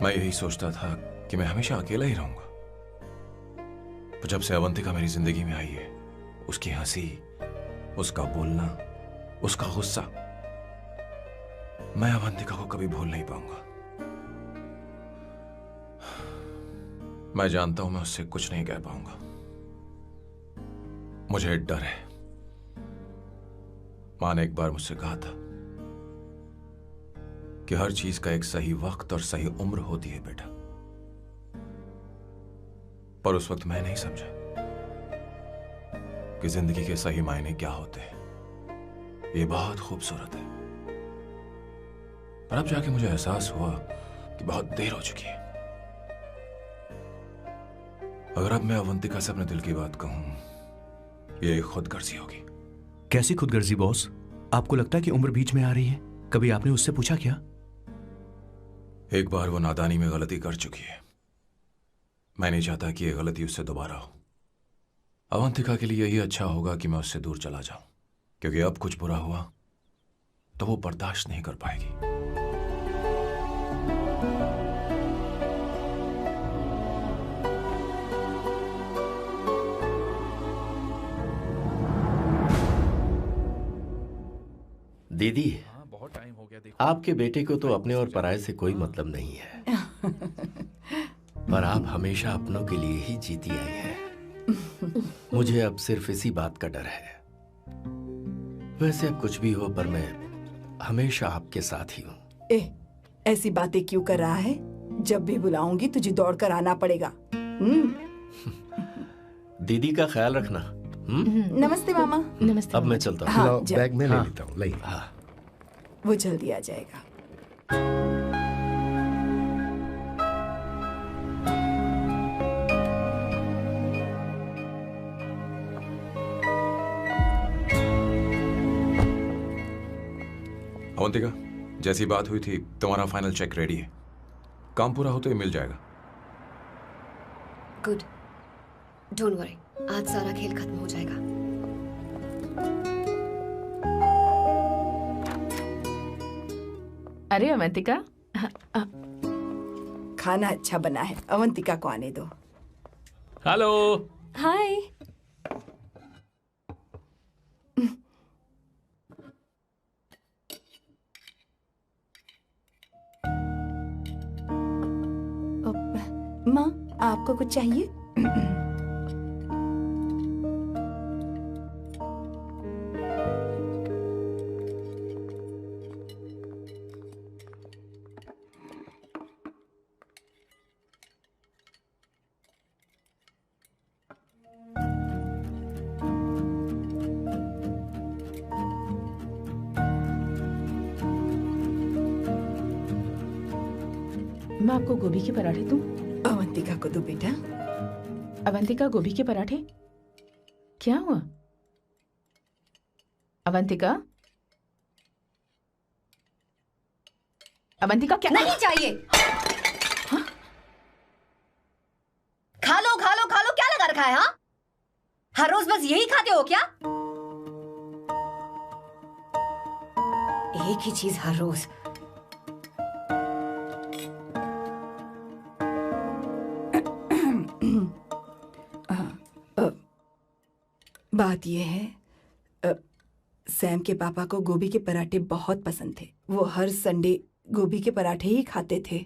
मैं यही सोचता था कि मैं हमेशा अकेला ही रहूंगा, पर जब से अवंतिका मेरी जिंदगी में आई है, उसकी हंसी, उसका बोलना, उसका गुस्सा, मैं अवंतिका को कभी भूल नहीं पाऊंगा। मैं जानता हूं मैं उससे कुछ नहीं कह पाऊंगा। मुझे डर है। मां ने एक बार मुझसे कहा था कि हर चीज का एक सही वक्त और सही उम्र होती है बेटा, पर उस वक्त मैं नहीं समझा कि जिंदगी के सही मायने क्या होते हैं। ये बहुत खूबसूरत है, पर अब जाके मुझे एहसास हुआ कि बहुत देर हो चुकी है। अगर अब मैं अवंतिका से अपने दिल की बात कहूं, ये खुदगर्जी होगी। कैसी खुदगर्जी बॉस? आपको लगता है कि उम्र बीच में आ रही है? कभी आपने उससे पूछा क्या? एक बार वो नादानी में गलती कर चुकी है। मैं नहीं चाहता कि ये गलती उससे दोबारा हो। अवंतिका के लिए यही अच्छा होगा कि मैं उससे दूर चला जाऊं, क्योंकि अब कुछ बुरा हुआ तो वो बर्दाश्त नहीं कर पाएगी। दीदी, बहुत टाइम हो गया। देखो, आपके बेटे को तो अपने और पराये से कोई मतलब नहीं है, पर आप हमेशा अपनों के लिए ही जीती आई हैं। मुझे अब सिर्फ इसी बात का डर है। वैसे अब कुछ भी हो, पर मैं हमेशा आपके साथ ही हूँ। ऐसी बातें क्यों कर रहा है? जब भी बुलाऊंगी तुझे दौड़कर आना पड़ेगा। दीदी का ख्याल रखना। नमस्ते मामा। नमस्ते। अब मैं चलता हूँ। हाँ, बैग में ले हाँ। लेता हूँ। लाइए। हाँ। वो जल्दी आ जाएगा। अवंतिका, जैसी बात हुई थी, तुम्हारा फाइनल चेक रेडी है। काम पूरा हो तो ये मिल जाएगा। गुड, डोंट वरी, आज सारा खेल खत्म हो जाएगा। अरे अवंतिका, खाना अच्छा बना है, अवंतिका को आने दो। हेलो। हाय। माँ, आपको कुछ चाहिए? मैं आपको गोभी के पराठे दूं? अवंतिका को दो बेटा। अवंतिका, गोभी के पराठे? क्या हुआ अवंतिका? अवंतिका, क्या? नहीं चाहिए। हाँ? खा लो खा लो खा लो, क्या लगा रखा है? हाँ, हर रोज बस यही खाते हो क्या? एक ही चीज हर रोज। बात यह है, सैम के पापा को गोभी के पराठे बहुत पसंद थे। वो हर संडे गोभी के पराठे ही खाते थे।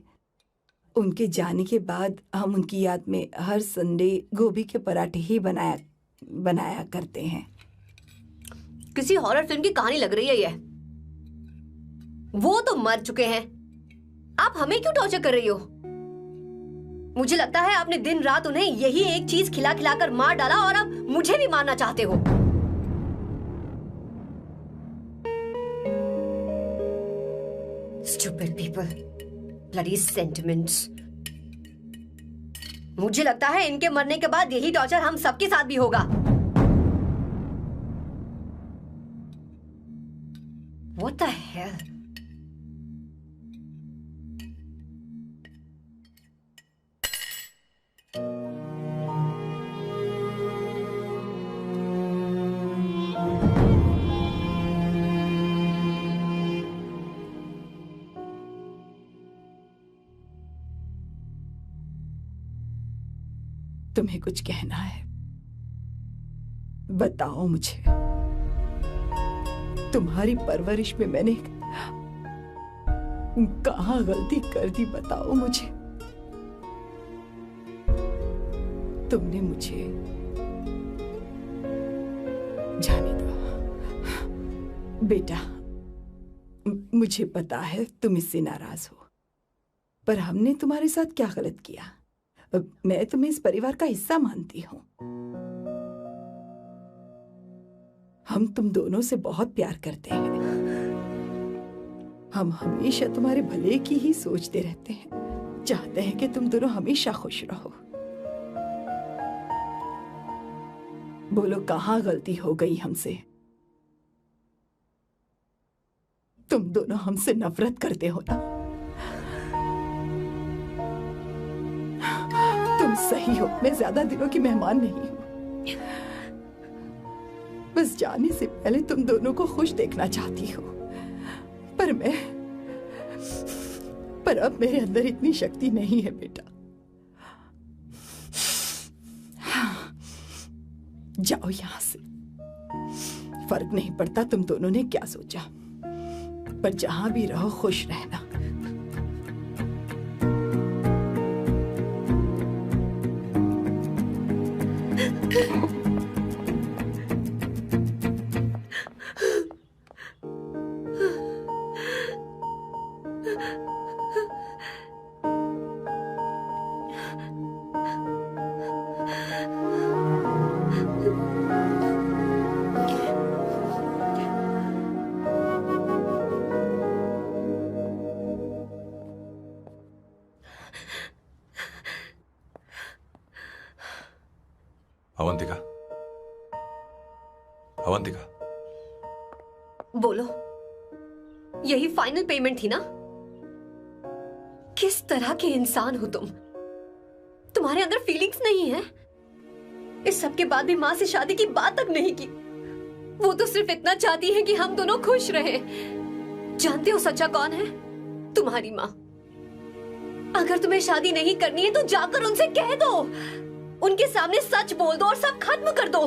उनके जाने के बाद हम उनकी याद में हर संडे गोभी के पराठे ही बनाया करते हैं। किसी हॉरर फिल्म की कहानी लग रही है ये। वो तो मर चुके हैं, आप हमें क्यों टॉर्चर कर रही हो? मुझे लगता है आपने दिन रात उन्हें यही एक चीज खिला खिला कर मार डाला और अब मुझे भी मारना चाहते हो। Stupid people, bloody sentiments। मुझे लगता है इनके मरने के बाद यही टॉर्चर हम सबके साथ भी होगा। What the hell? तुम्हें कुछ कहना है? बताओ मुझे। तुम्हारी परवरिश में मैंने कहाँ गलती कर दी, बताओ मुझे। तुमने मुझे जाने दो बेटा। मुझे पता है तुम इससे नाराज हो, पर हमने तुम्हारे साथ क्या गलत किया? मैं तुम्हें इस परिवार का हिस्सा मानती हूं। हम तुम दोनों से बहुत प्यार करते हैं। हम हमेशा तुम्हारे भले की ही सोचते रहते हैं, चाहते हैं कि तुम दोनों हमेशा खुश रहो। बोलो कहाँ गलती हो गई हमसे? तुम दोनों हमसे नफरत करते हो ना? तुम सही हो, मैं ज्यादा दिनों की मेहमान नहीं हूं। बस जाने से पहले तुम दोनों को खुश देखना चाहती हो, पर अब मेरे अंदर इतनी शक्ति नहीं है बेटा। जाओ यहां से। फर्क नहीं पड़ता तुम दोनों ने क्या सोचा, पर जहां भी रहो खुश रहना। अवंतिका, अवंतिका, बोलो, यही फाइनल पेमेंट थी ना? किस तरह के इंसान हो तुम? तुम्हारे अंदर फीलिंग्स नहीं है? इस सब के बाद भी माँ से शादी की बात तक नहीं की। वो तो सिर्फ इतना चाहती है कि हम दोनों खुश रहें। जानते हो सच्चा कौन है? तुम्हारी माँ। अगर तुम्हें शादी नहीं करनी है तो जाकर उनसे कह दो, उनके सामने सच बोल दो और सब खत्म कर दो।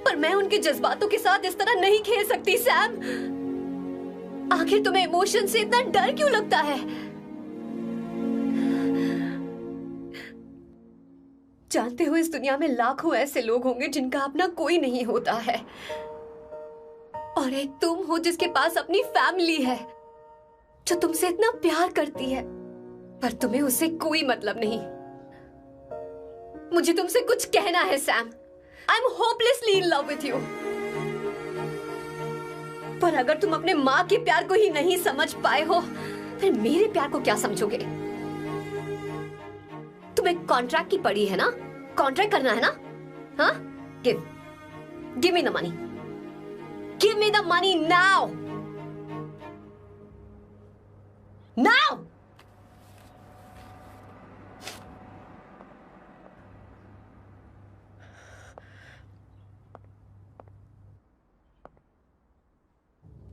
पर मैं उनके जज्बातों के साथ इस तरह नहीं खेल सकती सैम। आखिर तुम्हें इमोशन से इतना डर क्यों लगता है? जानते हो इस दुनिया में लाखों ऐसे लोग होंगे जिनका अपना कोई नहीं होता है, और एक तुम हो जिसके पास अपनी फैमिली है जो तुमसे इतना प्यार करती है, पर तुम्हें उससे कोई मतलब नहीं। मुझे तुमसे कुछ कहना है Sam. I am hopelessly in love with you. पर अगर तुम अपने माँ के प्यार को ही नहीं समझ पाए हो, फिर मेरे प्यार को क्या समझोगे? तुम्हें कॉन्ट्रैक्ट की पड़ी है ना? कॉन्ट्रैक्ट करना है ना? हाँ? Give me the money. Give me the money now. Now.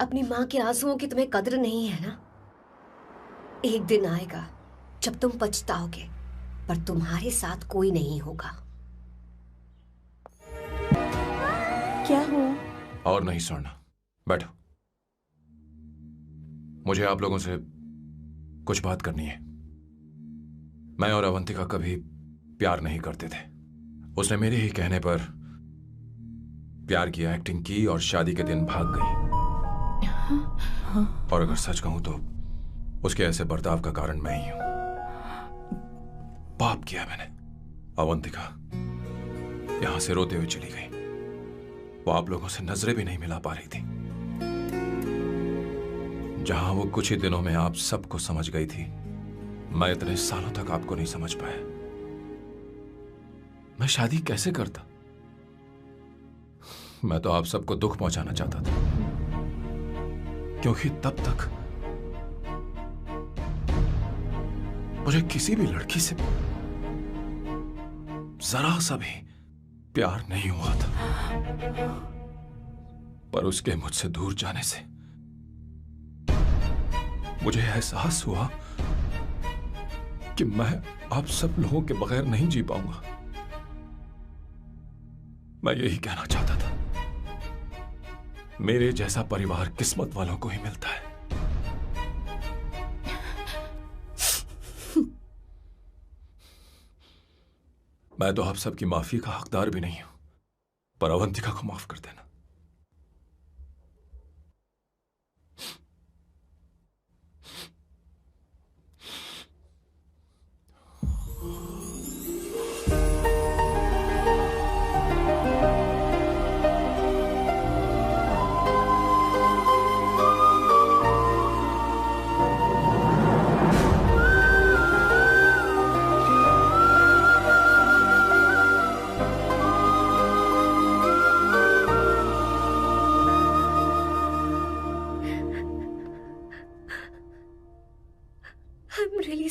अपनी माँ के आंसुओं की तुम्हें कद्र नहीं है ना? एक दिन आएगा जब तुम पछताओगे, पर तुम्हारे साथ कोई नहीं होगा। क्या हो? और नहीं स्वर्णा, बैठो। मुझे आप लोगों से कुछ बात करनी है। मैं और अवंतिका कभी प्यार नहीं करते थे। उसने मेरे ही कहने पर प्यार की एक्टिंग की और शादी के दिन भाग गई। और अगर सच कहूं तो उसके ऐसे बर्ताव का कारण मैं ही हूं। पाप किया मैंने। अवंतिका यहां से रोते हुए चली गई। वो आप लोगों से नजरें भी नहीं मिला पा रही थी। जहां वो कुछ ही दिनों में आप सबको समझ गई थी, मैं इतने सालों तक आपको नहीं समझ पाया। मैं शादी कैसे करता? मैं तो आप सबको दुख पहुंचाना चाहता था, क्योंकि तब तक मुझे किसी भी लड़की से जरा सा भी प्यार नहीं हुआ था। पर उसके मुझसे दूर जाने से मुझे एहसास हुआ कि मैं आप सब लोगों के बगैर नहीं जी पाऊंगा। मैं यही कहना चाहता था, मेरे जैसा परिवार किस्मत वालों को ही मिलता है। मैं तो आप सबकी माफी का हकदार भी नहीं हूं, पर अवंतिका को माफ कर देना।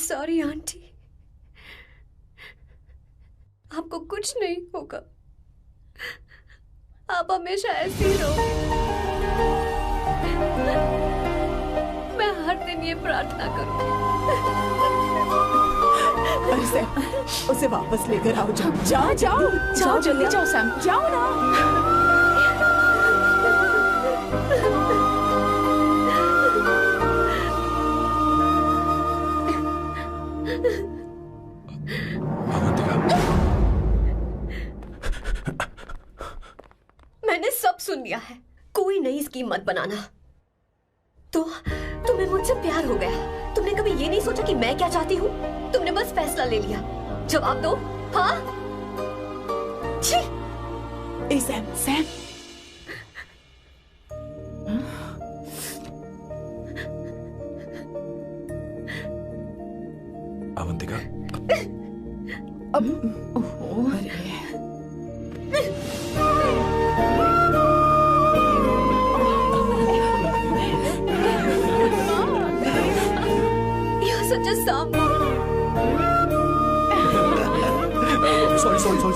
सॉरी आंटी, आपको कुछ नहीं होगा। आप हमेशा ऐसे ही रहो। मैं हर दिन ये प्रार्थना करूंगी। उसे वापस लेकर आओ। जाओ जाओ जाओ जाओ, जल्दी जाओ सैम, जाओ ना। मैंने सब सुन लिया है। कोई नई स्कीम मत बनाना। तो तुम्हें मुझसे प्यार हो गया। तुमने कभी ये नहीं सोचा कि मैं क्या चाहती हूँ? तुमने बस फैसला ले लिया। जवाब दो। हाँ? छी! ए सैम, सैम। अवंतिका, अब such a song.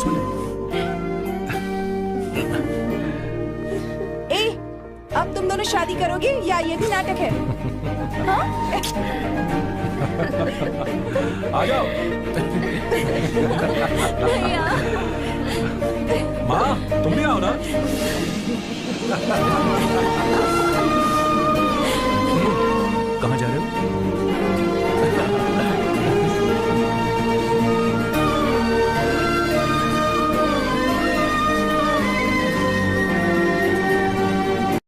sorry. ए, अब तुम दोनों शादी करोगे या ये भी नाटक है? हाँ? आ जाओ। माँ, तुम भी आओ ना।